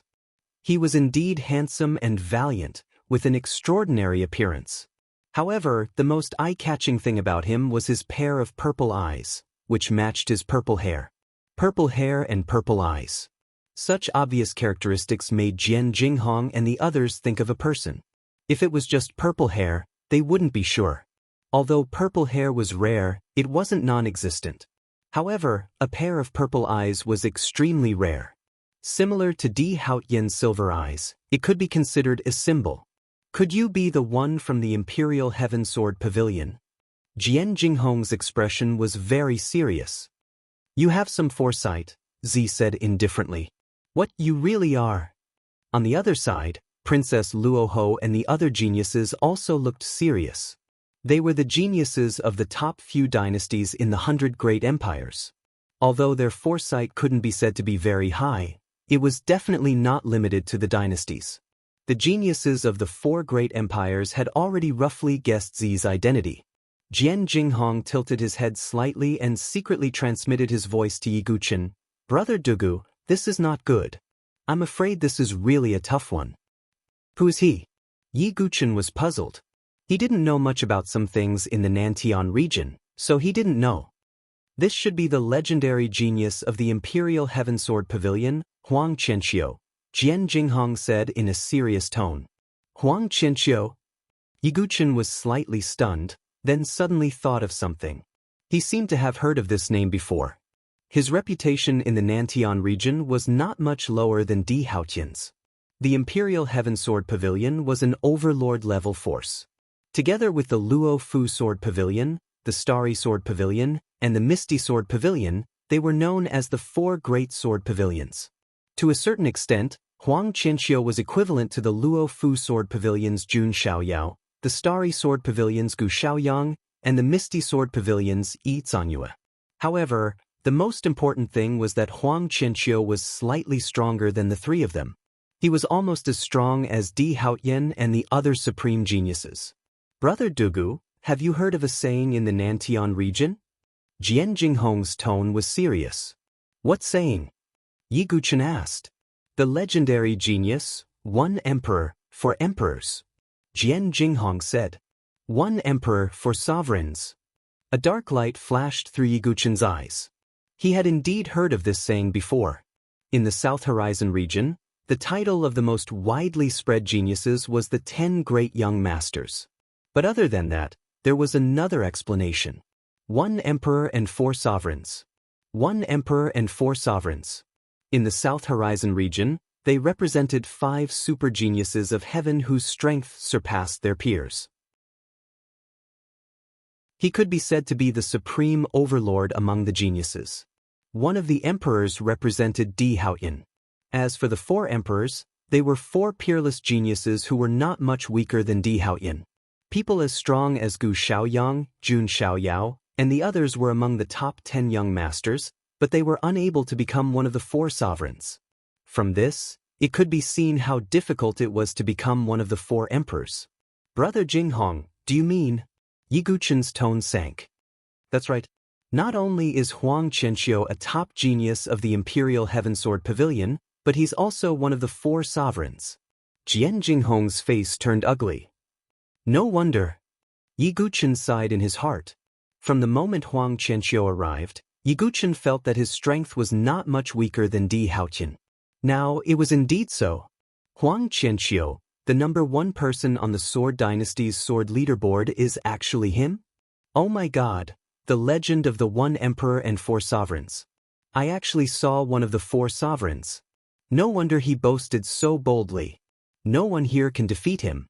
A: He was indeed handsome and valiant, with an extraordinary appearance. However, the most eye-catching thing about him was his pair of purple eyes, which matched his purple hair. Purple hair and purple eyes. Such obvious characteristics made Jian Jinghong and the others think of a person. If it was just purple hair, they wouldn't be sure. Although purple hair was rare, it wasn't non-existent. However, a pair of purple eyes was extremely rare. Similar to Di Haoyan's silver eyes, it could be considered a symbol. Could you be the one from the Imperial Heaven Sword Pavilion? Jian Jinghong's expression was very serious. You have some foresight, Zi said indifferently. What you really are. On the other side, Princess Luoho and the other geniuses also looked serious. They were the geniuses of the top few dynasties in the 100 great empires. Although their foresight couldn't be said to be very high, it was definitely not limited to the dynasties. The geniuses of the 4 great empires had already roughly guessed Zi's identity. Jian Jinghong tilted his head slightly and secretly transmitted his voice to Yi Guqin. Brother Dugu, this is not good. I'm afraid this is really a tough one. Who's he? Yi Guqin was puzzled. He didn't know much about some things in the Nantian region, so he didn't know. This should be the legendary genius of the Imperial Heaven Sword Pavilion, Huang Qianqiu, Jian Jinghong said in a serious tone. Huang Qianqiu? Yi Guqin was slightly stunned, then suddenly thought of something. He seemed to have heard of this name before. His reputation in the Nantian region was not much lower than Di Haotian's. The Imperial Heaven Sword Pavilion was an overlord-level force. Together with the Luo Fu Sword Pavilion, the Starry Sword Pavilion, and the Misty Sword Pavilion, they were known as the 4 Great Sword Pavilions. To a certain extent, Huang Qianqiu was equivalent to the Luo Fu Sword Pavilion's Jun Xiaoyao, the Starry Sword Pavilion's Gu Xiaoyang, and the Misty Sword Pavilion's Yi Zanyue. However, the most important thing was that Huang Qianqiu was slightly stronger than the 3 of them. He was almost as strong as Di Haotian and the other supreme geniuses. Brother Dugu, have you heard of a saying in the Nantian region? Jian Jinghong's tone was serious. What saying? Yi Guqin asked. The legendary genius, 1 emperor for emperors. Jian Jinghong said. 1 emperor for sovereigns. A dark light flashed through Yi Guqin's eyes. He had indeed heard of this saying before. In the South Horizon region, the title of the most widely spread geniuses was the 10 Great Young Masters. But other than that, there was another explanation. 1 emperor and 4 sovereigns. 1 emperor and 4 sovereigns. In the South Horizon region, they represented 5 super geniuses of heaven whose strength surpassed their peers. He could be said to be the supreme overlord among the geniuses. One of the emperors represented Di Haotian. As for the 4 emperors, they were 4 peerless geniuses who were not much weaker than Di Haotian. People as strong as Gu Xiaoyang, Jun Xiaoyao, and the others were among the top 10 young masters, but they were unable to become one of the 4 sovereigns. From this, it could be seen how difficult it was to become one of the 4 emperors. Brother Jinghong, do you mean? Yi Guqin's tone sank. That's right. Not only is Huang Qianqiu a top genius of the Imperial Heaven Sword Pavilion, but he's also one of the 4 sovereigns. Jian Jinghong's face turned ugly. No wonder. Yi Guqin sighed in his heart. From the moment Huang Qianqiu arrived, Yi Guqin felt that his strength was not much weaker than Di Haotian. Now, it was indeed so. Huang Qianqiu, the number 1 person on the Sword Dynasty's sword leaderboard, is actually him? Oh my god, the legend of the 1 emperor and 4 sovereigns. I actually saw one of the 4 sovereigns. No wonder he boasted so boldly. No one here can defeat him.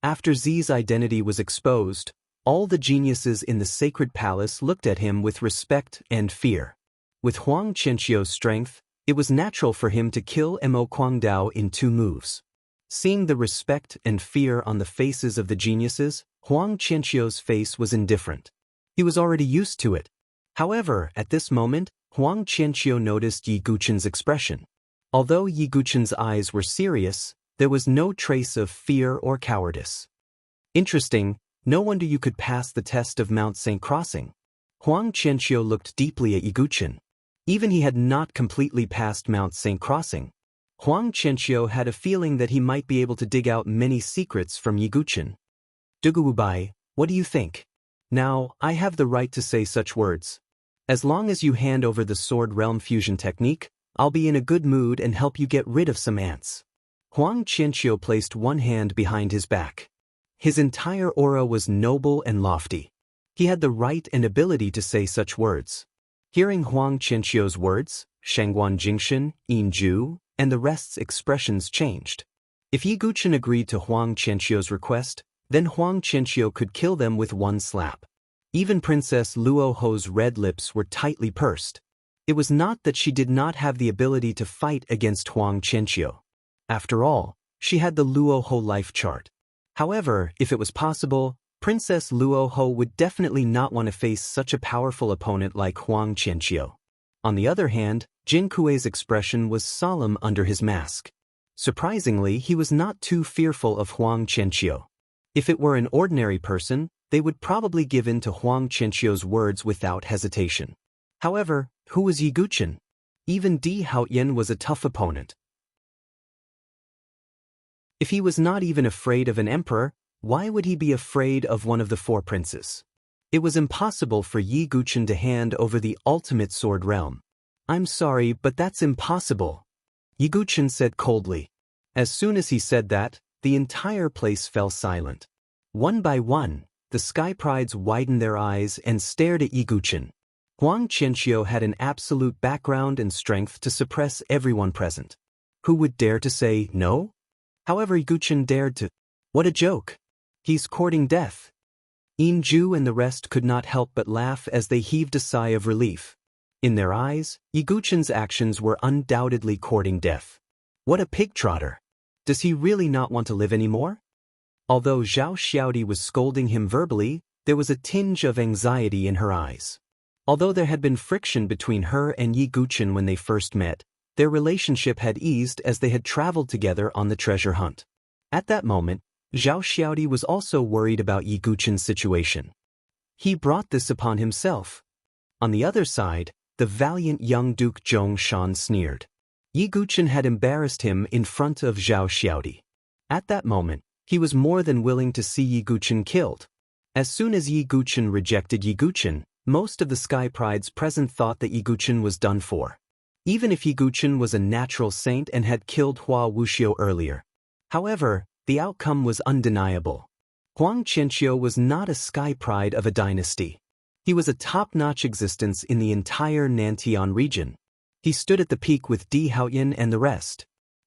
A: After Zi's identity was exposed, all the geniuses in the sacred palace looked at him with respect and fear. With Huang Qianqiu's strength, it was natural for him to kill Mo Guangdao in 2 moves. Seeing the respect and fear on the faces of the geniuses, Huang Qianqiu's face was indifferent. He was already used to it. However, at this moment, Huang Qianqiu noticed Yi Guqin's expression. Although Yi Guqin's eyes were serious, there was no trace of fear or cowardice. Interesting, no wonder you could pass the test of Mount St. Crossing. Huang Qianqiu looked deeply at Yi Guqin. Even he had not completely passed Mount St. Crossing. Huang Qianqiu had a feeling that he might be able to dig out many secrets from Yi Guqin. Duguwubai, what do you think? Now, I have the right to say such words. As long as you hand over the Sword Realm Fusion technique, I'll be in a good mood and help you get rid of some ants. Huang Qianqiu placed one hand behind his back. His entire aura was noble and lofty. He had the right and ability to say such words. Hearing Huang Qianqiu's words, Shangguan Jingshan, Yin Ju, and the rest's expressions changed. If Yi Guqin agreed to Huang Qianqiu's request, then Huang Qianqiu could kill them with one slap. Even Princess Luoho's red lips were tightly pursed. It was not that she did not have the ability to fight against Huang Qianqiu. After all, she had the Luoho life chart. However, if it was possible, Princess Luoho would definitely not want to face such a powerful opponent like Huang Qianqiu. On the other hand, Jin Kuei's expression was solemn under his mask. Surprisingly, he was not too fearful of Huang Qianqiu. If it were an ordinary person, they would probably give in to Huang Qianqiu's words without hesitation. However, who was Yi Guqin? Even Di Haoyan was a tough opponent. If he was not even afraid of an emperor, why would he be afraid of one of the four princes? It was impossible for Yi Guqin to hand over the ultimate sword realm. I'm sorry, but that's impossible, Yi Guqin said coldly. As soon as he said that, the entire place fell silent. One by one, the sky prides widened their eyes and stared at Yi Guqin. Huang Qianqiu had an absolute background and strength to suppress everyone present. Who would dare to say no? However, Yi Guqin dared to. What a joke! He's courting death. Yin Ju and the rest could not help but laugh as they heaved a sigh of relief. In their eyes, Yi Guqin's actions were undoubtedly courting death. What a pig-trotter! Does he really not want to live anymore? Although Zhao Xiaodi was scolding him verbally, there was a tinge of anxiety in her eyes. Although there had been friction between her and Yi Guqin when they first met, their relationship had eased as they had traveled together on the treasure hunt. At that moment, Zhao Xiaodi was also worried about Yi Guqin's situation. He brought this upon himself. On the other side, the valiant young Duke Zhong Shan sneered. Yi Guqin had embarrassed him in front of Zhao Xiaodi. At that moment, he was more than willing to see Yi Guqin killed. As soon as Yi Guqin rejected Yi Guqin, most of the sky prides present thought that Yi Guqin was done for. Even if Yi Guqin was a natural saint and had killed Hua Wuxiu earlier. However, the outcome was undeniable. Huang Qianqiu was not a sky pride of a dynasty. He was a top-notch existence in the entire Nantian region. He stood at the peak with Di Haoyan and the rest.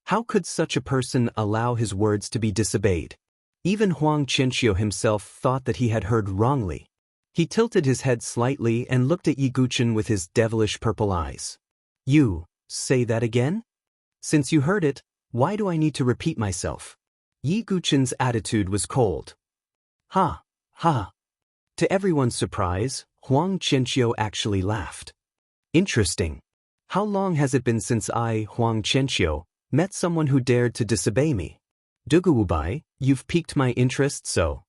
A: How could such a person allow his words to be disobeyed? Even Huang Qianqiu himself thought that he had heard wrongly. He tilted his head slightly and looked at Yi Guqin with his devilish purple eyes. You, say that again? Since you heard it, why do I need to repeat myself? Yi Guqin's attitude was cold. Ha, ha. To everyone's surprise, Huang Qianqiu actually laughed. Interesting. How long has it been since I, Huang Qianqiu, met someone who dared to disobey me? Duguwubai, you've piqued my interest, so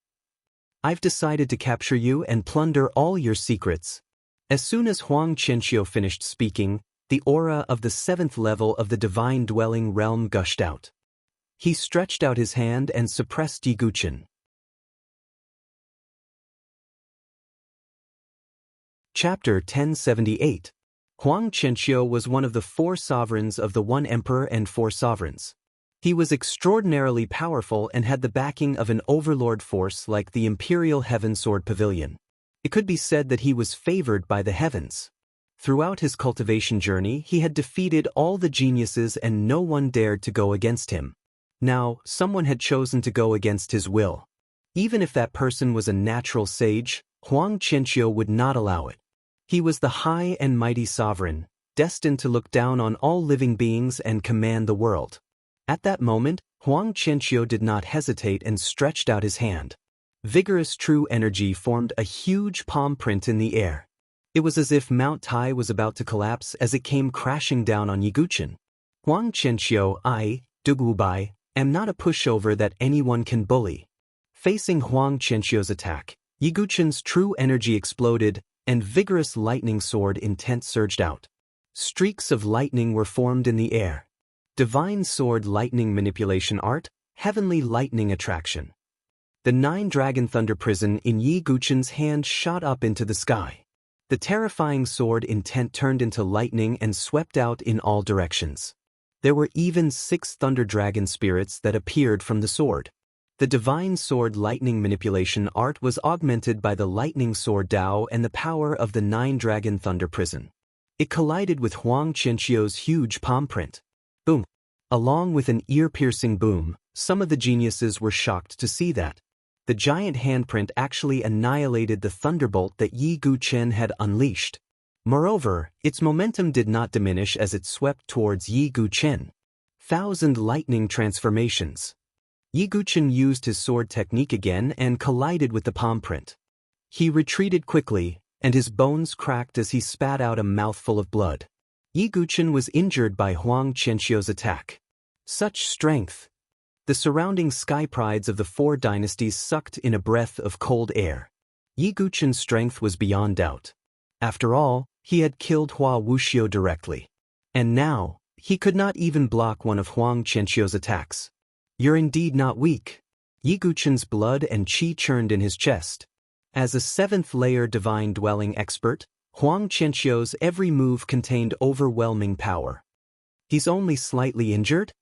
A: I've decided to capture you and plunder all your secrets. As soon as Huang Qianqiu finished speaking, the aura of the 7th level of the divine dwelling realm gushed out. He stretched out his hand and suppressed Yi Guqin. Chapter 1078. Huang Qianqiu was one of the 4 sovereigns of the One Emperor and 4 sovereigns. He was extraordinarily powerful and had the backing of an overlord force like the Imperial Heaven Sword Pavilion. It could be said that he was favored by the heavens. Throughout his cultivation journey, he had defeated all the geniuses and no one dared to go against him. Now, someone had chosen to go against his will. Even if that person was a natural sage, Huang Qianqiu would not allow it. He was the high and mighty sovereign, destined to look down on all living beings and command the world. At that moment, Huang Qianqiu did not hesitate and stretched out his hand. Vigorous true energy formed a huge palm print in the air. It was as if Mount Tai was about to collapse as it came crashing down on Yi Guqin. Huang Qianqiu, I, Duguwubai, am not a pushover that anyone can bully. Facing Huang Qianqiu's attack, Yi Guqin's true energy exploded, and vigorous lightning sword intent surged out. Streaks of lightning were formed in the air. Divine sword lightning manipulation art, heavenly lightning attraction. The 9-dragon thunder prison in Yi Guqin's hand shot up into the sky. The terrifying sword intent turned into lightning and swept out in all directions. There were even 6 thunder dragon spirits that appeared from the sword. The divine sword lightning manipulation art was augmented by the lightning sword Dao and the power of the 9-dragon thunder prison. It collided with Huang Qianqiu's huge palm print. Boom! Along with an ear-piercing boom, some of the geniuses were shocked to see that. The giant handprint actually annihilated the thunderbolt that Yi Guchen had unleashed. Moreover, its momentum did not diminish as it swept towards Yi Guchen. 1,000 lightning transformations. Yi Guchen used his sword technique again and collided with the palm print. He retreated quickly, and his bones cracked as he spat out a mouthful of blood. Yi Guchen was injured by Huang Qianxiu's attack. Such strength! The surrounding sky prides of the four dynasties sucked in a breath of cold air. Yi Guchen's strength was beyond doubt. After all, he had killed Hua Wuxiu directly. And now, he could not even block one of Huang Qianxiu's attacks. You're indeed not weak. Yi Guchen's blood and qi churned in his chest. As a seventh-layer divine dwelling expert, Huang Qianxiu's every move contained overwhelming power. He's only slightly injured?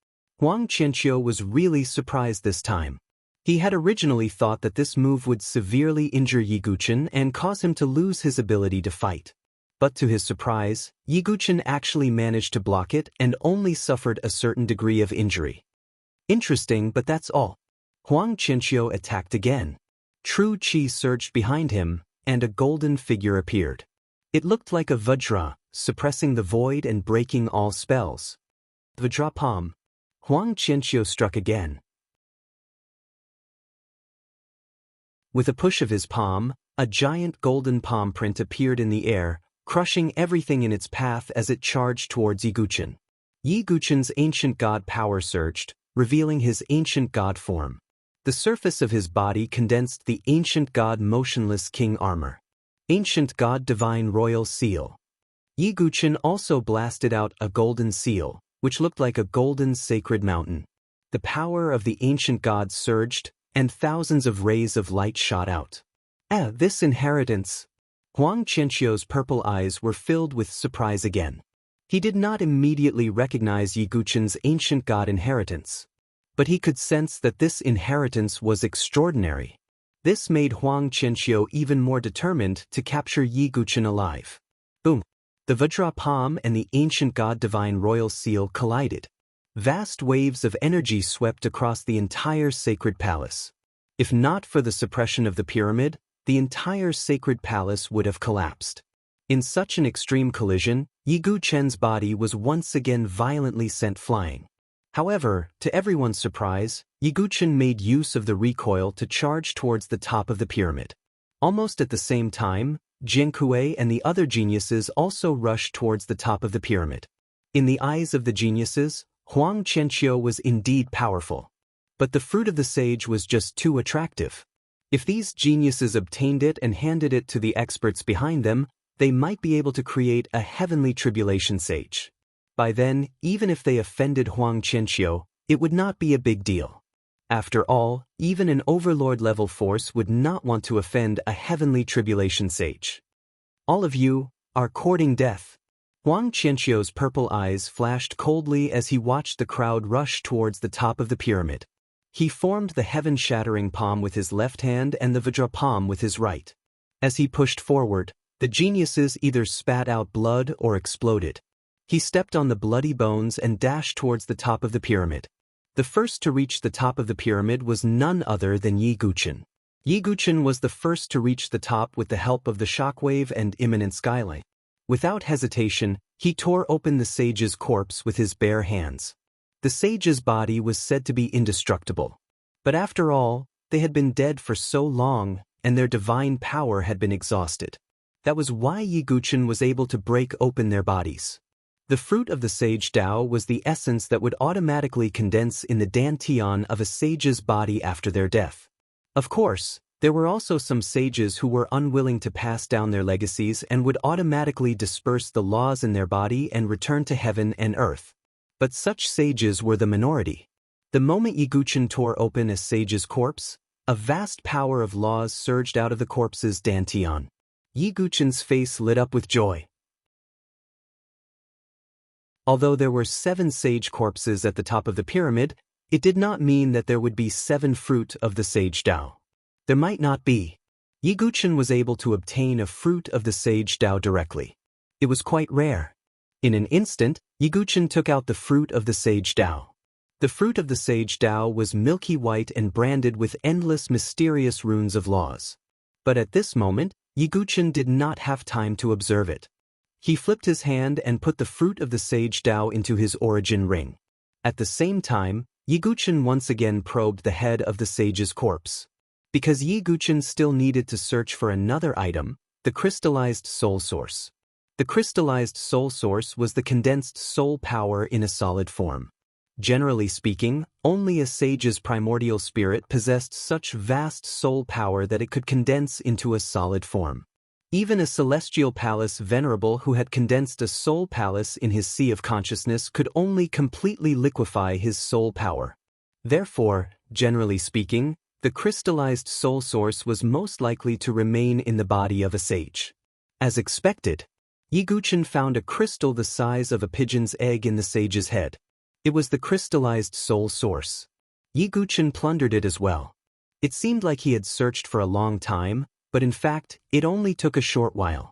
A: Huang Qianxiu was really surprised this time. He had originally thought that this move would severely injure Yi Guchen and cause him to lose his ability to fight. But to his surprise, Yi Guchen actually managed to block it and only suffered a certain degree of injury. Interesting, but that's all. Huang Qianxiu attacked again. True qi surged behind him, and a golden figure appeared. It looked like a Vajra, suppressing the void and breaking all spells. Vajra palm. Huang Qianxiu struck again. With a push of his palm, a giant golden palm print appeared in the air, crushing everything in its path as it charged towards Yi Guchen. Yi Guchen's ancient god power surged, revealing his ancient god form. The surface of his body condensed the ancient god motionless king armor. Ancient god divine royal seal. Yi Guchen also blasted out a golden seal, which looked like a golden sacred mountain. The power of the ancient gods surged, and thousands of rays of light shot out. This inheritance! Huang Qianxiu's purple eyes were filled with surprise again. He did not immediately recognize Yi Guchen's ancient god inheritance. But he could sense that this inheritance was extraordinary. This made Huang Qianxiu even more determined to capture Yi Guchen alive. Boom! The Vajra palm and the ancient god divine royal seal collided. Vast waves of energy swept across the entire sacred palace. If not for the suppression of the pyramid, the entire sacred palace would have collapsed. In such an extreme collision, Yi Guchen's body was once again violently sent flying. However, to everyone's surprise, Yi Guchen made use of the recoil to charge towards the top of the pyramid. Almost at the same time, Jian Kuei and the other geniuses also rushed towards the top of the pyramid. In the eyes of the geniuses, Huang Qianxiu was indeed powerful. But the fruit of the sage was just too attractive. If these geniuses obtained it and handed it to the experts behind them, they might be able to create a heavenly tribulation sage. By then, even if they offended Huang Qianxiu, it would not be a big deal. After all, even an overlord-level force would not want to offend a heavenly tribulation sage. All of you are courting death. Huang Qianxiu's purple eyes flashed coldly as he watched the crowd rush towards the top of the pyramid. He formed the heaven-shattering palm with his left hand and the Vajra palm with his right. As he pushed forward, the geniuses either spat out blood or exploded. He stepped on the bloody bones and dashed towards the top of the pyramid. The first to reach the top of the pyramid was none other than Yi Guchen. Yi Guchen was the first to reach the top with the help of the shockwave and imminent skylight. Without hesitation, he tore open the sage's corpse with his bare hands. The sage's body was said to be indestructible. But after all, they had been dead for so long, and their divine power had been exhausted. That was why Yi Guchen was able to break open their bodies. The fruit of the sage Dao was the essence that would automatically condense in the dantian of a sage's body after their death. Of course, there were also some sages who were unwilling to pass down their legacies and would automatically disperse the laws in their body and return to heaven and earth. But such sages were the minority. The moment Yi Guchen tore open a sage's corpse, a vast power of laws surged out of the corpse's dantian. Yi Guchen's face lit up with joy. Although there were 7 sage corpses at the top of the pyramid, it did not mean that there would be 7 fruit of the sage Dao. There might not be. Yi Guchen was able to obtain a fruit of the sage Dao directly. It was quite rare. In an instant, Yi Guchen took out the fruit of the sage Dao. The fruit of the sage Tao was milky white and branded with endless mysterious runes of laws. But at this moment, Yiguchen did not have time to observe it. He flipped his hand and put the fruit of the sage Tao into his origin ring. At the same time, Yiguchen once again probed the head of the sage's corpse. Because Yiguchen still needed to search for another item, the crystallized soul source. The crystallized soul source was the condensed soul power in a solid form. Generally speaking, only a sage's primordial spirit possessed such vast soul power that it could condense into a solid form. Even a celestial palace venerable who had condensed a soul palace in his sea of consciousness could only completely liquefy his soul power. Therefore, generally speaking, the crystallized soul source was most likely to remain in the body of a sage. As expected, Yiguchen found a crystal the size of a pigeon's egg in the sage's head. It was the crystallized soul source. Yiguchen plundered it as well. It seemed like he had searched for a long time, but in fact, it only took a short while.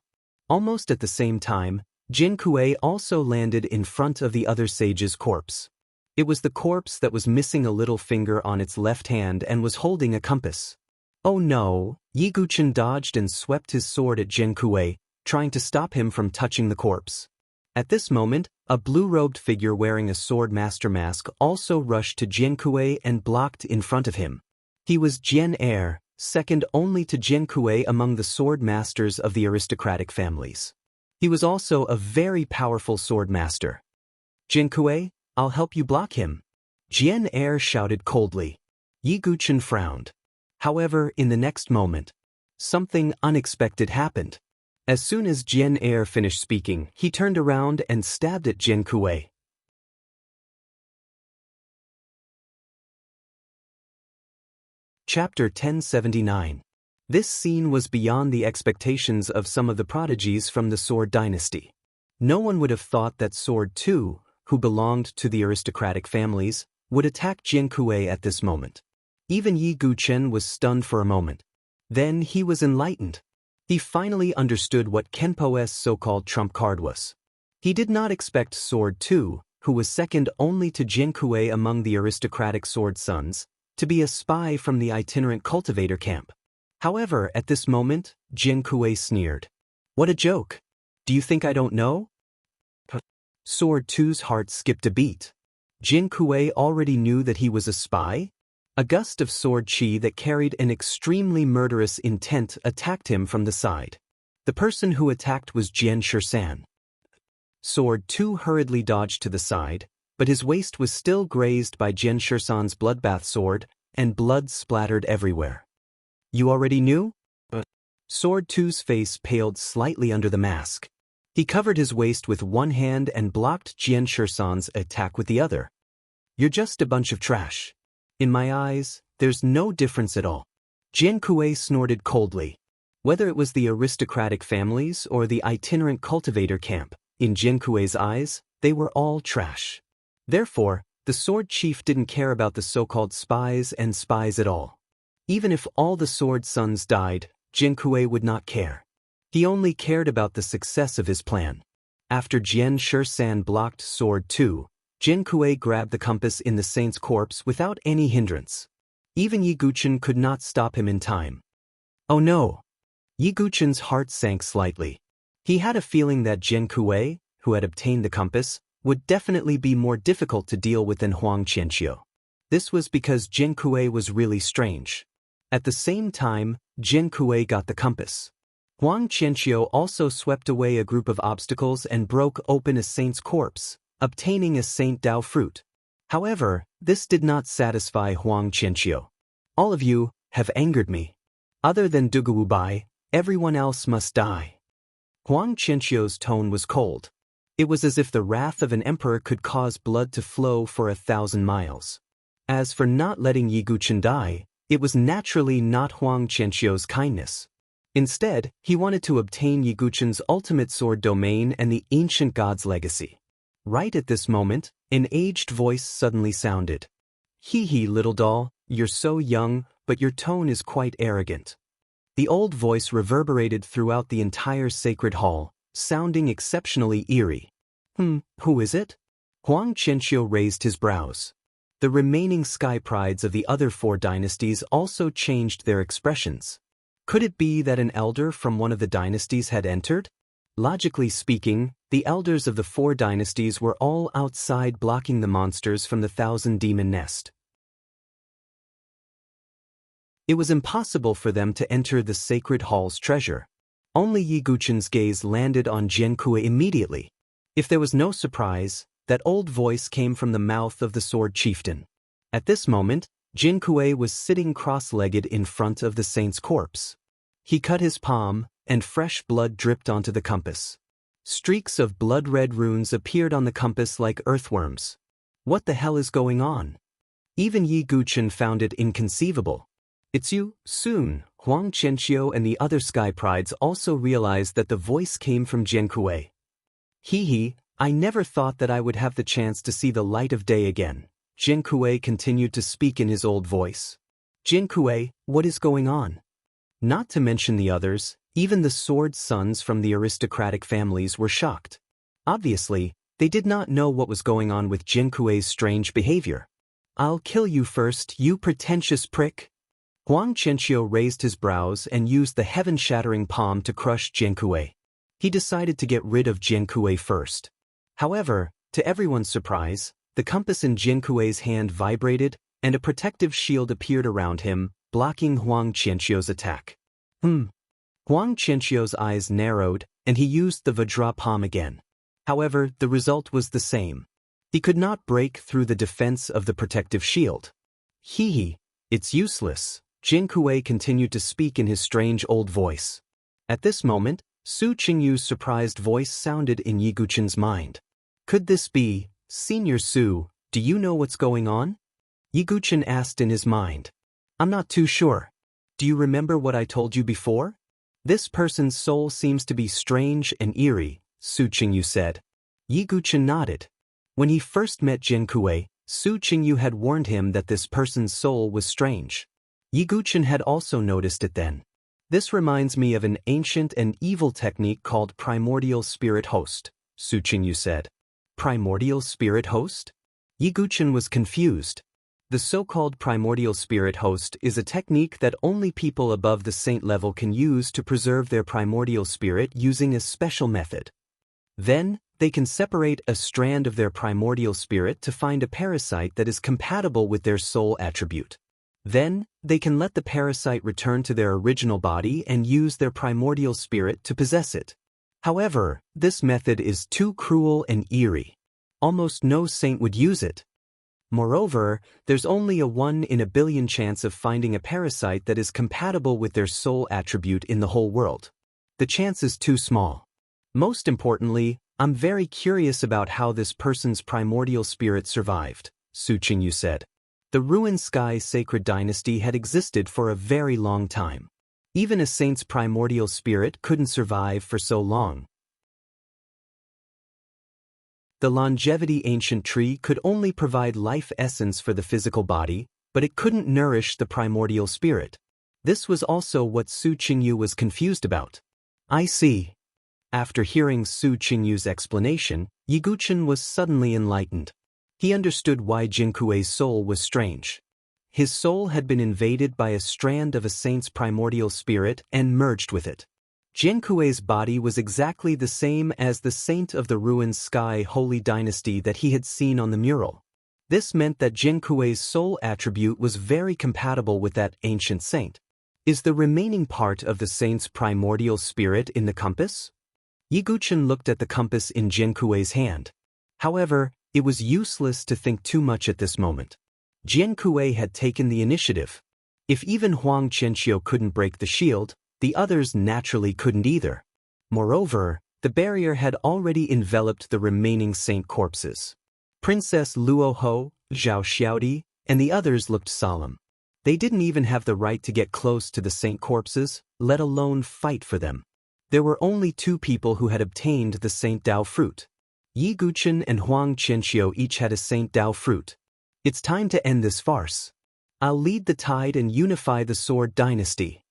A: Almost at the same time, Jin Kuei also landed in front of the other sage's corpse. It was the corpse that was missing a little finger on its left hand and was holding a compass. Oh no! Yiguchen dodged and swept his sword at Jin Kuei, trying to stop him from touching the corpse. At this moment, a blue-robed figure wearing a sword master mask also rushed to Jin Kuei and blocked in front of him. He was Jian Er, second only to Jin Kuei among the sword masters of the aristocratic families. He was also a very powerful sword master. Jin Kuei, I'll help you block him. Jian Er shouted coldly. Yiguchen frowned. However, in the next moment, something unexpected happened. As soon as Jian Er finished speaking, he turned around and stabbed at Jin Kuei. Chapter 1079. This scene was beyond the expectations of some of the prodigies from the Sword Dynasty. No one would have thought that Sword 2, who belonged to the aristocratic families, would attack Jin Kuei at this moment. Even Yiguchen was stunned for a moment. Then he was enlightened. He finally understood what Kenpo's so-called trump card was. He did not expect Sword 2, who was second only to Jin Kuei among the aristocratic sword sons, to be a spy from the itinerant cultivator camp. However, at this moment, Jin Kuei sneered. What a joke! Do you think I don't know? Sword 2's heart skipped a beat. Jin Kuei already knew that he was a spy? A gust of sword chi that carried an extremely murderous intent attacked him from the side. The person who attacked was Jian Shisan. Sword 2 hurriedly dodged to the side, but his waist was still grazed by Jian Shisan's bloodbath sword, and blood splattered everywhere. You already knew? Sword 2's face paled slightly under the mask. He covered his waist with one hand and blocked Jian Shisan's attack with the other. You're just a bunch of trash. In my eyes, there's no difference at all. Jin Kuei snorted coldly. Whether it was the aristocratic families or the itinerant cultivator camp, in Jin Kuei's eyes, they were all trash. Therefore, the sword chief didn't care about the so-called spies and spies at all. Even if all the sword sons died, Jin Kuei would not care. He only cared about the success of his plan. After Jian Shisan blocked Sword 2, Jin Kuei grabbed the compass in the saint's corpse without any hindrance. Even Yiguchen could not stop him in time. Oh no! Yiguchen's heart sank slightly. He had a feeling that Jin Kuei, who had obtained the compass, would definitely be more difficult to deal with than Huang Qianqiu. This was because Jin Kuei was really strange. At the same time, Jin Kuei got the compass. Huang Qianqiu also swept away a group of obstacles and broke open a saint's corpse, obtaining a Saint Dao fruit. However, this did not satisfy Huang Qianqiu. All of you have angered me. Other than Dugu Bai, everyone else must die. Huang Qianqiu's tone was cold. It was as if the wrath of an emperor could cause blood to flow for 1,000 miles. As for not letting Yiguchen die, it was naturally not Huang Qianqiu's kindness. Instead, he wanted to obtain Yiguchen's ultimate sword domain and the ancient god's legacy. Right at this moment, an aged voice suddenly sounded. Hee hee, little doll, you're so young, but your tone is quite arrogant. The old voice reverberated throughout the entire sacred hall, sounding exceptionally eerie. Who is it? Huang Qianqiu raised his brows. The remaining sky prides of the other 4 dynasties also changed their expressions. Could it be that an elder from one of the dynasties had entered? Logically speaking, the elders of the 4 dynasties were all outside blocking the monsters from the 1,000-demon nest. It was impossible for them to enter the sacred hall's treasure. Only Yiguchen's gaze landed on Jiankui immediately. If there was no surprise, that old voice came from the mouth of the sword chieftain. At this moment, Jiankui was sitting cross-legged in front of the saint's corpse. He cut his palm, and fresh blood dripped onto the compass. Streaks of blood-red runes appeared on the compass like earthworms. What the hell is going on? Even Yiguchen found it inconceivable. It's you. Soon, Huang Qianqiu and the other sky prides also realized that the voice came from Jiankui. Hee, I never thought that I would have the chance to see the light of day again. Jiankui continued to speak in his old voice. Jiankui, what is going on? Not to mention the others, even the sword sons from the aristocratic families were shocked. Obviously, they did not know what was going on with Jiankui's strange behavior. I'll kill you first, you pretentious prick. Huang Qianqiu raised his brows and used the heaven-shattering palm to crush Jiankui. He decided to get rid of Jiankui first. However, to everyone's surprise, the compass in Jiankui's hand vibrated, and a protective shield appeared around him, blocking Huang Qianqiu's attack. Huang Qianqiu's eyes narrowed, and he used the Vajra palm again. However, the result was the same. He could not break through the defense of the protective shield. Hee, it's useless. Jiankui continued to speak in his strange old voice. At this moment, Su Qingyu's surprised voice sounded in Yiguchen's mind. Could this be, Senior Su, do you know what's going on? Yiguchen asked in his mind. I'm not too sure. Do you remember what I told you before? This person's soul seems to be strange and eerie, Su Qingyu said. Yiguchen nodded. When he first met Jiankui, Su Qingyu had warned him that this person's soul was strange. Yiguchen had also noticed it then. This reminds me of an ancient and evil technique called primordial spirit host, Su Qingyu said. Primordial spirit host? Yiguchen was confused. The so-called primordial spirit host is a technique that only people above the saint level can use to preserve their primordial spirit using a special method. Then, they can separate a strand of their primordial spirit to find a parasite that is compatible with their soul attribute. Then, they can let the parasite return to their original body and use their primordial spirit to possess it. However, this method is too cruel and eerie. Almost no saint would use it. Moreover, there's only a 1 in a billion chance of finding a parasite that is compatible with their soul attribute in the whole world. The chance is too small. Most importantly, I'm very curious about how this person's primordial spirit survived, Su Qingyu said. The ruined sky sacred dynasty had existed for a very long time. Even a saint's primordial spirit couldn't survive for so long. The longevity ancient tree could only provide life essence for the physical body, but it couldn't nourish the primordial spirit. This was also what Su Qingyu was confused about. I see. After hearing Su Qingyu's explanation, Yiguchen was suddenly enlightened. He understood why Jiankui's soul was strange. His soul had been invaded by a strand of a saint's primordial spirit and merged with it. Jiankui's body was exactly the same as the saint of the ruined sky holy dynasty that he had seen on the mural. This meant that Jiankui's soul attribute was very compatible with that ancient saint. Is the remaining part of the saint's primordial spirit in the compass? Yiguchen looked at the compass in Jiankui's hand. However, it was useless to think too much at this moment. Jiankui had taken the initiative. If even Huang Qianqiu couldn't break the shield, the others naturally couldn't either. Moreover, the barrier had already enveloped the remaining saint corpses. Princess Luoho, Zhao Xiaodi, and the others looked solemn. They didn't even have the right to get close to the saint corpses, let alone fight for them. There were only 2 people who had obtained the Saint Dao fruit. Yiguchen and Huang Qianqiu each had a Saint Dao fruit. It's time to end this farce. I'll lead the tide and unify the sword dynasty.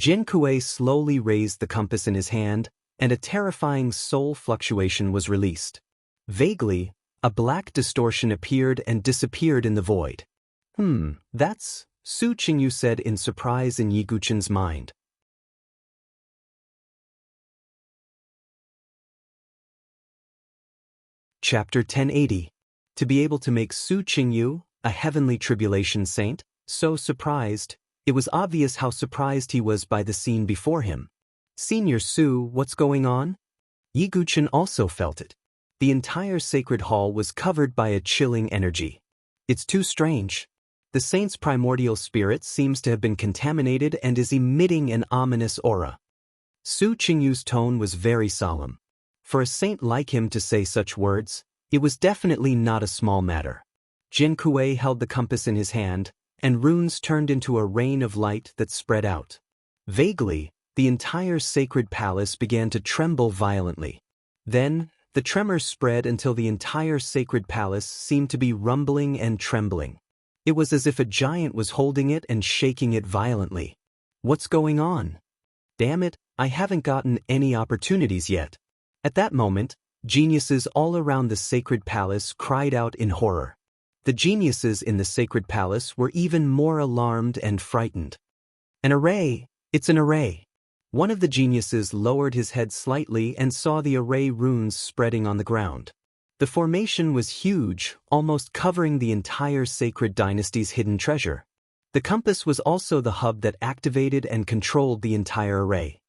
A: Jiankui slowly raised the compass in his hand, and a terrifying soul fluctuation was released. Vaguely, A black distortion appeared and disappeared in the void. That's, Su Qingyu said in surprise in Yi Guqin's mind. Chapter 1080. To be able to make Su Qingyu, a heavenly tribulation saint, so surprised, it was obvious how surprised he was by the scene before him. Senior Su, what's going on? Yi Guqin also felt it. The entire sacred hall was covered by a chilling energy. It's too strange. The saint's primordial spirit seems to have been contaminated and is emitting an ominous aura. Su Qingyu's tone was very solemn. For a saint like him to say such words, it was definitely not a small matter. Jin Kuei held the compass in his hand, and runes turned into a rain of light that spread out. Vaguely, the entire sacred palace began to tremble violently. Then, the tremors spread until the entire sacred palace seemed to be rumbling and trembling. It was as if a giant was holding it and shaking it violently. What's going on? Damn it, I haven't gotten any opportunities yet. At that moment, geniuses all around the sacred palace cried out in horror. The geniuses in the sacred palace were even more alarmed and frightened. An array! It's an array! One of the geniuses lowered his head slightly and saw the array runes spreading on the ground. The formation was huge, almost covering the entire sacred dynasty's hidden treasure. The compass was also the hub that activated and controlled the entire array.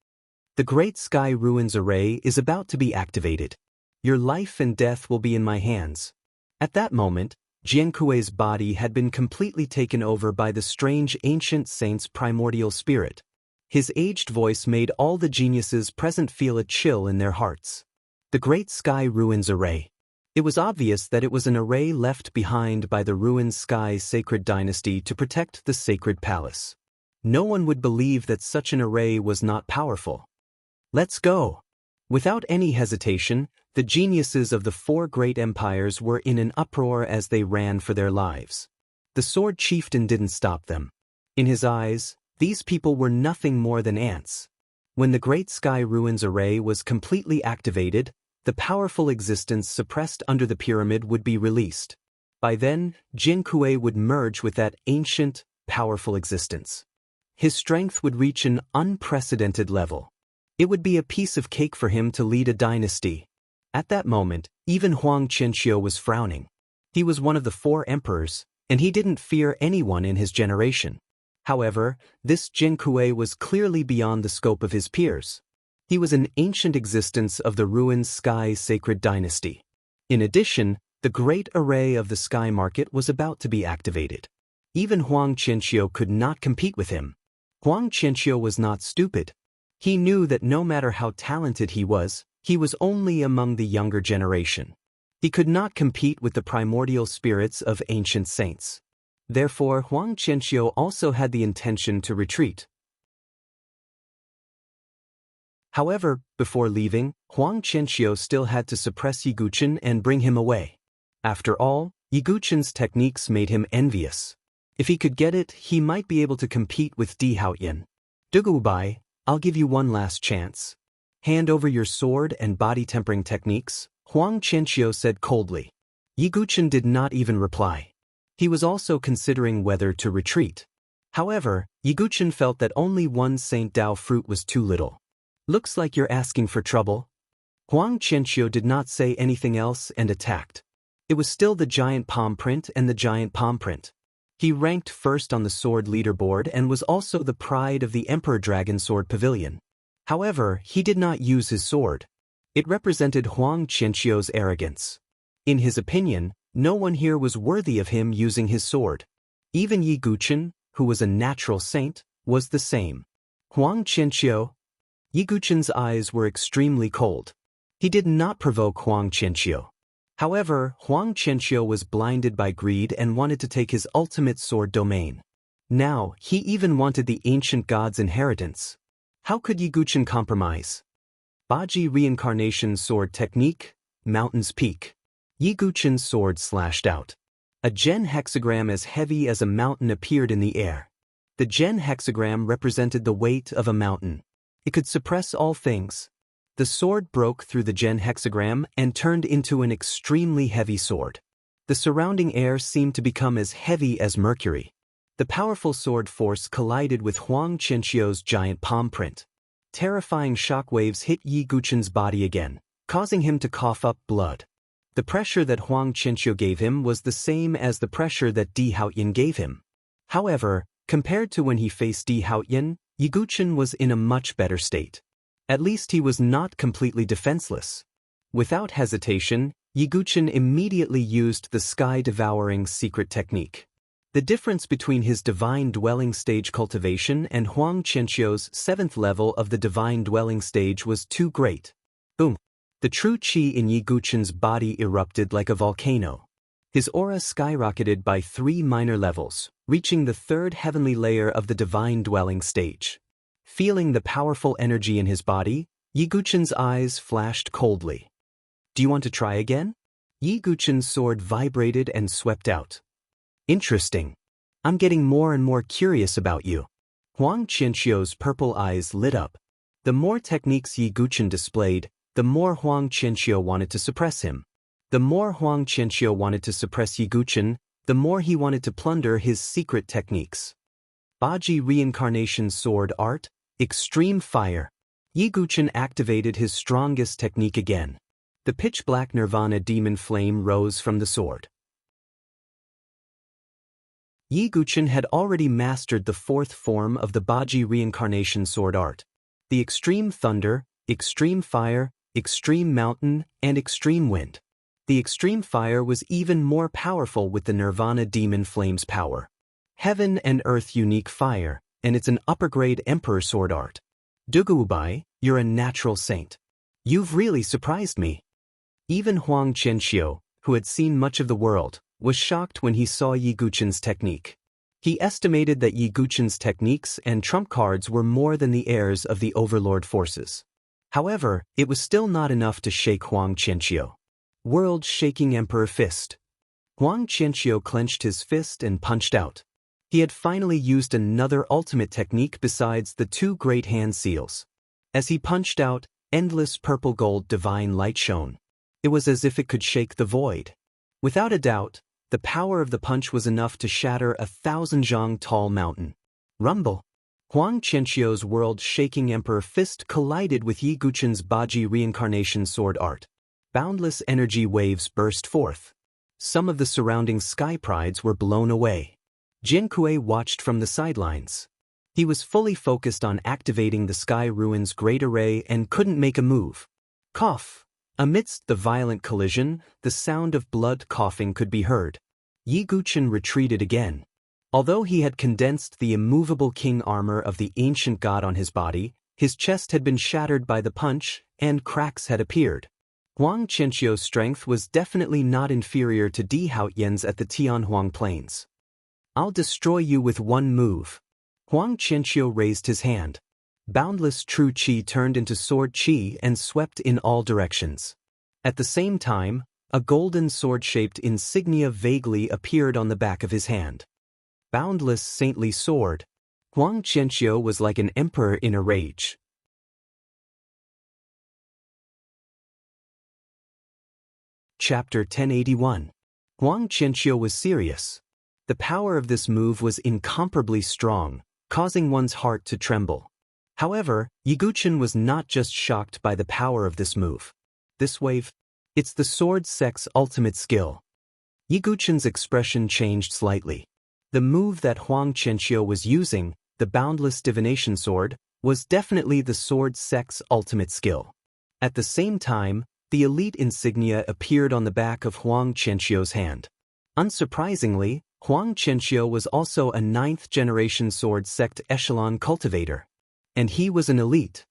A: The Great Sky Ruins Array is about to be activated. Your life and death will be in my hands. At that moment, Jian Kuei's body had been completely taken over by the strange ancient saint's primordial spirit. His aged voice made all the geniuses present feel a chill in their hearts. The Great Sky Ruins Array. It was obvious that it was an array left behind by the Ruined Sky Sacred Dynasty to protect the sacred palace. No one would believe that such an array was not powerful. Let's go! Without any hesitation, the geniuses of the four great empires were in an uproar as they ran for their lives. The sword chieftain didn't stop them. In his eyes, these people were nothing more than ants. When the Great Sky Ruins Array was completely activated, the powerful existence suppressed under the pyramid would be released. By then, Jin Kuei would merge with that ancient, powerful existence. His strength would reach an unprecedented level. It would be a piece of cake for him to lead a dynasty. At that moment, even Huang Qianxiu was frowning. He was one of the four emperors, and he didn't fear anyone in his generation. However, this Jin Kuei was clearly beyond the scope of his peers. He was an ancient existence of the Ruined Sky Sacred Dynasty. In addition, the great array of the Sky Market was about to be activated. Even Huang Qianxiu could not compete with him. Huang Qianxiu was not stupid. He knew that no matter how talented he was only among the younger generation. He could not compete with the primordial spirits of ancient saints. Therefore, Huang Qianxiu also had the intention to retreat. However, before leaving, Huang Qianxiu still had to suppress Yi Guqin and bring him away. After all, Yi Guqin's techniques made him envious. If he could get it, he might be able to compete with Di Haoyan. Dugubai, I'll give you one last chance. Hand over your sword and body-tempering techniques, Huang Qianxiu said coldly. Yi Guqin did not even reply. He was also considering whether to retreat. However, Yi Guqin felt that only one Saint Dao fruit was too little. Looks like you're asking for trouble. Huang Qianxiu did not say anything else and attacked. It was still the giant palm print and the giant palm print. He ranked first on the sword leaderboard and was also the pride of the Emperor Dragon Sword Pavilion. However, he did not use his sword. It represented Huang Qianxiu's arrogance. In his opinion, no one here was worthy of him using his sword. Even Yi Guqin, who was a natural saint, was the same. Huang Qianxiu. Yi Guqin's eyes were extremely cold. He did not provoke Huang Qianxiu. However, Huang Qianxiu was blinded by greed and wanted to take his ultimate sword domain. Now, he even wanted the ancient god's inheritance. How could Yi Guqin compromise? Baji Reincarnation Sword Technique, Mountain's Peak. Yi Guqin's sword slashed out. A gen hexagram as heavy as a mountain appeared in the air. The gen hexagram represented the weight of a mountain. It could suppress all things. The The sword broke through the Gen hexagram and turned into an extremely heavy sword. The surrounding air seemed to become as heavy as mercury. The powerful sword force collided with Huang Qianqiu's giant palm print. Terrifying shockwaves hit Yi Guqin's body again, causing him to cough up blood. The pressure that Huang Qianqiu gave him was the same as the pressure that Di Haoyin gave him. However, compared to when he faced Di Haoyin, Yi Guqin was in a much better state. At least he was not completely defenseless. Without hesitation, Yi Guqin immediately used the sky-devouring secret technique. The difference between his divine dwelling stage cultivation and Huang Qianqiu's 7th level of the divine dwelling stage was too great. Boom! The true qi in Yi Guqin's body erupted like a volcano. His aura skyrocketed by 3 minor levels, reaching the 3rd heavenly layer of the divine dwelling stage. Feeling the powerful energy in his body, Yi Guqin's eyes flashed coldly. Do you want to try again? Yi Guqin's sword vibrated and swept out. Interesting. I'm getting more and more curious about you. Huang Qianqiu's purple eyes lit up. The more techniques Yi Guqin displayed, the more Huang Qianqiu wanted to suppress him. The more Huang Qianqiu wanted to suppress Yi Guqin, the more he wanted to plunder his secret techniques. Baji Reincarnation Sword Art, Extreme Fire. Yi Guqin activated his strongest technique again. The pitch-black Nirvana demon flame rose from the sword. Yi Guqin had already mastered the 4th form of the Baji Reincarnation Sword Art. The Extreme Thunder, Extreme Fire, Extreme Mountain, and Extreme Wind. The Extreme Fire was even more powerful with the Nirvana Demon Flame's power. Heaven and Earth Unique Fire, and it's an upper-grade Emperor Sword Art. Duguobai, you're a natural saint. You've really surprised me. Even Huang Qianqiu, who had seen much of the world, was shocked when he saw Yi Guqin's technique. He estimated that Yi Guqin's techniques and trump cards were more than the heirs of the overlord forces. However, it was still not enough to shake Huang Qianqiu. World-shaking Emperor Fist. Huang Qianqiu clenched his fist and punched out. He had finally used another ultimate technique besides the 2 great hand seals. As he punched out, endless purple-gold divine light shone. It was as if it could shake the void. Without a doubt, the power of the punch was enough to shatter a 1,000-zhang-tall mountain. Rumble! Huang Qianqiu's world-shaking Emperor Fist collided with Yi Guqin's Baji Reincarnation Sword Art. Boundless energy waves burst forth. Some of the surrounding sky prides were blown away. Jian Kuei watched from the sidelines. He was fully focused on activating the Sky Ruin's Great Array and couldn't make a move. Cough! Amidst the violent collision, the sound of blood coughing could be heard. Yi Guqin retreated again. Although he had condensed the immovable king armor of the ancient god on his body, his chest had been shattered by the punch, and cracks had appeared. Huang Qianqiu's strength was definitely not inferior to Di Haoyin's at the Tianhuang Plains. I'll destroy you with one move. Huang Qianqiu raised his hand. Boundless true qi turned into sword qi and swept in all directions. At the same time, a golden sword-shaped insignia vaguely appeared on the back of his hand. Boundless saintly sword. Huang Qianqiu was like an emperor in a rage. Chapter 1081. Huang Qianqiu was serious. The power of this move was incomparably strong, causing one's heart to tremble. However, Yi Guqin was not just shocked by the power of this move. This wave, it's the sword sex ultimate skill. Yi Guqin's expression changed slightly. The move that Huang Qianqiu was using, the Boundless Divination Sword, was definitely the sword sex ultimate skill. At the same time, the elite insignia appeared on the back of Huang Qianqiu's hand. Unsurprisingly, Huang Qianqiu was also a 9th-generation sword sect echelon cultivator. And he was an elite.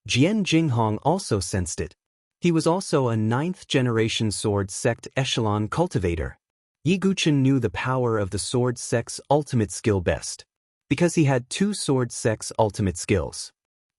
A: Jian Jinghong also sensed it. He was also a 9th-generation sword sect echelon cultivator. Yi Guqin knew the power of the sword sex ultimate skill best, because he had 2 sword sex ultimate skills.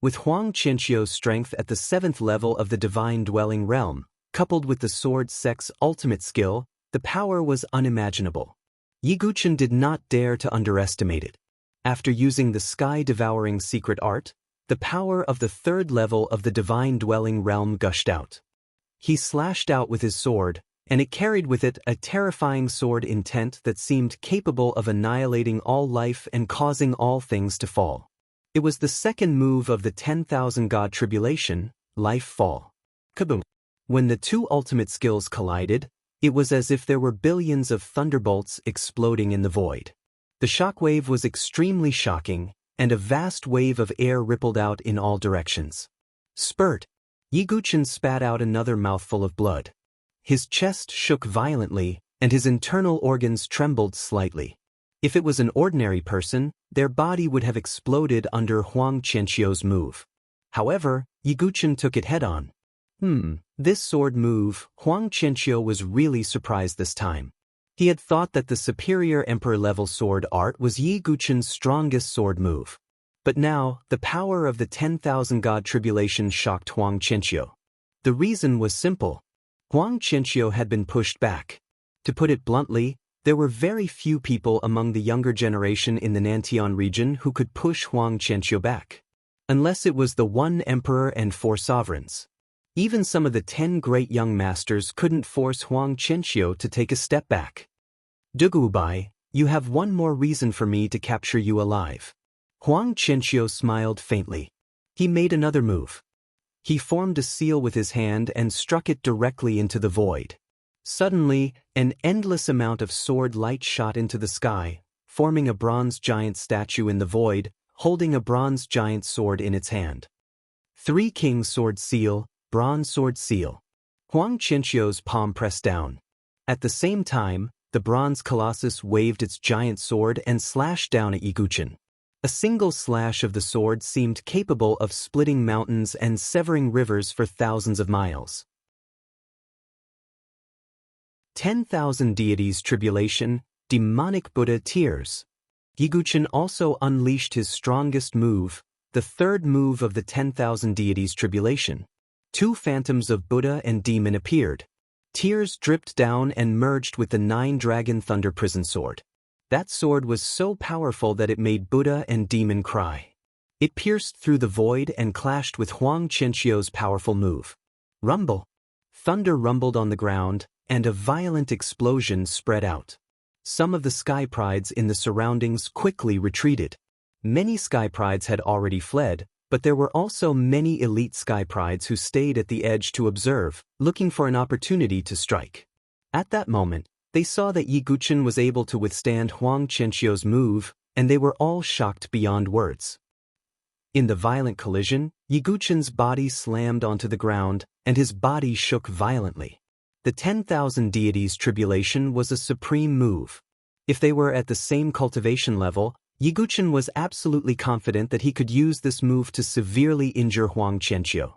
A: With Huang Qianqiu's strength at the 7th level of the divine dwelling realm, coupled with the sword sex ultimate skill, the power was unimaginable. Yi Guqin did not dare to underestimate it. After using the sky-devouring secret art, the power of the third level of the divine dwelling realm gushed out. He slashed out with his sword, and it carried with it a terrifying sword intent that seemed capable of annihilating all life and causing all things to fall. It was the second move of the 10,000 God tribulation, life fall. Kaboom! When the two ultimate skills collided, it was as if there were billions of thunderbolts exploding in the void. The shockwave was extremely shocking, and a vast wave of air rippled out in all directions. Spurt! Yiguchen spat out another mouthful of blood. His chest shook violently, and his internal organs trembled slightly. If it was an ordinary person, their body would have exploded under Huang Qianqiu's move. However, Yiguchen took it head-on. This sword move, Huang Qianqiu was really surprised this time. He had thought that the superior emperor-level sword art was Yiguchen's strongest sword move. But now, the power of the 10,000 God tribulation shocked Huang Qianqiu. The reason was simple. Huang Qianqiu had been pushed back. To put it bluntly, there were very few people among the younger generation in the Nantian region who could push Huang Qianqiu back. Unless it was the one emperor and 4 sovereigns. Even some of the 10 great young masters couldn't force Huang Qianqiu to take a step back. Dugubai, you have one more reason for me to capture you alive. Huang Qianqiu smiled faintly. He made another move. He formed a seal with his hand and struck it directly into the void. Suddenly, an endless amount of sword light shot into the sky, forming a bronze giant statue in the void, holding a bronze giant sword in its hand. 3 Kings Sword Seal, Bronze Sword Seal. Huang Qianqiu's palm pressed down. At the same time, the bronze colossus waved its giant sword and slashed down at Yiguchen. A single slash of the sword seemed capable of splitting mountains and severing rivers for thousands of miles. 10,000 Deities Tribulation, Demonic Buddha Tears. Yiguchen also unleashed his strongest move, the third move of the 10,000 Deities Tribulation. 2 phantoms of Buddha and demon appeared. Tears dripped down and merged with the 9-dragon thunder prison sword. That sword was so powerful that it made Buddha and demon cry. It pierced through the void and clashed with Huang Qianqiu's powerful move. Rumble! Thunder rumbled on the ground, and a violent explosion spread out. Some of the sky prides in the surroundings quickly retreated. Many sky prides had already fled, but there were also many elite sky prides who stayed at the edge to observe, looking for an opportunity to strike. At that moment, they saw that Yiguchen was able to withstand Huang Qianqiu's move, and they were all shocked beyond words. In the violent collision, Yiguchen's body slammed onto the ground, and his body shook violently. The 10,000 Deities Tribulation was a supreme move. If they were at the same cultivation level, Yiguchen was absolutely confident that he could use this move to severely injure Huang Qianqiu.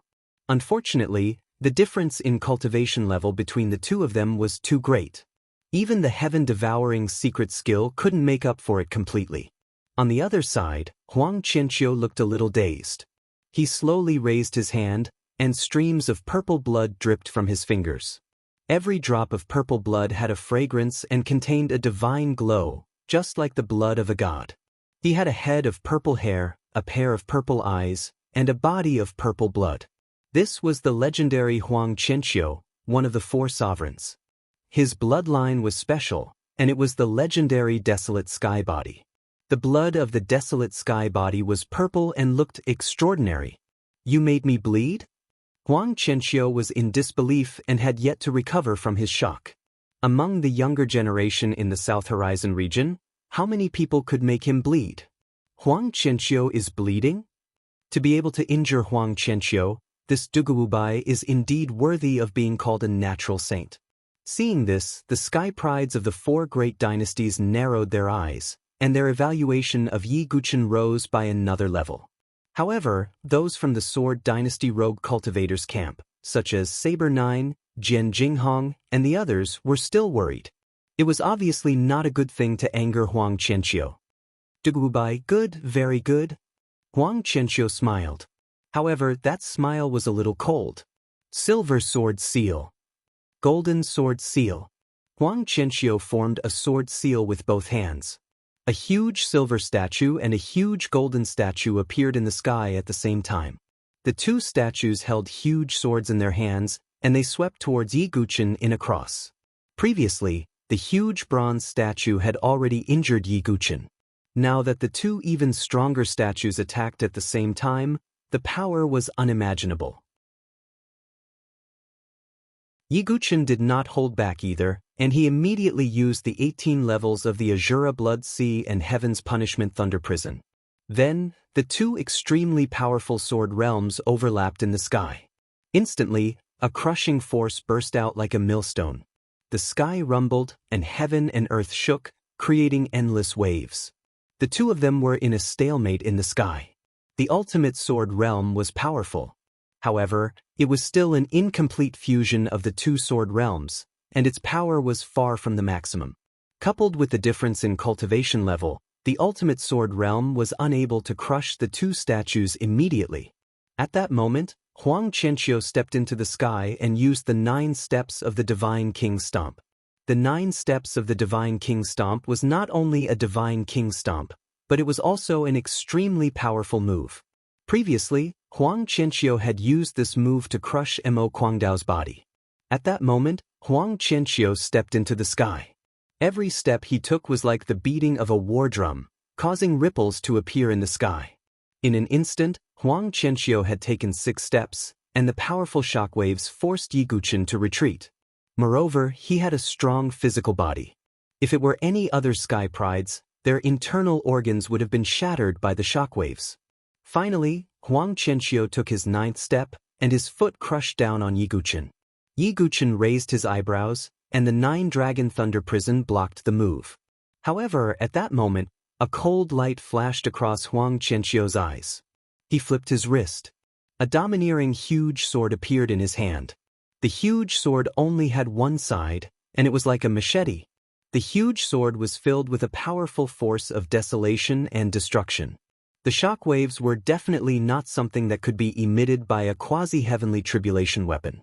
A: Unfortunately, the difference in cultivation level between the two of them was too great. Even the heaven-devouring secret skill couldn't make up for it completely. On the other side, Huang Qianqiu looked a little dazed. He slowly raised his hand, and streams of purple blood dripped from his fingers. Every drop of purple blood had a fragrance and contained a divine glow, just like the blood of a god. He had a head of purple hair, a pair of purple eyes, and a body of purple blood. This was the legendary Huang Qianqiu, one of the 4 sovereigns. His bloodline was special, and it was the legendary Desolate Sky Body. The blood of the Desolate Sky Body was purple and looked extraordinary. You made me bleed? Huang Qianqiu was in disbelief and had yet to recover from his shock. Among the younger generation in the South Horizon region, how many people could make him bleed? Huang Qianqiu is bleeding? To be able to injure Huang Qianqiu, this Duguwubai is indeed worthy of being called a natural saint. Seeing this, the sky prides of the 4 great dynasties narrowed their eyes, and their evaluation of Yiguchen rose by another level. However, those from the Sword Dynasty rogue cultivators camp, such as Saber 9, Jian Jinghong, and the others, were still worried. It was obviously not a good thing to anger Huang Qianqiu. Dugubai, good, very good. Huang Qianqiu smiled. However, that smile was a little cold. Silver Sword Seal. Golden Sword Seal. Huang Qianqiu formed a sword seal with both hands. A huge silver statue and a huge golden statue appeared in the sky at the same time. The two statues held huge swords in their hands, and they swept towards Yiguchen in a cross. Previously, the huge bronze statue had already injured Yiguchen. Now that the two even stronger statues attacked at the same time, the power was unimaginable. Yiguchen did not hold back either, and he immediately used the 18 levels of the Azura Blood Sea and Heaven's Punishment Thunder Prison. Then, the two extremely powerful sword realms overlapped in the sky. Instantly, a crushing force burst out like a millstone. The sky rumbled, and heaven and earth shook, creating endless waves. The two of them were in a stalemate in the sky. The ultimate sword realm was powerful. However, it was still an incomplete fusion of the two sword realms, and its power was far from the maximum. Coupled with the difference in cultivation level, the ultimate sword realm was unable to crush the two statues immediately. At that moment, Huang Qianqiu stepped into the sky and used the 9 steps of the Divine King Stomp. The 9 steps of the Divine King Stomp was not only a Divine King Stomp, but it was also an extremely powerful move. Previously, Huang Qianqiu had used this move to crush Mo Guangdao's body. At that moment, Huang Qianqiu stepped into the sky. Every step he took was like the beating of a war drum, causing ripples to appear in the sky. In an instant, Huang Qianqiu had taken 6 steps, and the powerful shockwaves forced Yiguchen to retreat. Moreover, he had a strong physical body. If it were any other sky prides, their internal organs would have been shattered by the shockwaves. Finally, Huang Qianqiu took his 9th step, and his foot crushed down on Yiguchen. Yiguchen raised his eyebrows, and the 9-dragon thunder prison blocked the move. However, at that moment, a cold light flashed across Huang Qianqiu's eyes. He flipped his wrist. A domineering huge sword appeared in his hand. The huge sword only had one side, and it was like a machete. The huge sword was filled with a powerful force of desolation and destruction. The shockwaves were definitely not something that could be emitted by a quasi-heavenly tribulation weapon.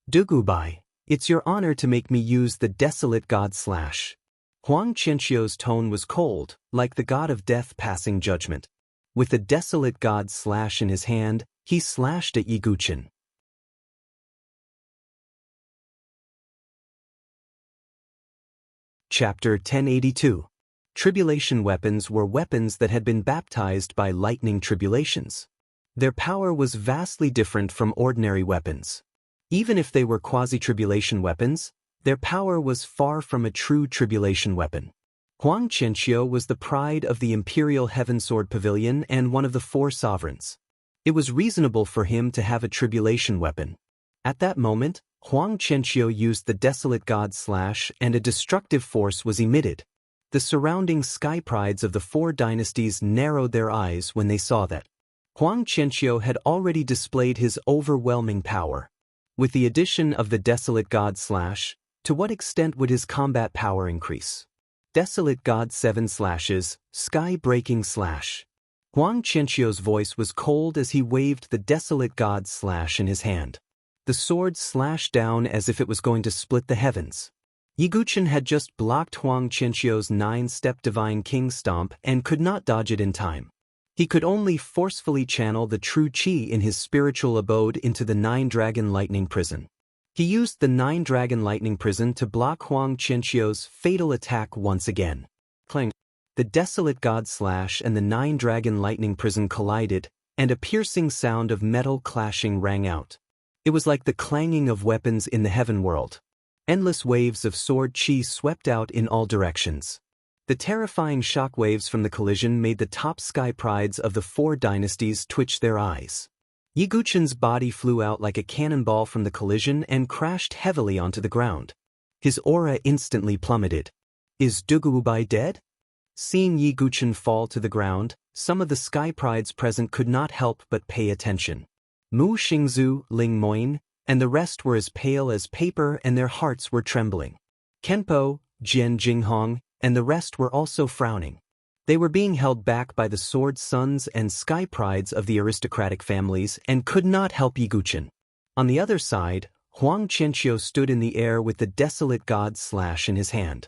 A: Dugubai, it's your honor to make me use the desolate god slash. Huang Qianqiu's tone was cold, like the god of death passing judgment. With the desolate god slash in his hand, he slashed at Yiguchen. Chapter 1082. Tribulation weapons were weapons that had been baptized by lightning tribulations. Their power was vastly different from ordinary weapons. Even if they were quasi-tribulation weapons, their power was far from a true tribulation weapon. Huang Qianqiu was the pride of the Imperial Heaven Sword Pavilion and one of the 4 sovereigns. It was reasonable for him to have a tribulation weapon. At that moment, Huang Qianqiu used the desolate god slash and a destructive force was emitted. The surrounding sky prides of the 4 dynasties narrowed their eyes when they saw that. Huang Qianqiu had already displayed his overwhelming power. With the addition of the desolate god slash, to what extent would his combat power increase? Desolate god 7 slashes, sky-breaking slash. Huang Qianqiu's voice was cold as he waved the desolate god slash in his hand. The sword slashed down as if it was going to split the heavens. Yiguchen had just blocked Huang Qianqiu's 9-step Divine King Stomp and could not dodge it in time. He could only forcefully channel the true qi in his spiritual abode into the 9-dragon lightning prison. He used the 9-dragon lightning prison to block Huang Qianqiu's fatal attack once again. Clang! The desolate god slash and the 9-dragon lightning prison collided, and a piercing sound of metal clashing rang out. It was like the clanging of weapons in the heaven world. Endless waves of sword qi swept out in all directions. The terrifying shockwaves from the collision made the top sky prides of the 4 dynasties twitch their eyes. Yiguchen's body flew out like a cannonball from the collision and crashed heavily onto the ground. His aura instantly plummeted. Is Dugubai dead? Seeing Yiguchen fall to the ground, some of the sky prides present could not help but pay attention. Mu Xingzu, Ling Moin, and the rest were as pale as paper and their hearts were trembling. Kenpo, Jian Jinghong, and the rest were also frowning. They were being held back by the sword sons and sky prides of the aristocratic families and could not help Yiguchen. On the other side, Huang Qianqiu stood in the air with the desolate god slash in his hand.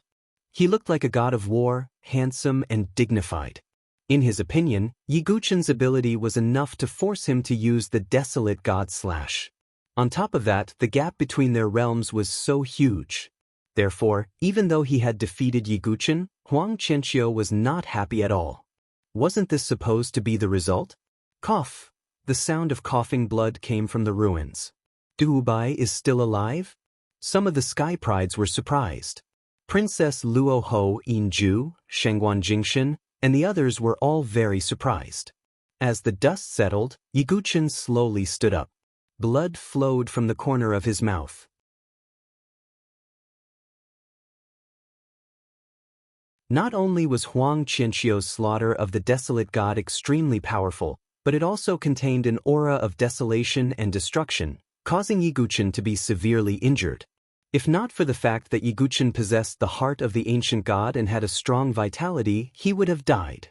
A: He looked like a god of war, handsome and dignified. In his opinion, Yiguchen's ability was enough to force him to use the desolate god slash. On top of that, the gap between their realms was so huge. Therefore, even though he had defeated Yiguchen, Huang Qianqiu was not happy at all. Wasn't this supposed to be the result? Cough. The sound of coughing blood came from the ruins. Du Bai is still alive? Some of the Sky Prides were surprised. Princess Luo Ho Yinju, Shengguan Jingshan, and the others were all very surprised. As the dust settled, Yiguchen slowly stood up. Blood flowed from the corner of his mouth. Not only was Huang Qianqiu's slaughter of the desolate god extremely powerful, but it also contained an aura of desolation and destruction, causing Yiguchen to be severely injured. If not for the fact that Yiguchen possessed the heart of the ancient god and had a strong vitality, he would have died.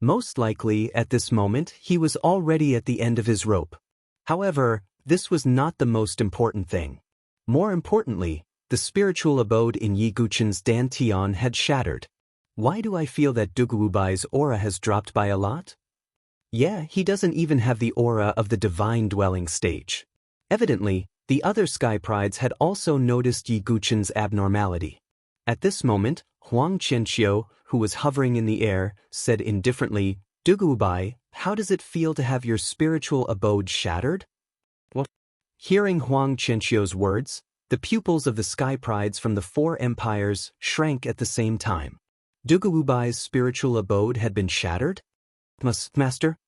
A: Most likely, at this moment, he was already at the end of his rope. However, this was not the most important thing. More importantly, the spiritual abode in Yiguchen's dantian had shattered. Why do I feel that Dugubai's aura has dropped by a lot? Yeah, he doesn't even have the aura of the divine dwelling stage. Evidently, the other Sky Prides had also noticed Yiguchen's abnormality. At this moment, Huang Qianqiu, who was hovering in the air, said indifferently, "Dugubai, how does it feel to have your spiritual abode shattered?" What? Hearing Huang Qianqiu's words, the pupils of the Sky Prides from the 4 empires shrank at the same time. Dugubai's spiritual abode had been shattered? Master?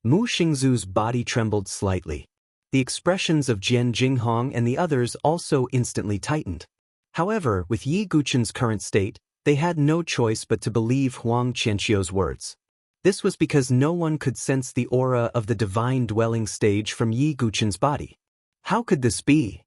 A: Mu Xingzu's body trembled slightly. The expressions of Jian Jinghong and the others also instantly tightened. However, with Yiguchen's current state, they had no choice but to believe Huang Qianqiu's words. This was because no one could sense the aura of the divine dwelling stage from Yiguchen's body. How could this be?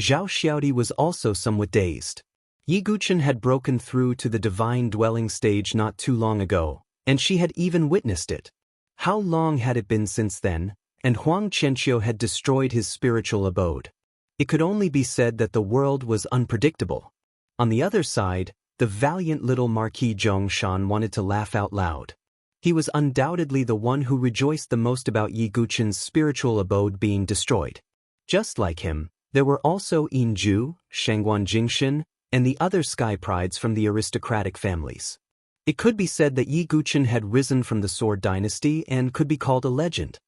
A: Zhao Xiaodi was also somewhat dazed. Yiguchen had broken through to the divine dwelling stage not too long ago, and she had even witnessed it. How long had it been since then? And Huang Qianqiu had destroyed his spiritual abode. It could only be said that the world was unpredictable. On the other side, the valiant little Marquis Zhongshan wanted to laugh out loud. He was undoubtedly the one who rejoiced the most about Yiguchen's spiritual abode being destroyed. Just like him, there were also Yinju, Shengguan Jingshan, and the other Sky Prides from the aristocratic families. It could be said that Yiguchen had risen from the Sword Dynasty and could be called a legend.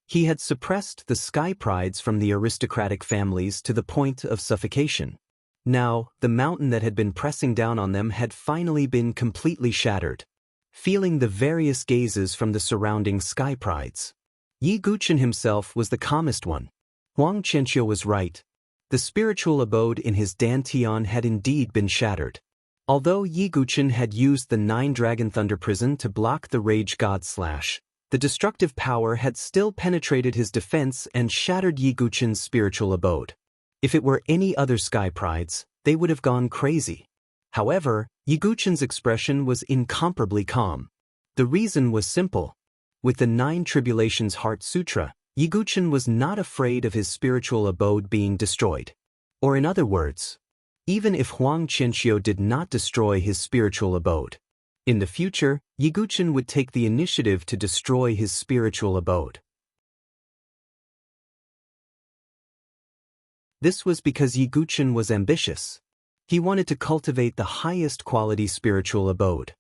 A: He had suppressed the Sky Prides from the aristocratic families to the point of suffocation. Now, the mountain that had been pressing down on them had finally been completely shattered. Feeling the various gazes from the surrounding Sky Prides, Yiguchen himself was the calmest one. Huang Qianqiu was right. The spiritual abode in his dantian had indeed been shattered. Although Yiguchen had used the 9-Dragon Thunder Prison to block the Rage God Slash, the destructive power had still penetrated his defense and shattered Yiguchen's spiritual abode. If it were any other Sky Prides, they would have gone crazy. However, Yiguchen's expression was incomparably calm. The reason was simple. With the 9 Tribulations Heart Sutra, Yiguchen was not afraid of his spiritual abode being destroyed. Or in other words, even if Huang Qianqiu did not destroy his spiritual abode, in the future, Yiguchen would take the initiative to destroy his spiritual abode. This was because Yiguchen was ambitious. He wanted to cultivate the highest quality spiritual abode.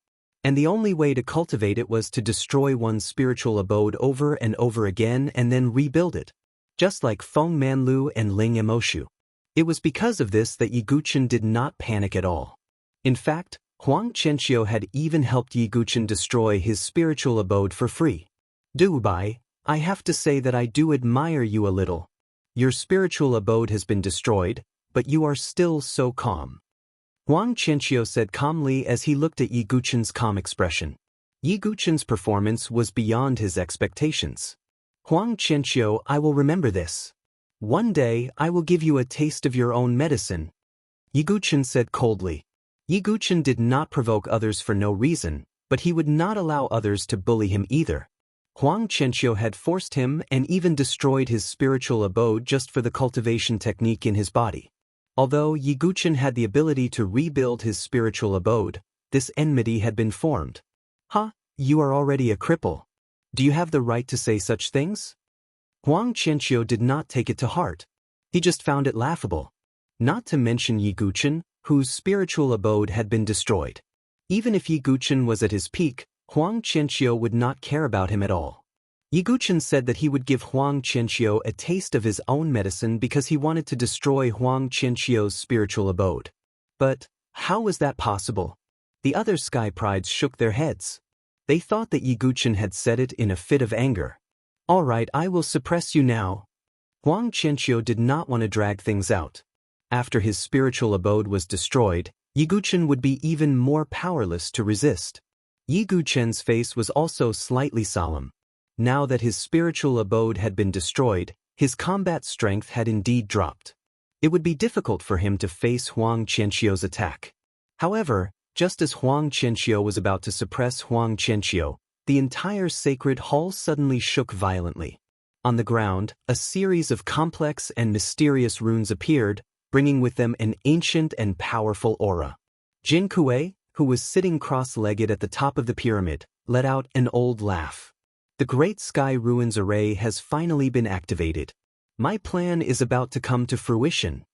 A: And the only way to cultivate it was to destroy one's spiritual abode over and over again and then rebuild it. Just like Feng Manlu and Ling Emoshu. It was because of this that Yiguchen did not panic at all. In fact, Huang Qianqiu had even helped Yiguchen destroy his spiritual abode for free. Dubai, I have to say that I do admire you a little. Your spiritual abode has been destroyed, but you are still so calm. Huang Qianqiu said calmly as he looked at Yiguchen's calm expression. Yiguchen's performance was beyond his expectations. Huang Qianqiu, I will remember this. One day, I will give you a taste of your own medicine. Yiguchen said coldly. Yiguchen did not provoke others for no reason, but he would not allow others to bully him either. Huang Qianqiu had forced him and even destroyed his spiritual abode just for the cultivation technique in his body. Although Yiguchen had the ability to rebuild his spiritual abode, this enmity had been formed. "Huh, you are already a cripple. Do you have the right to say such things?" Huang Qianqiu did not take it to heart. He just found it laughable. Not to mention Yi Guchen, whose spiritual abode had been destroyed. Even if Yi Guchen was at his peak, Huang Qianqiu would not care about him at all. Yi Guchen said that he would give Huang Qianqiu a taste of his own medicine because he wanted to destroy Huang Qianqiu's spiritual abode. But how was that possible? The other sky prides shook their heads. They thought that Yi Guchen had said it in a fit of anger. "All right, I will suppress you now." Huang Qianqiu did not want to drag things out. After his spiritual abode was destroyed, Yi Guchen would be even more powerless to resist. Yi Guchen's face was also slightly solemn. Now that his spiritual abode had been destroyed, his combat strength had indeed dropped. It would be difficult for him to face Huang Qianqiu's attack. However, just as Huang Qianqiu was about to suppress Huang Qianqiu, the entire sacred hall suddenly shook violently. On the ground, a series of complex and mysterious runes appeared, bringing with them an ancient and powerful aura. Jin Kuei, who was sitting cross-legged at the top of the pyramid, let out an old laugh. "The Great Sky Ruins Array has finally been activated. My plan is about to come to fruition."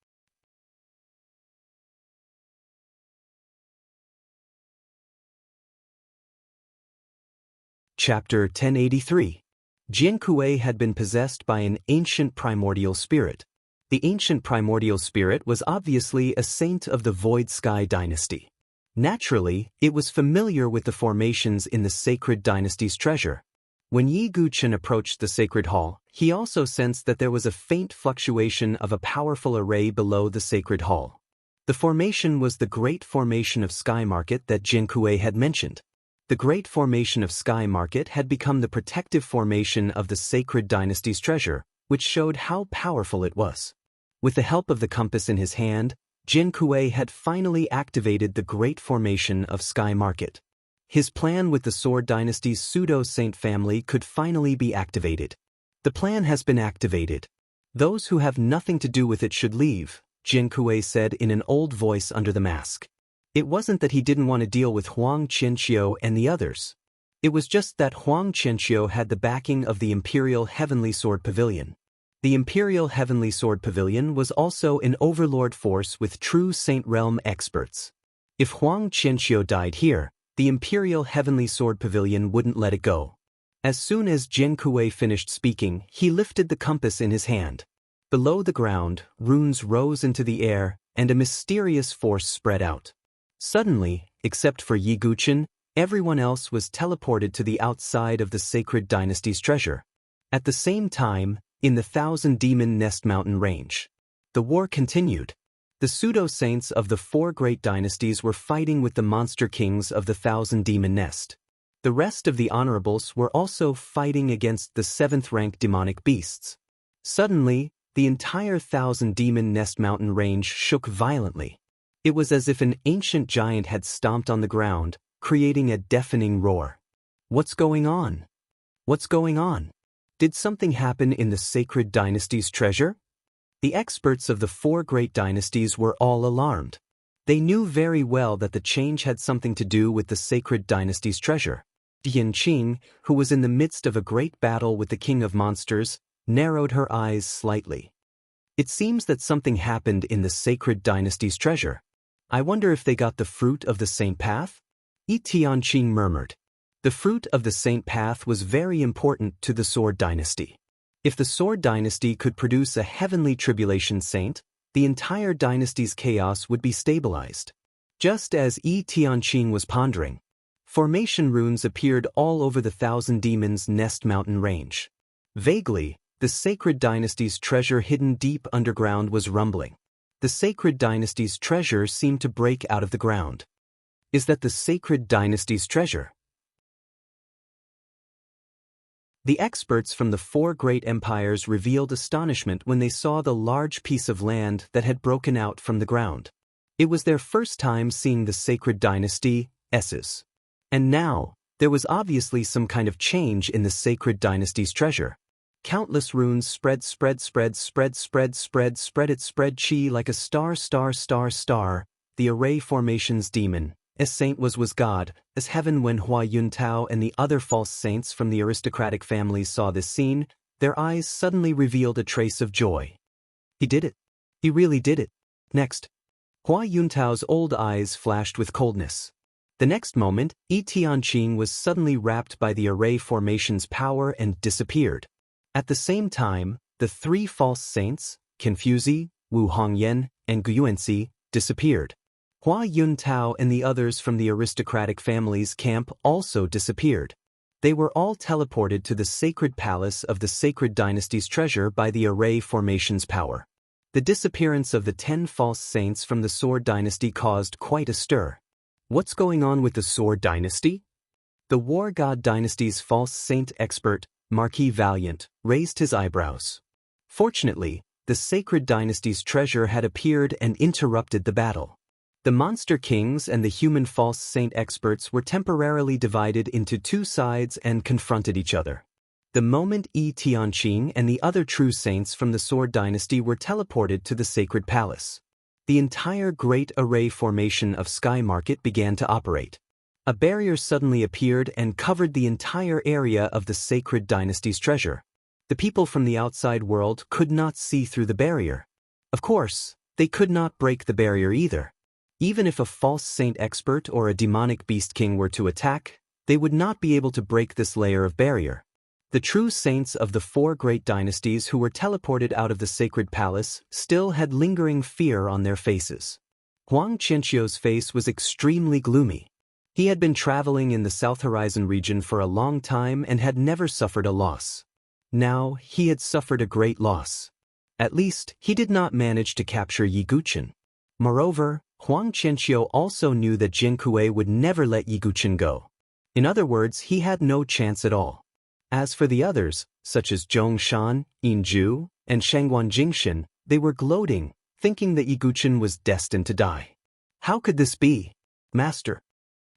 A: Chapter 1083. Jin Kuei had been possessed by an ancient primordial spirit. The ancient primordial spirit was obviously a saint of the Void Sky dynasty. Naturally, it was familiar with the formations in the sacred dynasty's treasure. When Yi Guchen approached the sacred hall, he also sensed that there was a faint fluctuation of a powerful array below the sacred hall. The formation was the Great Formation of Sky Market that Jin Kuei had mentioned. The Great Formation of Sky Market had become the protective formation of the sacred dynasty's treasure, which showed how powerful it was. With the help of the compass in his hand, Jin Kuei had finally activated the Great Formation of Sky Market. His plan with the Sword Dynasty's pseudo-saint family could finally be activated. "The plan has been activated. Those who have nothing to do with it should leave," Jin Kuei said in an old voice under the mask. It wasn't that he didn't want to deal with Huang Qianqiu and the others. It was just that Huang Qianqiu had the backing of the Imperial Heavenly Sword Pavilion. The Imperial Heavenly Sword Pavilion was also an overlord force with true Saint Realm experts. If Huang Qianqiu died here, the Imperial Heavenly Sword Pavilion wouldn't let it go. As soon as Jin Kuei finished speaking, he lifted the compass in his hand. Below the ground, runes rose into the air, and a mysterious force spread out. Suddenly, except for Yi Guchen, everyone else was teleported to the outside of the sacred dynasty's treasure. At the same time, in the Thousand Demon Nest Mountain range, the war continued. The pseudo-saints of the four great dynasties were fighting with the monster kings of the Thousand Demon Nest. The rest of the honorables were also fighting against the seventh-rank demonic beasts. Suddenly, the entire Thousand Demon Nest Mountain range shook violently. It was as if an ancient giant had stomped on the ground, creating a deafening roar. "What's going on? What's going on? Did something happen in the sacred dynasty's treasure?" The experts of the four great dynasties were all alarmed. They knew very well that the change had something to do with the sacred dynasty's treasure. Dian Qing, who was in the midst of a great battle with the king of monsters, narrowed her eyes slightly. "It seems that something happened in the sacred dynasty's treasure. I wonder if they got the fruit of the saint path?" Yi Tianqing murmured. The fruit of the saint path was very important to the Sword Dynasty. If the Sword Dynasty could produce a heavenly tribulation saint, the entire dynasty's chaos would be stabilized. Just as Yi Tianqing was pondering, formation runes appeared all over the Thousand Demons Nest Mountain range. Vaguely, the sacred dynasty's treasure hidden deep underground was rumbling. The sacred dynasty's treasure seemed to break out of the ground. Is that the sacred dynasty's treasure? The experts from the four great empires revealed astonishment when they saw the large piece of land that had broken out from the ground. It was their first time seeing the sacred dynasty, S's. And now, there was obviously some kind of change in the sacred dynasty's treasure. Countless runes spread chi like a star. The array formation's demon, as saint was God, as heaven. When Hua Yuntao and the other false saints from the aristocratic families saw this scene, their eyes suddenly revealed a trace of joy. He did it. He really did it. Next, Hua Yuntao's old eyes flashed with coldness. The next moment, Yi Tianqing was suddenly wrapped by the array formation's power and disappeared. At the same time, the three false saints, Confuzi, Wu Hongyan, and Guyuanxi, disappeared. Hua Yuntao and the others from the aristocratic family's camp also disappeared. They were all teleported to the sacred palace of the sacred dynasty's treasure by the array formation's power. The disappearance of the 10 false saints from the Sword Dynasty caused quite a stir. What's going on with the Sword Dynasty? The War God Dynasty's false saint expert, Marquis Valiant, raised his eyebrows. Fortunately, the sacred dynasty's treasure had appeared and interrupted the battle. The monster kings and the human false saint experts were temporarily divided into two sides and confronted each other. The moment Yi Tianqing and the other true saints from the Sword Dynasty were teleported to the sacred palace, the entire Great Array formation of Sky Market began to operate. A barrier suddenly appeared and covered the entire area of the sacred dynasty's treasure. The people from the outside world could not see through the barrier. Of course, they could not break the barrier either. Even if a false saint expert or a demonic beast king were to attack, they would not be able to break this layer of barrier. The true saints of the 4 great dynasties who were teleported out of the sacred palace still had lingering fear on their faces. Huang Qianqiu's face was extremely gloomy. He had been traveling in the South Horizon region for a long time and had never suffered a loss. Now, he had suffered a great loss. At least, he did not manage to capture Yi Guqin. Moreover, Huang Qianqiu also knew that Jin Kuei would never let Yi Guqin go. In other words, he had no chance at all. As for the others, such as Zhong Shan, Yin Zhu, and Shangguan Jingshin, they were gloating, thinking that Yi Guqin was destined to die. How could this be? Master.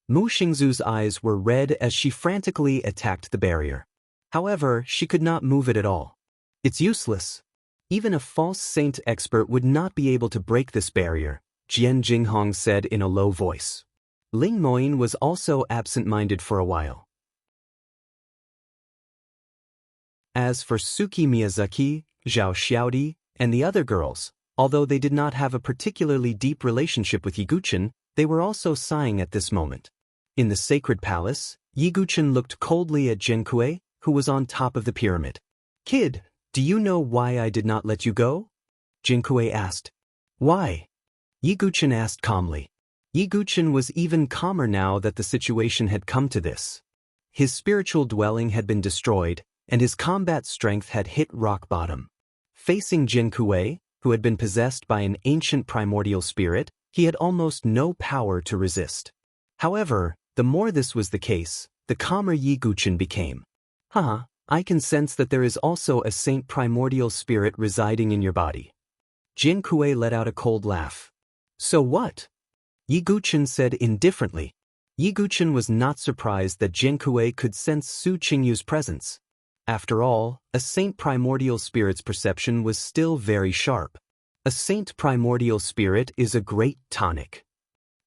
A: Mu Xingzu's eyes were red as she frantically attacked the barrier. However, she could not move it at all. It's useless. Even a false saint expert would not be able to break this barrier, Jian Jinghong said in a low voice. Ling Moyin was also absent-minded for a while. As for Suki Miyazaki, Zhao Xiaodi, and the other girls, although they did not have a particularly deep relationship with Yi Guqin, they were also sighing at this moment. In the sacred palace, Yi Guqin looked coldly at Jin Kuei, who was on top of the pyramid. Kid, do you know why I did not let you go? Jin Kuei asked. Why? Yi Guqin asked calmly. Yi Guqin was even calmer now that the situation had come to this. His spiritual dwelling had been destroyed, and his combat strength had hit rock bottom. Facing Jin Kuei, who had been possessed by an ancient primordial spirit, he had almost no power to resist. However, the more this was the case, the calmer Yi Guqin became. I can sense that there is also a saint primordial spirit residing in your body. Jin Kuei let out a cold laugh. So what? Yi Guqin said indifferently. Yi Guqin was not surprised that Jin Kuei could sense Su Qingyu's presence. After all, a saint primordial spirit's perception was still very sharp. A saint primordial spirit is a great tonic.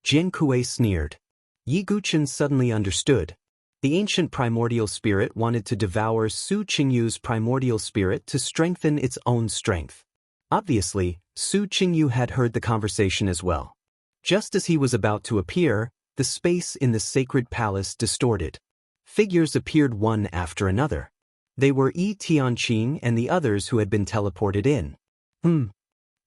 A: Jin Kuei sneered. Yi Guqin suddenly understood. The ancient primordial spirit wanted to devour Su Qingyu's primordial spirit to strengthen its own strength. Obviously, Su Qingyu had heard the conversation as well. Just as he was about to appear, the space in the sacred palace distorted. Figures appeared one after another. They were Yi Tianqing and the others who had been teleported in.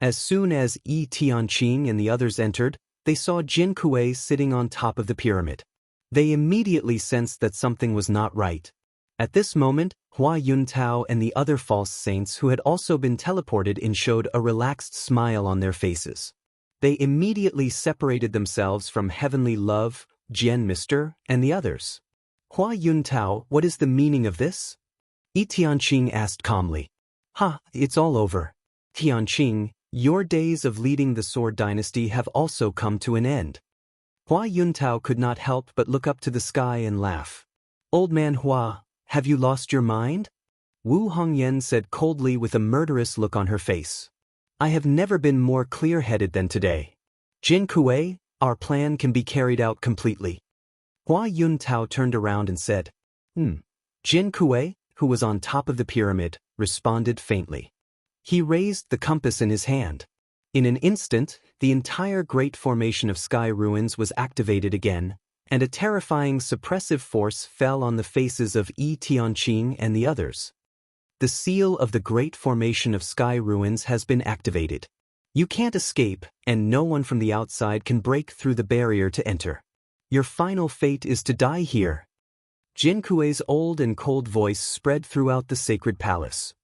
A: As soon as Yi Tianqing and the others entered, they saw Jin Kuei sitting on top of the pyramid. They immediately sensed that something was not right. At this moment, Hua Yuntao and the other false saints who had also been teleported in showed a relaxed smile on their faces. They immediately separated themselves from Heavenly Love, Jian Mister, and the others. Hua Yuntao, what is the meaning of this? Yi Tianqing asked calmly. It's all over. Tianqing, your days of leading the Sword Dynasty have also come to an end. Hua Yuntao could not help but look up to the sky and laugh. Old man Hua, have you lost your mind? Wu Hongyan said coldly with a murderous look on her face. I have never been more clear-headed than today. Jin Kuei, our plan can be carried out completely. Hua Yuntao turned around and said, Jin Kuei, who was on top of the pyramid, responded faintly. He raised the compass in his hand. In an instant, the entire great formation of sky ruins was activated again, and a terrifying suppressive force fell on the faces of Yi Tianqing and the others. The seal of the great formation of sky ruins has been activated. You can't escape, and no one from the outside can break through the barrier to enter. Your final fate is to die here. Jin Kuei's old and cold voice spread throughout the sacred palace.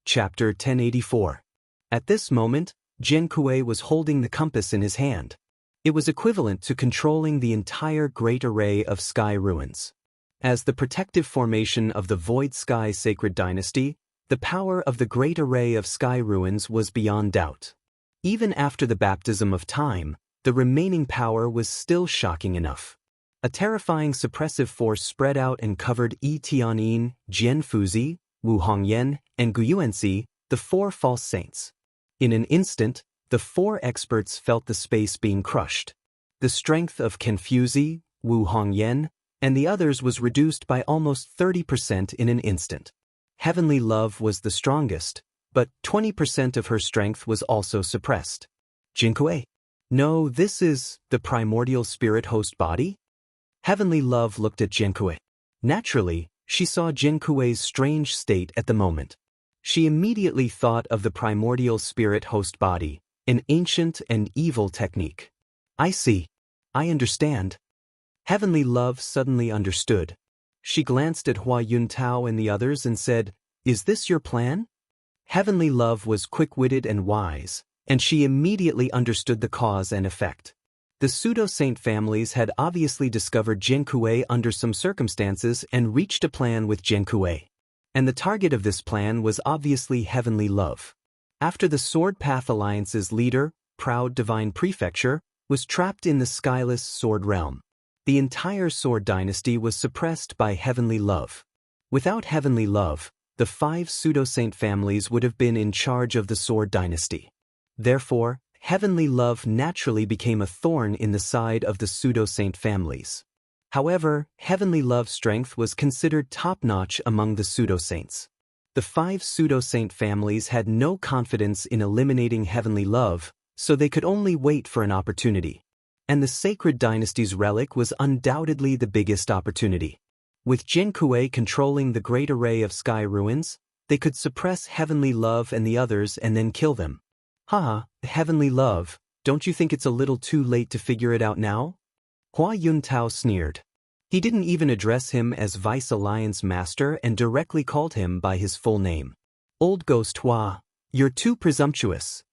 A: Chapter 1084. At this moment, Jin Kuei was holding the compass in his hand. It was equivalent to controlling the entire great array of sky ruins. As the protective formation of the Void Sky Sacred Dynasty, the power of the great array of sky ruins was beyond doubt. Even after the baptism of time, the remaining power was still shocking enough. A terrifying suppressive force spread out and covered Yi Tianyin, Jian Fuzi, Wu Hongyan, and Gu Yuanxi, the four false saints. In an instant, the four experts felt the space being crushed. The strength of Confuzi, Wu Hongyan, and the others was reduced by almost 30% in an instant. Heavenly Love was the strongest, but 20% of her strength was also suppressed. Jin Kuei. No, this is the primordial spirit host body? Heavenly Love looked at Jin Kuei. Naturally, she saw Jin Kuei's strange state at the moment. She immediately thought of the primordial spirit host body, an ancient and evil technique. I see. I understand. Heavenly Love suddenly understood. She glanced at Hua Yuntao and the others and said, "Is this your plan?" Heavenly Love was quick-witted and wise, and she immediately understood the cause and effect. The pseudo-saint families had obviously discovered Jin Kuei under some circumstances and reached a plan with Jin Kuei. And the target of this plan was obviously Heavenly Love. After the Sword Path Alliance's leader, Proud Divine Prefecture, was trapped in the skyless Sword Realm, the entire Sword Dynasty was suppressed by Heavenly Love. Without Heavenly Love, the 5 pseudo-saint families would have been in charge of the Sword Dynasty. Therefore, Heavenly Love naturally became a thorn in the side of the pseudo-saint families. However, Heavenly Love's strength was considered top-notch among the pseudo-saints. The 5 pseudo-saint families had no confidence in eliminating Heavenly Love, so they could only wait for an opportunity. And the Sacred Dynasty's relic was undoubtedly the biggest opportunity. With Jin Kuei controlling the great array of sky ruins, they could suppress Heavenly Love and the others and then kill them. Haha, Heavenly Love, don't you think it's a little too late to figure it out now? Hua Yuntao sneered. He didn't even address him as Vice Alliance Master and directly called him by his full name. Old Ghost Hua, you're too presumptuous.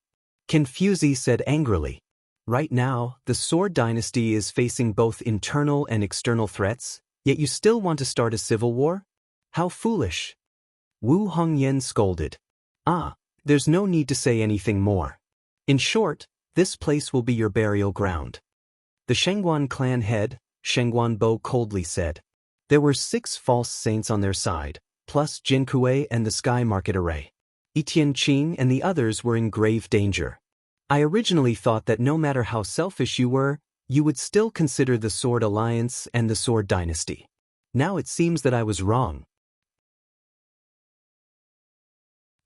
A: Confuzi said angrily. Right now, the Sword Dynasty is facing both internal and external threats, yet you still want to start a civil war? How foolish. Wu Hongyan scolded. There's no need to say anything more. In short, this place will be your burial ground. The Shengguan clan head, Shengguan Bo coldly said. There were 6 false saints on their side, plus Jin Kuei and the Sky Market Array. Yi Tianqing and the others were in grave danger. I originally thought that no matter how selfish you were, you would still consider the Sword Alliance and the Sword Dynasty. Now it seems that I was wrong.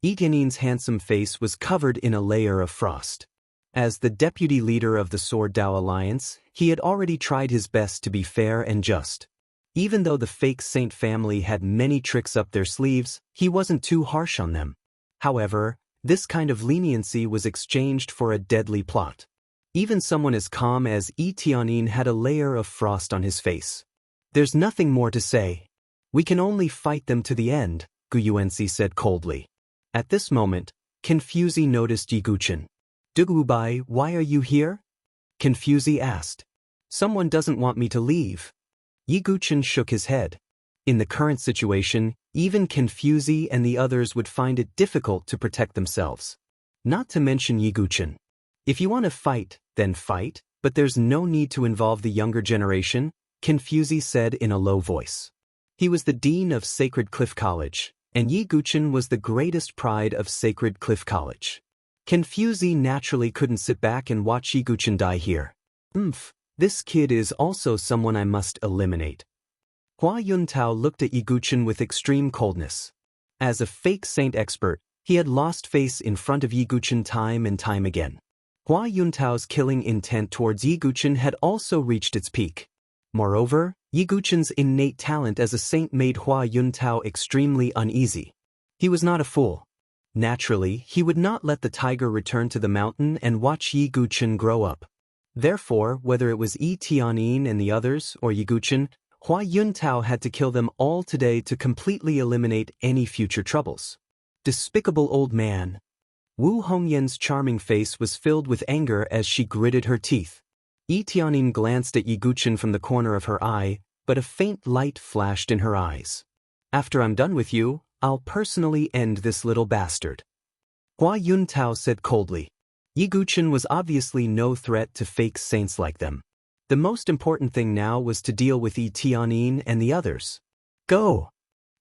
A: Yi Tianqing's handsome face was covered in a layer of frost. As the deputy leader of the Sword Dao Alliance, he had already tried his best to be fair and just. Even though the fake saint family had many tricks up their sleeves, he wasn't too harsh on them. However, this kind of leniency was exchanged for a deadly plot. Even someone as calm as Yi Tianqing had a layer of frost on his face. There's nothing more to say. We can only fight them to the end, Gu Yuanxi said coldly. At this moment, Confuzi noticed Yi Guchen. Dugubai, why are you here? Confuzi asked. Someone doesn't want me to leave. Yi Guchen shook his head. In the current situation, even Confuzi and the others would find it difficult to protect themselves. Not to mention Yi Guchen. If you want to fight, then fight, but there's no need to involve the younger generation, Confuzi said in a low voice. He was the dean of Sacred Cliff College, and Yiguchen was the greatest pride of Sacred Cliff College. Confuzi naturally couldn't sit back and watch Yiguchen die here. This kid is also someone I must eliminate. Hua Yuntao looked at Yiguchen with extreme coldness. As a fake saint expert, he had lost face in front of Yiguchen time and time again. Hua Yuntao's killing intent towards Yiguchen had also reached its peak. Moreover, Yiguchen's innate talent as a saint made Hua Yuntao extremely uneasy. He was not a fool. Naturally, he would not let the tiger return to the mountain and watch Yiguchen grow up. Therefore, whether it was Yi Tianyin and the others or Yiguchen, Hua Yuntao had to kill them all today to completely eliminate any future troubles. Despicable old man. Wu Hongyan's charming face was filled with anger as she gritted her teeth. Yi Tianyin glanced at Yiguchen from the corner of her eye, but a faint light flashed in her eyes. After I'm done with you, I'll personally end this little bastard. Hua Yuntao said coldly. Yiguchen was obviously no threat to fake saints like them. The most important thing now was to deal with Yi Tianyin and the others. Go!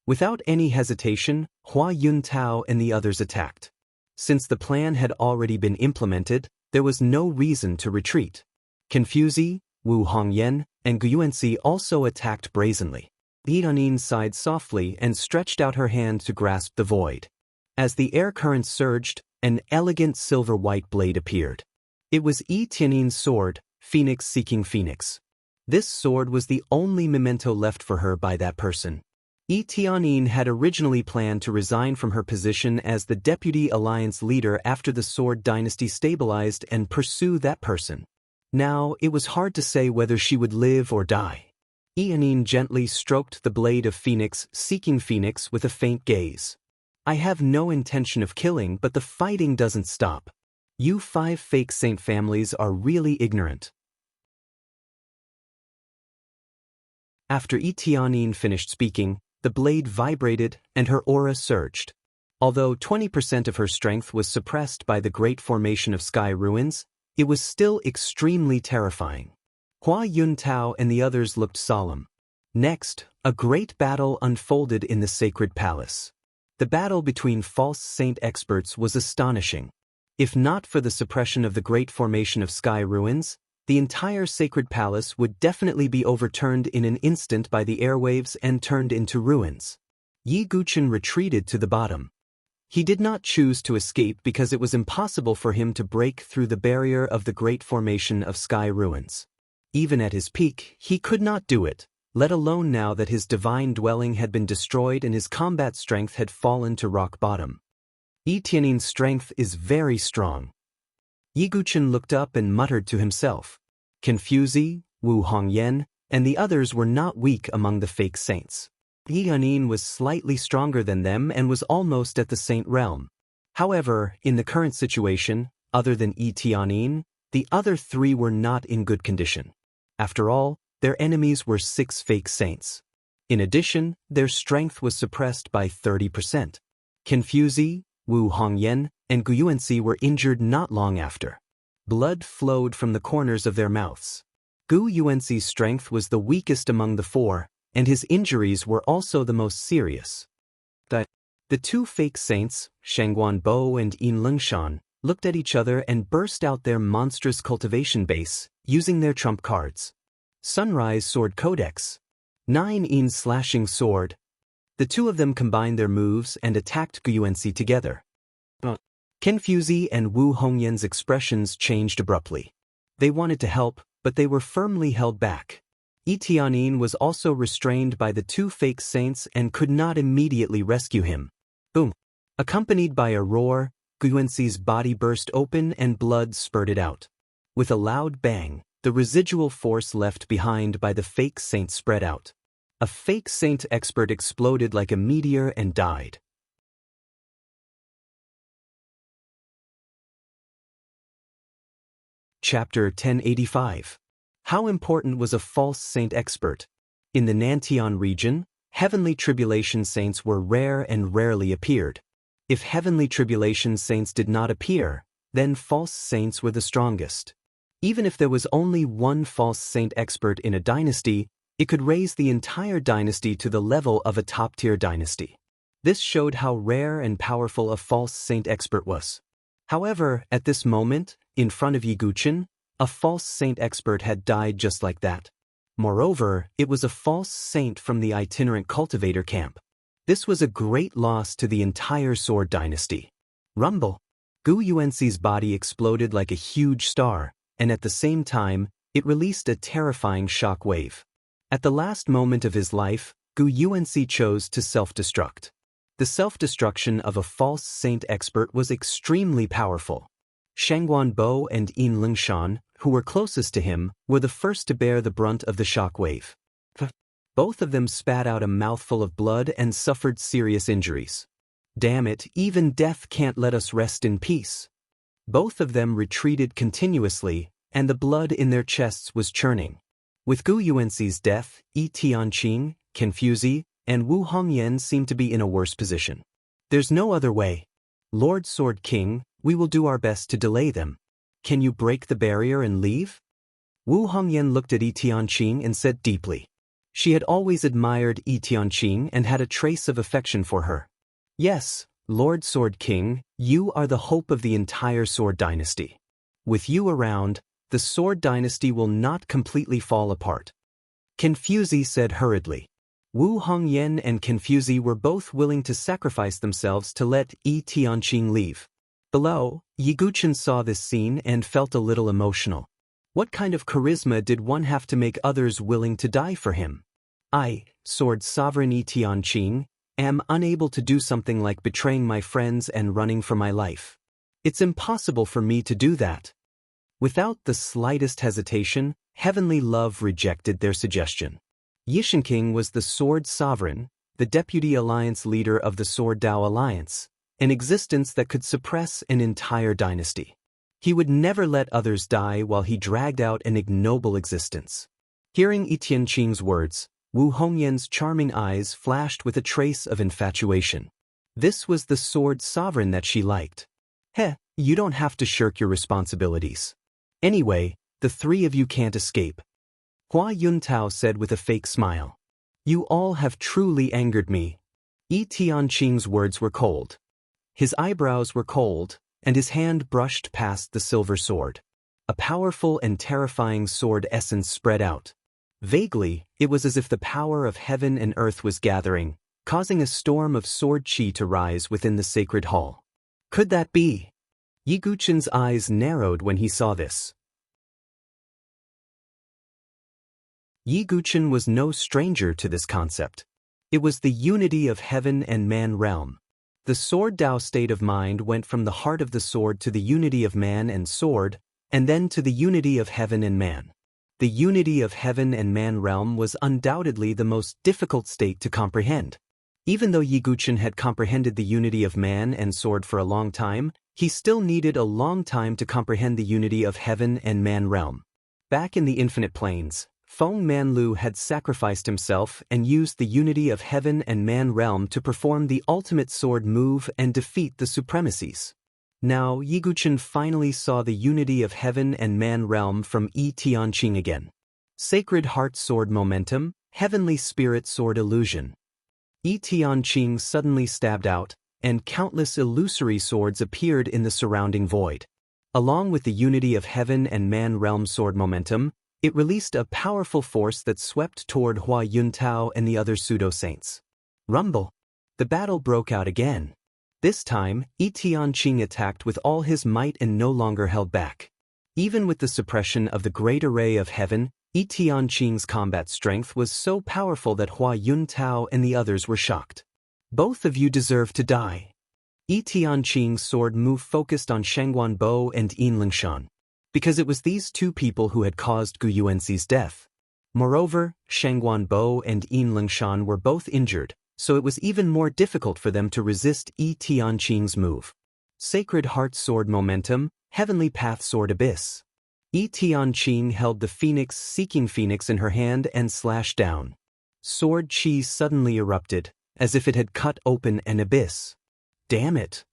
A: Without any hesitation, Hua Yuntao and the others attacked. Since the plan had already been implemented, there was no reason to retreat. Confuzi, Wu Hongyan, and Guyanci also attacked brazenly. Yi Tianyin sighed softly and stretched out her hand to grasp the void. As the air current surged, an elegant silver-white blade appeared. It was Yi Tianyin's sword, Phoenix seeking Phoenix. This sword was the only memento left for her by that person. Yi Tianyin had originally planned to resign from her position as the deputy alliance leader after the Sword Dynasty stabilized and pursue that person. Now, it was hard to say whether she would live or die. Yi Tianyin gently stroked the blade of Phoenix, seeking Phoenix with a faint gaze. I have no intention of killing, but the fighting doesn't stop. You 5 fake saint families are really ignorant. After Yi Tianyin finished speaking, the blade vibrated and her aura surged. Although 20% of her strength was suppressed by the great formation of sky ruins, it was still extremely terrifying. Hua Yuntao and the others looked solemn. Next, a great battle unfolded in the sacred palace. The battle between false saint experts was astonishing. If not for the suppression of the great formation of sky ruins, the entire sacred palace would definitely be overturned in an instant by the airwaves and turned into ruins. Yiguchen retreated to the bottom. He did not choose to escape because it was impossible for him to break through the barrier of the great formation of sky ruins. Even at his peak, he could not do it, let alone now that his divine dwelling had been destroyed and his combat strength had fallen to rock bottom. Yi Tianyin's strength is very strong. Yiguchen looked up and muttered to himself. Confuzi, Wu Hongyan, and the others were not weak among the fake saints. Yi Tianyin was slightly stronger than them and was almost at the saint realm. However, in the current situation, other than Yi Tianyin, the other 3 were not in good condition. After all, their enemies were 6 fake saints. In addition, their strength was suppressed by 30%. Confuzi, Wu Hongyan, and Guyanci were injured not long after. Blood flowed from the corners of their mouths. Gu Yuanci's strength was the weakest among the 4, and his injuries were also the most serious. The 2 fake saints, Shangguan Bo and Yin Lengshan, looked at each other and burst out their monstrous cultivation base, using their trump cards. Sunrise Sword Codex. 9 Yin's slashing sword. The 2 of them combined their moves and attacked Guyanci together. Confuzi and Wu Hongyan's expressions changed abruptly. They wanted to help, but they were firmly held back. Yi Tianyin was also restrained by the 2 fake saints and could not immediately rescue him. Boom! Accompanied by a roar, Guyanci's body burst open and blood spurted out. With a loud bang, the residual force left behind by the fake saint spread out. A fake saint expert exploded like a meteor and died. Chapter 1085. How important was a false saint expert? In the Nantian region, heavenly tribulation saints were rare and rarely appeared. If heavenly tribulation saints did not appear, then false saints were the strongest. Even if there was only one false saint expert in a dynasty, it could raise the entire dynasty to the level of a top-tier dynasty. This showed how rare and powerful a false saint expert was. However, at this moment, in front of Yiguchen, a false saint expert had died just like that. Moreover, it was a false saint from the itinerant cultivator camp. This was a great loss to the entire sword dynasty. Rumble. Gu Yuanxi's body exploded like a huge star, and at the same time, it released a terrifying shock wave. At the last moment of his life, Gu Yuanxi chose to self-destruct. The self-destruction of a false saint expert was extremely powerful. Shangguan Bo and Yin Lingshan, who were closest to him, were the first to bear the brunt of the shock wave. Both of them spat out a mouthful of blood and suffered serious injuries. Damn it, even death can't let us rest in peace. Both of them retreated continuously, and the blood in their chests was churning. With Gu Yuanxi's death, Yi Tianqing, Confuzi, and Wu Hongyan seemed to be in a worse position. There's no other way. Lord Sword King, we will do our best to delay them. Can you break the barrier and leave? Wu Hongyan looked at Yi Tianqing and said deeply. She had always admired Yi Tianqing and had a trace of affection for her. Yes, Lord Sword King, you are the hope of the entire Sword Dynasty. With you around, the Sword Dynasty will not completely fall apart. Confuzi said hurriedly. Wu Hongyan and Confuzi were both willing to sacrifice themselves to let Yi Tianqing leave. Below, Yiguchen saw this scene and felt a little emotional. What kind of charisma did one have to make others willing to die for him? I, Sword Sovereign Yi Tianqing, am unable to do something like betraying my friends and running for my life. It's impossible for me to do that. Without the slightest hesitation, Heavenly Love rejected their suggestion. Yishenking was the Sword Sovereign, the Deputy Alliance leader of the Sword Dao Alliance, an existence that could suppress an entire dynasty. He would never let others die while he dragged out an ignoble existence. Hearing Yi Tianqing's words, Wu Hongyan's charming eyes flashed with a trace of infatuation. This was the Sword Sovereign that she liked. You don't have to shirk your responsibilities. Anyway, the three of you can't escape. Hua Yuntao said with a fake smile. You all have truly angered me. Yi Tianqing's words were cold. His eyebrows were cold, and his hand brushed past the silver sword. A powerful and terrifying sword essence spread out. Vaguely, it was as if the power of heaven and earth was gathering, causing a storm of sword qi to rise within the sacred hall. Could that be? Yiguchen's eyes narrowed when he saw this. Yiguchen was no stranger to this concept. It was the unity of heaven and man realm. The Sword Dao state of mind went from the heart of the sword to the unity of man and sword, and then to the unity of heaven and man. The unity of heaven and man realm was undoubtedly the most difficult state to comprehend. Even though Yiguchen had comprehended the unity of man and sword for a long time, he still needed a long time to comprehend the unity of heaven and man realm. Back in the infinite planes, Feng Manlu had sacrificed himself and used the unity of heaven and man realm to perform the ultimate sword move and defeat the supremacies. Now, Yiguchen finally saw the unity of heaven and man realm from Yi Tianqing again. Sacred Heart Sword Momentum, Heavenly Spirit Sword Illusion. Yi Tianqing suddenly stabbed out, and countless illusory swords appeared in the surrounding void. Along with the unity of heaven and man realm sword momentum, it released a powerful force that swept toward Hua Yuntao and the other pseudo-saints. Rumble. The battle broke out again. This time, Yi Tianqing attacked with all his might and no longer held back. Even with the suppression of the great array of heaven, Yi Tianqing's combat strength was so powerful that Hua Yuntao and the others were shocked. Both of you deserve to die. Yi Tianqing's sword move focused on Shangguan Bo and Yin Lingshan, because it was these two people who had caused Gu Yuanxi's death. Moreover, Shangguan Bo and Yin Lingshan were both injured, so it was even more difficult for them to resist Yi Tianqing's move. Sacred Heart Sword Momentum, Heavenly Path Sword Abyss. Yi Tianqing held the Seeking Phoenix in her hand and slashed down. Sword Qi suddenly erupted, as if it had cut open an abyss. Damn it!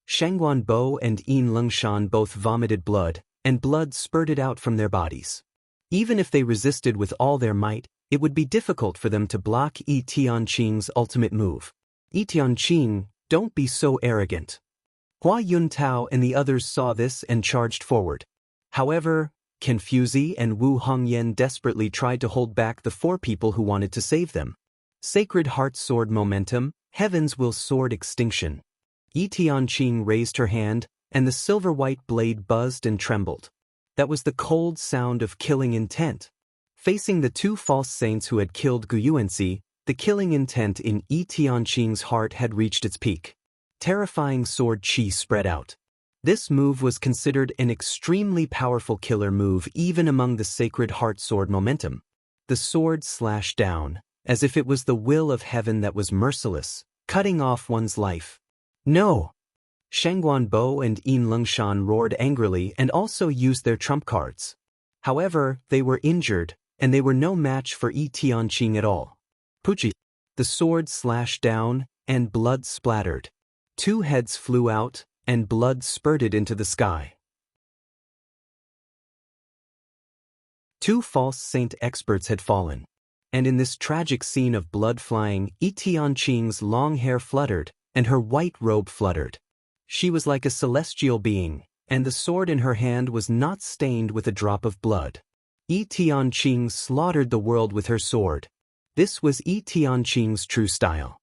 A: Shangguan Bo and Yin Lingshan both vomited blood, and blood spurted out from their bodies. Even if they resisted with all their might, it would be difficult for them to block Yi Tianqing's ultimate move. Yi Tianqing, don't be so arrogant. Hua Yuntao and the others saw this and charged forward. However, Confuzi and Wu Hongyan desperately tried to hold back the 4 people who wanted to save them. Sacred Heart Sword Momentum, Heavens Will Sword Extinction. Yi Tianqing raised her hand, and the silver-white blade buzzed and trembled. That was the cold sound of killing intent. Facing the 2 false saints who had killed Gu Yuanxi, the killing intent in Yi Tianqing's heart had reached its peak. Terrifying sword chi spread out. This move was considered an extremely powerful killer move even among the Sacred Heart Sword Momentum. The sword slashed down, as if it was the will of heaven that was merciless, cutting off one's life. No! Shangguan Bo and Yin Lengshan roared angrily and also used their trump cards. However, they were injured, and they were no match for Yi Tianqing at all. Puchi! The sword slashed down, and blood splattered. 2 heads flew out, and blood spurted into the sky. 2 false saint experts had fallen. And in this tragic scene of blood flying, Yi Tianqing's long hair fluttered, and her white robe fluttered. She was like a celestial being, and the sword in her hand was not stained with a drop of blood. Yi Tianqing slaughtered the world with her sword. This was Yi Tianqing's true style.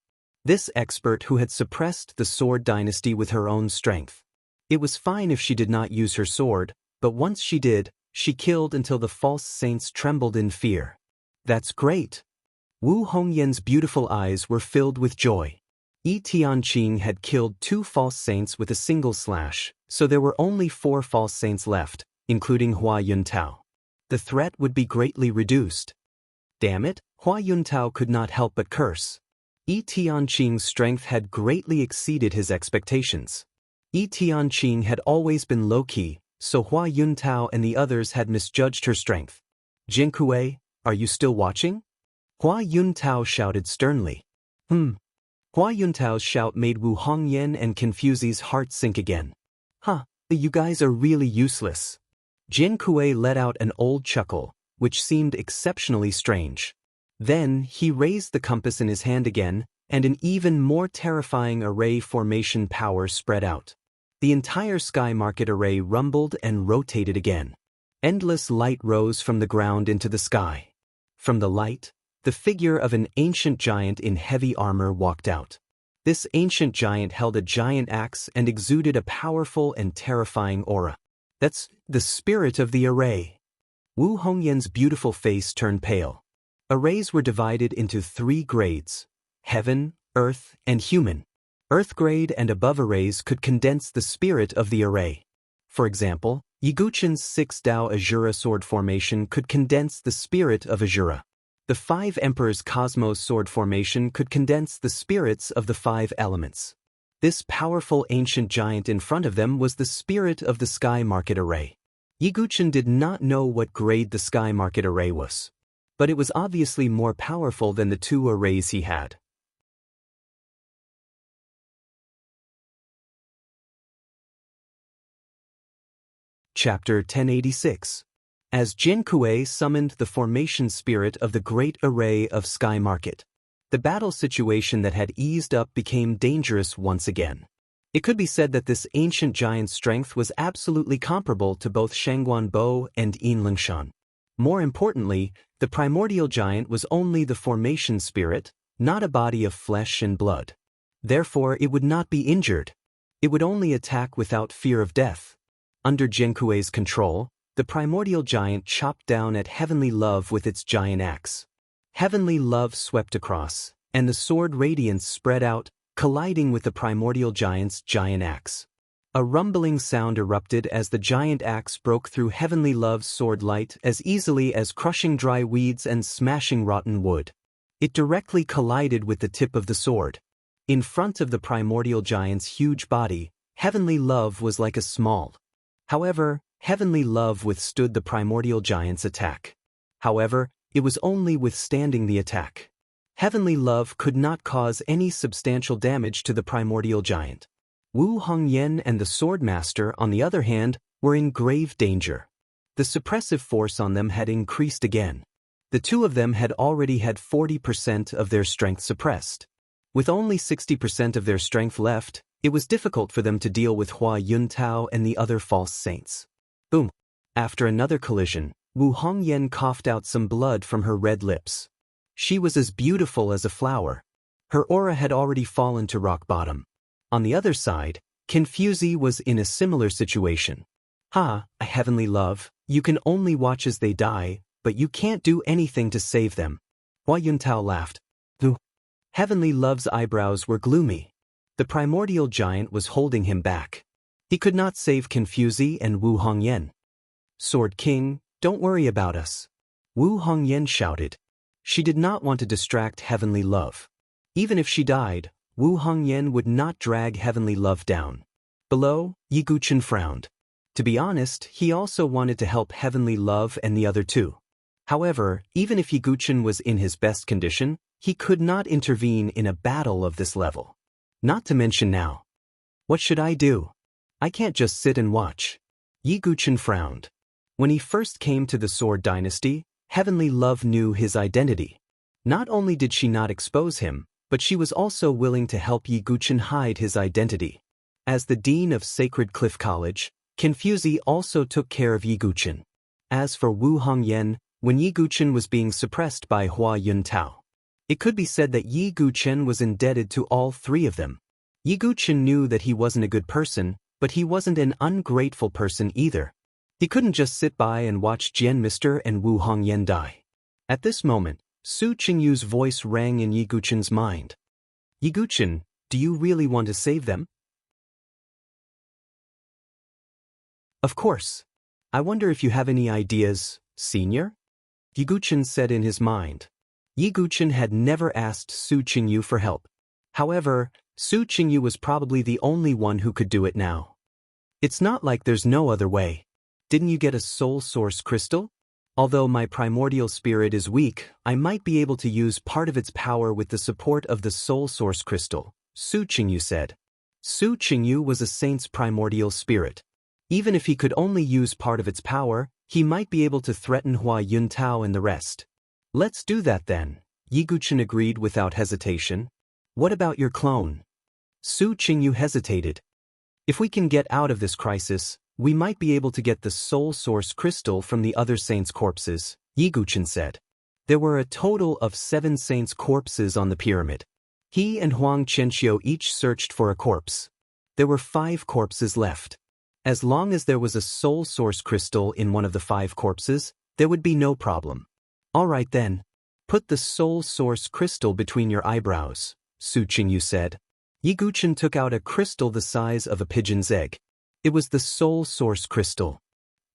A: This expert who had suppressed the sword dynasty with her own strength. It was fine if she did not use her sword, but once she did, she killed until the false saints trembled in fear. That's great. Wu Hongyan's beautiful eyes were filled with joy. Yi Tianqing had killed 2 false saints with a single slash, so there were only 4 false saints left, including Hua Yuntao. The threat would be greatly reduced. Damn it, Hua Yuntao could not help but curse. Yi Tianqing's strength had greatly exceeded his expectations. Yi Tianqing had always been low-key, so Hua Yuntao and the others had misjudged her strength. Jinkue, are you still watching? Hua Yuntao shouted sternly. Hua Yuntao's shout made Wu Hongyan and Confuzi's heart sink again. You guys are really useless. Jinkue let out an old chuckle, which seemed exceptionally strange. Then he raised the compass in his hand again, and an even more terrifying array formation power spread out. The entire sky market array rumbled and rotated again. Endless light rose from the ground into the sky. From the light, the figure of an ancient giant in heavy armor walked out. This ancient giant held a giant axe and exuded a powerful and terrifying aura. That's the spirit of the array. Wu Hongyan's beautiful face turned pale. Arrays were divided into 3 grades: heaven, earth, and human. Earth grade and above arrays could condense the spirit of the array. For example, Yiguchen's 6 Dao Azura sword formation could condense the spirit of Azura. The 5 Emperors Cosmos sword formation could condense the spirits of the 5 elements. This powerful ancient giant in front of them was the spirit of the sky market array. Yiguchen did not know what grade the sky market array was, but it was obviously more powerful than the 2 arrays he had. Chapter 1086. As Jinkue summoned the formation spirit of the great array of sky market, the battle situation that had eased up became dangerous once again. It could be said that this ancient giant's strength was absolutely comparable to both Shangguan Bo and Yin Lengshan. More importantly, the primordial giant was only the formation spirit, not a body of flesh and blood. Therefore, it would not be injured. It would only attack without fear of death. Under Jinkue's control, the primordial giant chopped down at Heavenly Love with its giant axe. Heavenly Love swept across, and the sword radiance spread out, colliding with the primordial giant's giant axe. A rumbling sound erupted as the giant axe broke through Heavenly Love's sword light as easily as crushing dry weeds and smashing rotten wood. It directly collided with the tip of the sword. In front of the primordial giant's huge body, Heavenly Love was like a small. However, Heavenly Love withstood the primordial giant's attack. However, it was only withstanding the attack. Heavenly Love could not cause any substantial damage to the primordial giant. Wu Hongyan and the Swordmaster, on the other hand, were in grave danger. The suppressive force on them had increased again. The 2 of them had already had 40% of their strength suppressed. With only 60% of their strength left, it was difficult for them to deal with Hua Yuntao and the other false saints. Boom! After another collision, Wu Hongyan coughed out some blood from her red lips. She was as beautiful as a flower. Her aura had already fallen to rock bottom. On the other side, Confusi was in a similar situation. Ha, a heavenly love, you can only watch as they die, but you can't do anything to save them. Hua Yuntao laughed. The heavenly love's eyebrows were gloomy. The primordial giant was holding him back. He could not save Confusi and Wu Hongyan. Sword King, don't worry about us. Wu Hongyan shouted. She did not want to distract heavenly love. Even if she died, Wu Hongyan would not drag heavenly love down. Below, Yi Guchen frowned. To be honest, he also wanted to help heavenly love and the other two. However, even if Yi Guchen was in his best condition, he could not intervene in a battle of this level. Not to mention now. What should I do? I can't just sit and watch. Yi Guchen frowned. When he first came to the Sword Dynasty, heavenly love knew his identity. Not only did she not expose him, but she was also willing to help Yi Guchen hide his identity. As the dean of Sacred Cliff College, Confusi also took care of Yi Guchen. As for Wu Hongyan, when Yi Guchen was being suppressed by Hua Yuntao, it could be said that Yi Guchen was indebted to all three of them. Yi Guchen knew that he wasn't a good person, but he wasn't an ungrateful person either. He couldn't just sit by and watch Jian Mister and Wu Hongyan die. At this moment, Su Qingyu's voice rang in Yi Guchen's mind. Yi Guchen, do you really want to save them? Of course. I wonder if you have any ideas, senior? Yi Guchen said in his mind. Yi Guchen had never asked Su Qingyu for help. However, Su Qingyu was probably the only one who could do it now. It's not like there's no other way. Didn't you get a soul source crystal? Although my primordial spirit is weak, I might be able to use part of its power with the support of the soul source crystal, Su Qingyu said. Su Qingyu was a saint's primordial spirit. Even if he could only use part of its power, he might be able to threaten Hua Yuntao and the rest. Let's do that then, Yi Guchen agreed without hesitation. What about your clone? Su Qingyu hesitated. If we can get out of this crisis, we might be able to get the soul source crystal from the other saints' corpses, Yi Guchen said. There were a total of 7 saints' corpses on the pyramid. He and Huang Qianxiu each searched for a corpse. There were 5 corpses left. As long as there was a soul source crystal in one of the 5 corpses, there would be no problem. All right then. Put the soul source crystal between your eyebrows, Su Qingyu said. Yi Guchen took out a crystal the size of a pigeon's egg. It was the soul source crystal.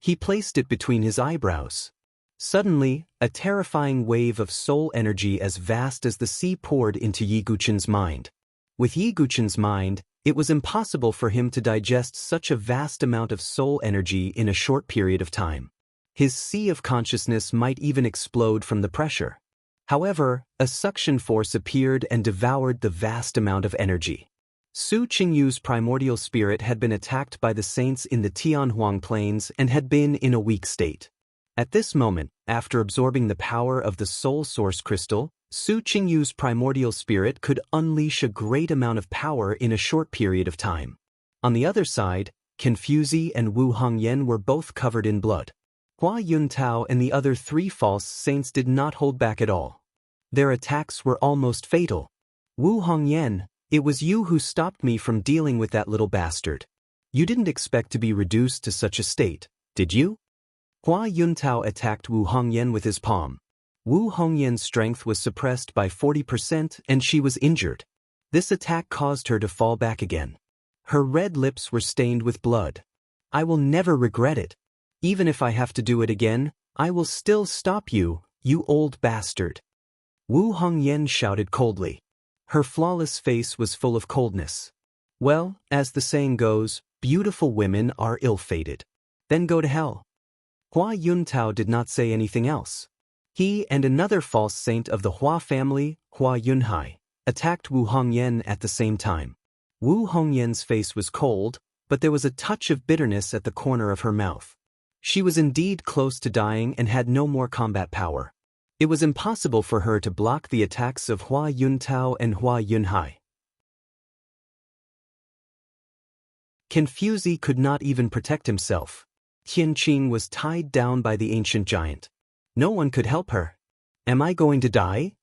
A: He placed it between his eyebrows. Suddenly, a terrifying wave of soul energy as vast as the sea poured into Yi Guchen's mind. With Yi Guchen's mind, it was impossible for him to digest such a vast amount of soul energy in a short period of time. His sea of consciousness might even explode from the pressure. However, a suction force appeared and devoured the vast amount of energy. Su Qingyu's primordial spirit had been attacked by the saints in the Tianhuang Plains and had been in a weak state. At this moment, after absorbing the power of the soul source crystal, Su Qingyu's primordial spirit could unleash a great amount of power in a short period of time. On the other side, Confusi and Wu Hongyan were both covered in blood. Hua Yuntao and the other 3 false saints did not hold back at all. Their attacks were almost fatal. Wu Hongyan, it was you who stopped me from dealing with that little bastard. You didn't expect to be reduced to such a state, did you? Hua Yuntao attacked Wu Hongyan with his palm. Wu Hongyan's strength was suppressed by 40% and she was injured. This attack caused her to fall back again. Her red lips were stained with blood. I will never regret it. Even if I have to do it again, I will still stop you, you old bastard. Wu Hongyan shouted coldly. Her flawless face was full of coldness. Well, as the saying goes, beautiful women are ill-fated. Then go to hell. Hua Yuntao did not say anything else. He and another false saint of the Hua family, Hua Yunhai, attacked Wu Hongyan at the same time. Wu Hongyan's face was cold, but there was a touch of bitterness at the corner of her mouth. She was indeed close to dying and had no more combat power. It was impossible for her to block the attacks of Hua Yuntao and Hua Yunhai. Confuzi could not even protect himself. Tianqing was tied down by the ancient giant. No one could help her. Am I going to die?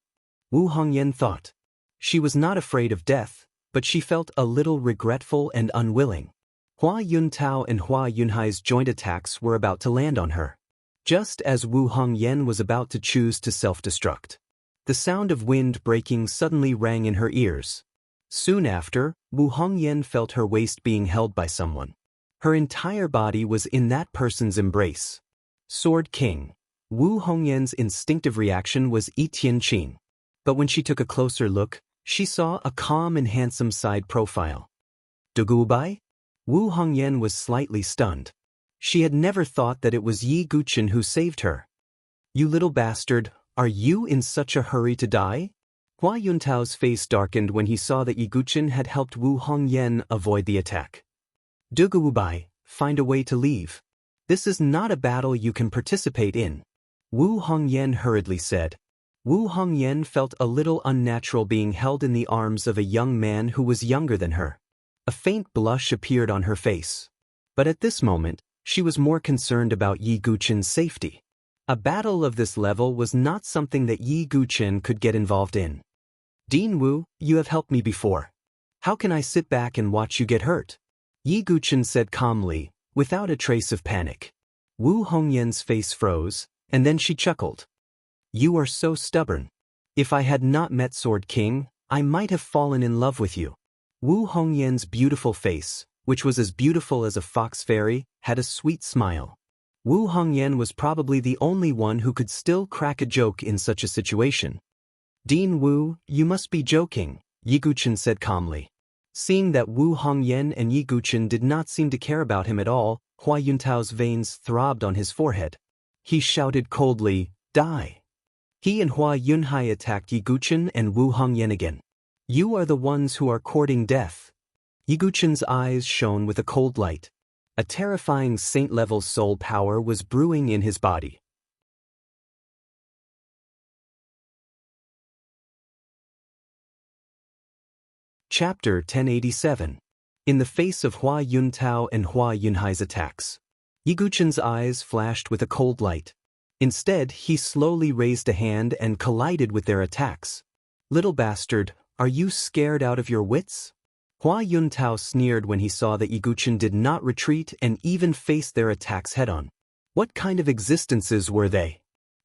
A: Wu Hongyan thought. She was not afraid of death, but she felt a little regretful and unwilling. Hua Yuntao and Hua Yunhai's joint attacks were about to land on her. Just as Wu Hongyan was about to choose to self-destruct. The sound of wind breaking suddenly rang in her ears. Soon after, Wu Hongyan felt her waist being held by someone. Her entire body was in that person's embrace. Sword King. Wu Hongyan's instinctive reaction was Yi Tianqing. But when she took a closer look, she saw a calm and handsome side profile. Dugubai? Wu Hongyan was slightly stunned. She had never thought that it was Yi Guqin who saved her. You little bastard, are you in such a hurry to die? Hua Yuntao's face darkened when he saw that Yi Guqin had helped Wu Hongyan avoid the attack. Dugubai, find a way to leave. This is not a battle you can participate in. Wu Hongyan hurriedly said. Wu Hongyan felt a little unnatural being held in the arms of a young man who was younger than her. A faint blush appeared on her face. But at this moment, she was more concerned about Yi Guqin's safety. A battle of this level was not something that Yi Guqin could get involved in. Dean Wu, you have helped me before. How can I sit back and watch you get hurt? Yi Guqin said calmly, without a trace of panic. Wu Hongyan's face froze, and then she chuckled. You are so stubborn. If I had not met Sword King, I might have fallen in love with you. Wu Hongyan's beautiful face, which was as beautiful as a fox fairy, had a sweet smile. Wu Hongyan was probably the only one who could still crack a joke in such a situation. Dean Wu, you must be joking, Yi Guqin said calmly. Seeing that Wu Hongyan and Yi Guqin did not seem to care about him at all, Hua Yuntao's veins throbbed on his forehead. He shouted coldly, Die! He and Hua Yunhai attacked Yi Guqin and Wu Hongyan again. You are the ones who are courting death. Yi Guqin's eyes shone with a cold light. A terrifying saint-level soul power was brewing in his body. Chapter 1087. In the face of Hua Yuntao and Hua Yunhai's attacks. Yi Guqin's eyes flashed with a cold light. Instead, he slowly raised a hand and collided with their attacks. Little bastard, are you scared out of your wits? Hua Yuntao sneered when he saw that Yi Guqin did not retreat and even face their attacks head-on. What kind of existences were they?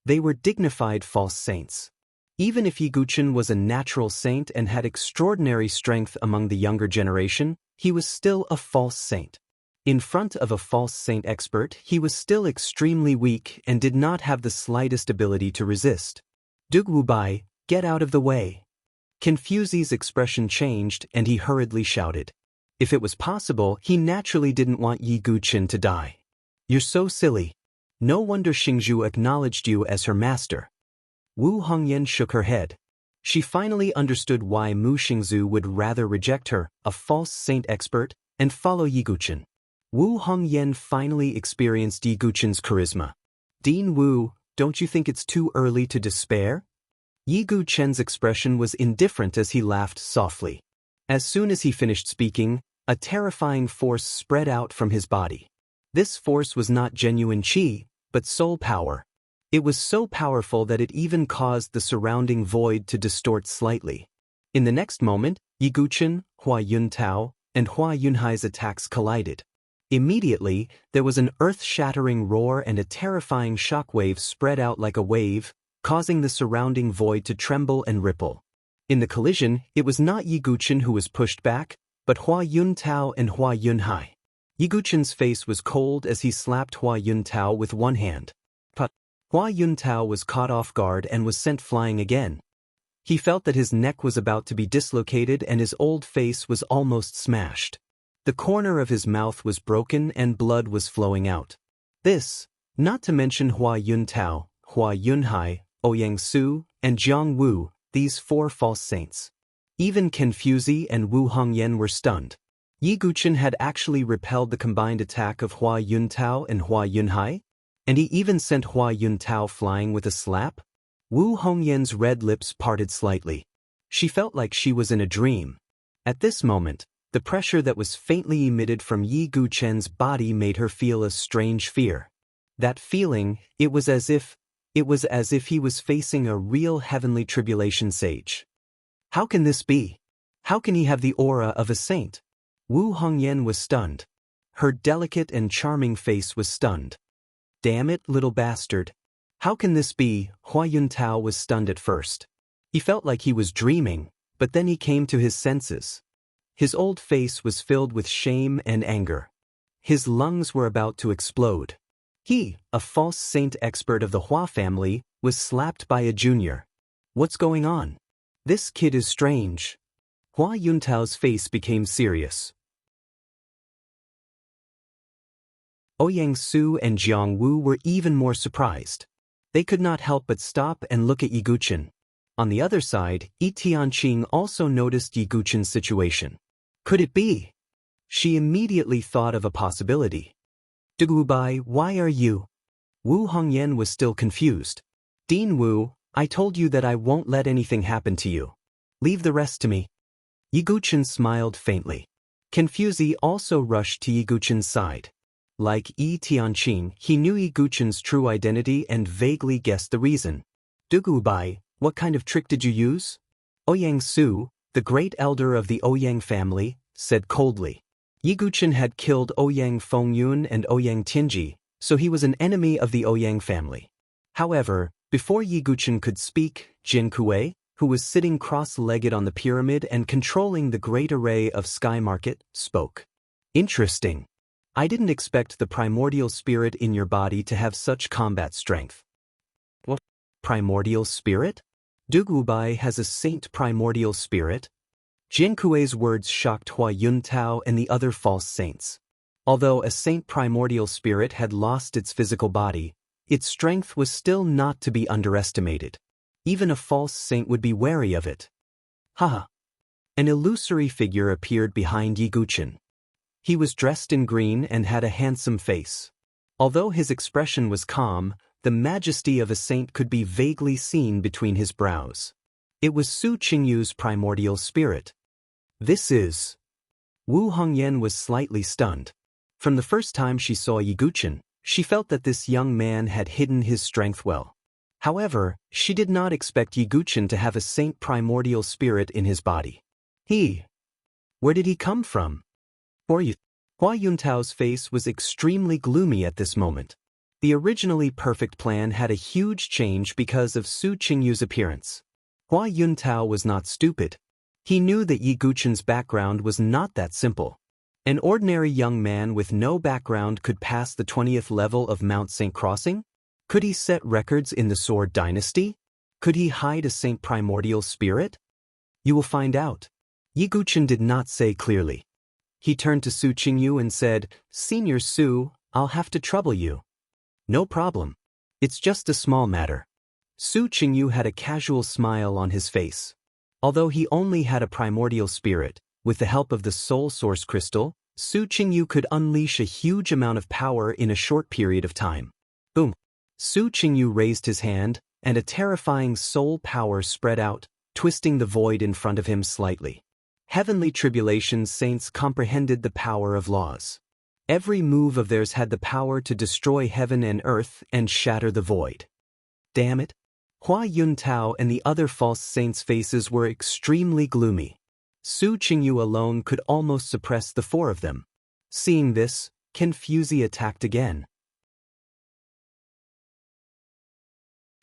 A: They were dignified false saints. Even if Yi Guqin was a natural saint and had extraordinary strength among the younger generation, he was still a false saint. In front of a false saint expert, he was still extremely weak and did not have the slightest ability to resist. Dugubai, get out of the way. Confuzi's expression changed and he hurriedly shouted. If it was possible, he naturally didn't want Yi Guqin to die. You're so silly. No wonder Xingzhu acknowledged you as her master. Wu Hongyan shook her head. She finally understood why Mu Xingzhu would rather reject her, a false saint expert, and follow Yi Guqin. Wu Hongyan finally experienced Yi Guqin's charisma. Dean Wu, don't you think it's too early to despair? Yi Guqin's expression was indifferent as he laughed softly. As soon as he finished speaking, a terrifying force spread out from his body. This force was not genuine qi, but soul power. It was so powerful that it even caused the surrounding void to distort slightly. In the next moment, Yi Guqin, Hua Yuntao, and Hua Yunhai's attacks collided. Immediately, there was an earth-shattering roar and a terrifying shockwave spread out like a wave, causing the surrounding void to tremble and ripple. In the collision, it was not Yi Guqin who was pushed back, but Hua Yuntao and Hua Yunhai. Yi Guqin's face was cold as he slapped Hua Yuntao with one hand. But Hua Yuntao was caught off guard and was sent flying again. He felt that his neck was about to be dislocated and his old face was almost smashed. The corner of his mouth was broken and blood was flowing out. This, not to mention Hua Yuntao, Hua Yunhai, Ouyang Su, and Jiang Wu, these four false saints. Even Confuzi and Wu Hongyan were stunned. Yi Guqin had actually repelled the combined attack of Hua Yuntao and Hua Yunhai? And he even sent Hua Yuntao flying with a slap? Wu Hongyan's red lips parted slightly. She felt like she was in a dream. At this moment, the pressure that was faintly emitted from Yi Guchen's body made her feel a strange fear. That feeling, it was as if he was facing a real heavenly tribulation sage. How can this be? How can he have the aura of a saint? Wu Hongyan was stunned. Her delicate and charming face was stunned. Damn it, little bastard. How can this be? Hua Yuntao was stunned at first. He felt like he was dreaming, but then he came to his senses. His old face was filled with shame and anger. His lungs were about to explode. He, a false saint expert of the Hua family, was slapped by a junior. What's going on? This kid is strange. Hua Yuntao's face became serious. Ouyang Su and Jiang Wu were even more surprised. They could not help but stop and look at Yi Guchen. On the other side, Yi Tianqing also noticed Yi Guchen's situation. Could it be? She immediately thought of a possibility. Dugubai, why are you? Wu Hongyan was still confused. Dean Wu, I told you that I won't let anything happen to you. Leave the rest to me. Yi Guchen smiled faintly. Confuzi also rushed to Yi Guchen's side. Like Yi Tianqing, he knew Yi Guchen's true identity and vaguely guessed the reason. Dugubai, what kind of trick did you use? Ouyang Su, the great elder of the Ouyang family, said coldly. Yi Guchen had killed Ouyang Fengyun and Ouyang Tianji, so he was an enemy of the Ouyang family. However, before Yi Guchen could speak, Jin Kuei, who was sitting cross-legged on the pyramid and controlling the great array of Sky Market, spoke. Interesting. I didn't expect the primordial spirit in your body to have such combat strength. What? Primordial spirit? Dugubai has a saint primordial spirit? Jin Kuei's words shocked Hua Yuntao and the other false saints. Although a saint primordial spirit had lost its physical body, its strength was still not to be underestimated. Even a false saint would be wary of it. Haha. An illusory figure appeared behind Yi Guchen. He was dressed in green and had a handsome face. Although his expression was calm, the majesty of a saint could be vaguely seen between his brows. It was Su Qingyu's primordial spirit. This is... Wu Hongyan was slightly stunned. From the first time she saw Yi Guchen, she felt that this young man had hidden his strength well. However, she did not expect Yi Guchen to have a saint primordial spirit in his body. Where did he come from? Hua Yuntao's face was extremely gloomy at this moment. The originally perfect plan had a huge change because of Su Qingyu's appearance. Hua Yuntao was not stupid. He knew that Yi Guchen's background was not that simple. An ordinary young man with no background could pass the 20th level of Mount Saint Crossing? Could he set records in the Sword Dynasty? Could he hide a saint primordial spirit? You will find out. Yi Guchen did not say clearly. He turned to Su Qingyu and said, Senior Su, I'll have to trouble you. No problem. It's just a small matter. Su Qingyu had a casual smile on his face. Although he only had a primordial spirit, with the help of the soul source crystal, Su Qingyu could unleash a huge amount of power in a short period of time. Boom. Su Qingyu raised his hand, and a terrifying soul power spread out, twisting the void in front of him slightly. Heavenly Tribulation saints comprehended the power of laws. Every move of theirs had the power to destroy heaven and earth and shatter the void. Damn it. Hua Yuntao and the other false saints' faces were extremely gloomy. Su Qingyu alone could almost suppress the four of them. Seeing this, Confuzi attacked again.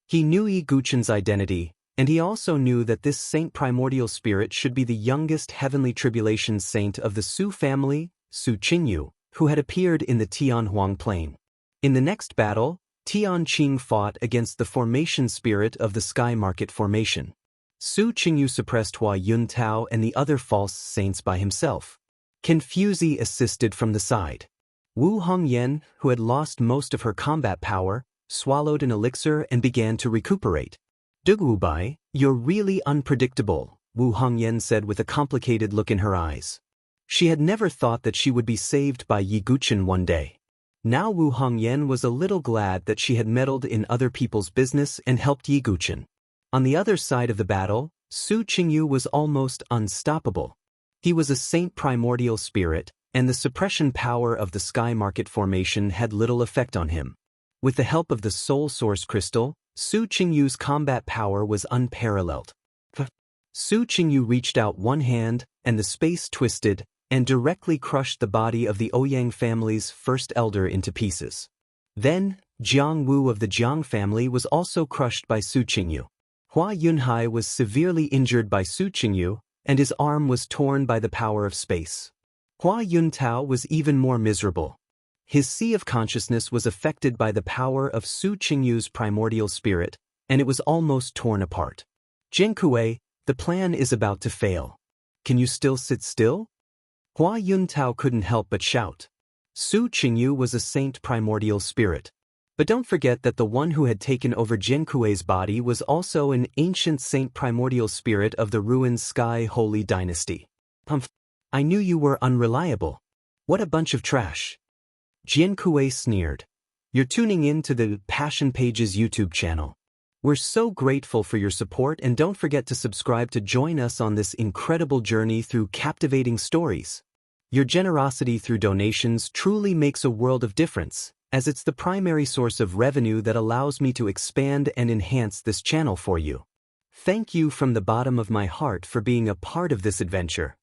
A: He knew Yi Guchen's identity, and he also knew that this saint primordial spirit should be the youngest heavenly tribulation saint of the Su family, Su Qingyu, who had appeared in the Tianhuang Plain. In the next battle, Tianqing fought against the formation spirit of the Sky Market Formation. Su Qingyu suppressed Hua Yuntao and the other false saints by himself. Confuzi assisted from the side. Wu Hongyan, who had lost most of her combat power, swallowed an elixir and began to recuperate. Dugubai, you're really unpredictable, Wu Hongyan said with a complicated look in her eyes. She had never thought that she would be saved by Yi Guchen one day. Now Wu Hongyan was a little glad that she had meddled in other people's business and helped Yi Guchen. On the other side of the battle, Su Qingyu was almost unstoppable. He was a saint primordial spirit, and the suppression power of the Sky Market formation had little effect on him. With the help of the Soul Source Crystal, Su Qingyu's combat power was unparalleled. Su Qingyu reached out one hand, and the space twisted, and directly crushed the body of the Ouyang family's first elder into pieces. Then, Jiang Wu of the Jiang family was also crushed by Su Qingyu. Hua Yunhai was severely injured by Su Qingyu, and his arm was torn by the power of space. Hua Yuntao was even more miserable. His sea of consciousness was affected by the power of Su Qingyu's primordial spirit, and it was almost torn apart. Jinkui, the plan is about to fail. Can you still sit still? Hua Yuntao couldn't help but shout. Su Qingyu was a saint primordial spirit. But don't forget that the one who had taken over Jinkui's body was also an ancient saint primordial spirit of the ruined Sky Holy Dynasty. Humph! I knew you were unreliable. What a bunch of trash. Jinkui sneered. You're tuning in to the Passion Pages YouTube channel. We're so grateful for your support, and don't forget to subscribe to join us on this incredible journey through captivating stories. Your generosity through donations truly makes a world of difference, as it's the primary source of revenue that allows me to expand and enhance this channel for you. Thank you from the bottom of my heart for being a part of this adventure.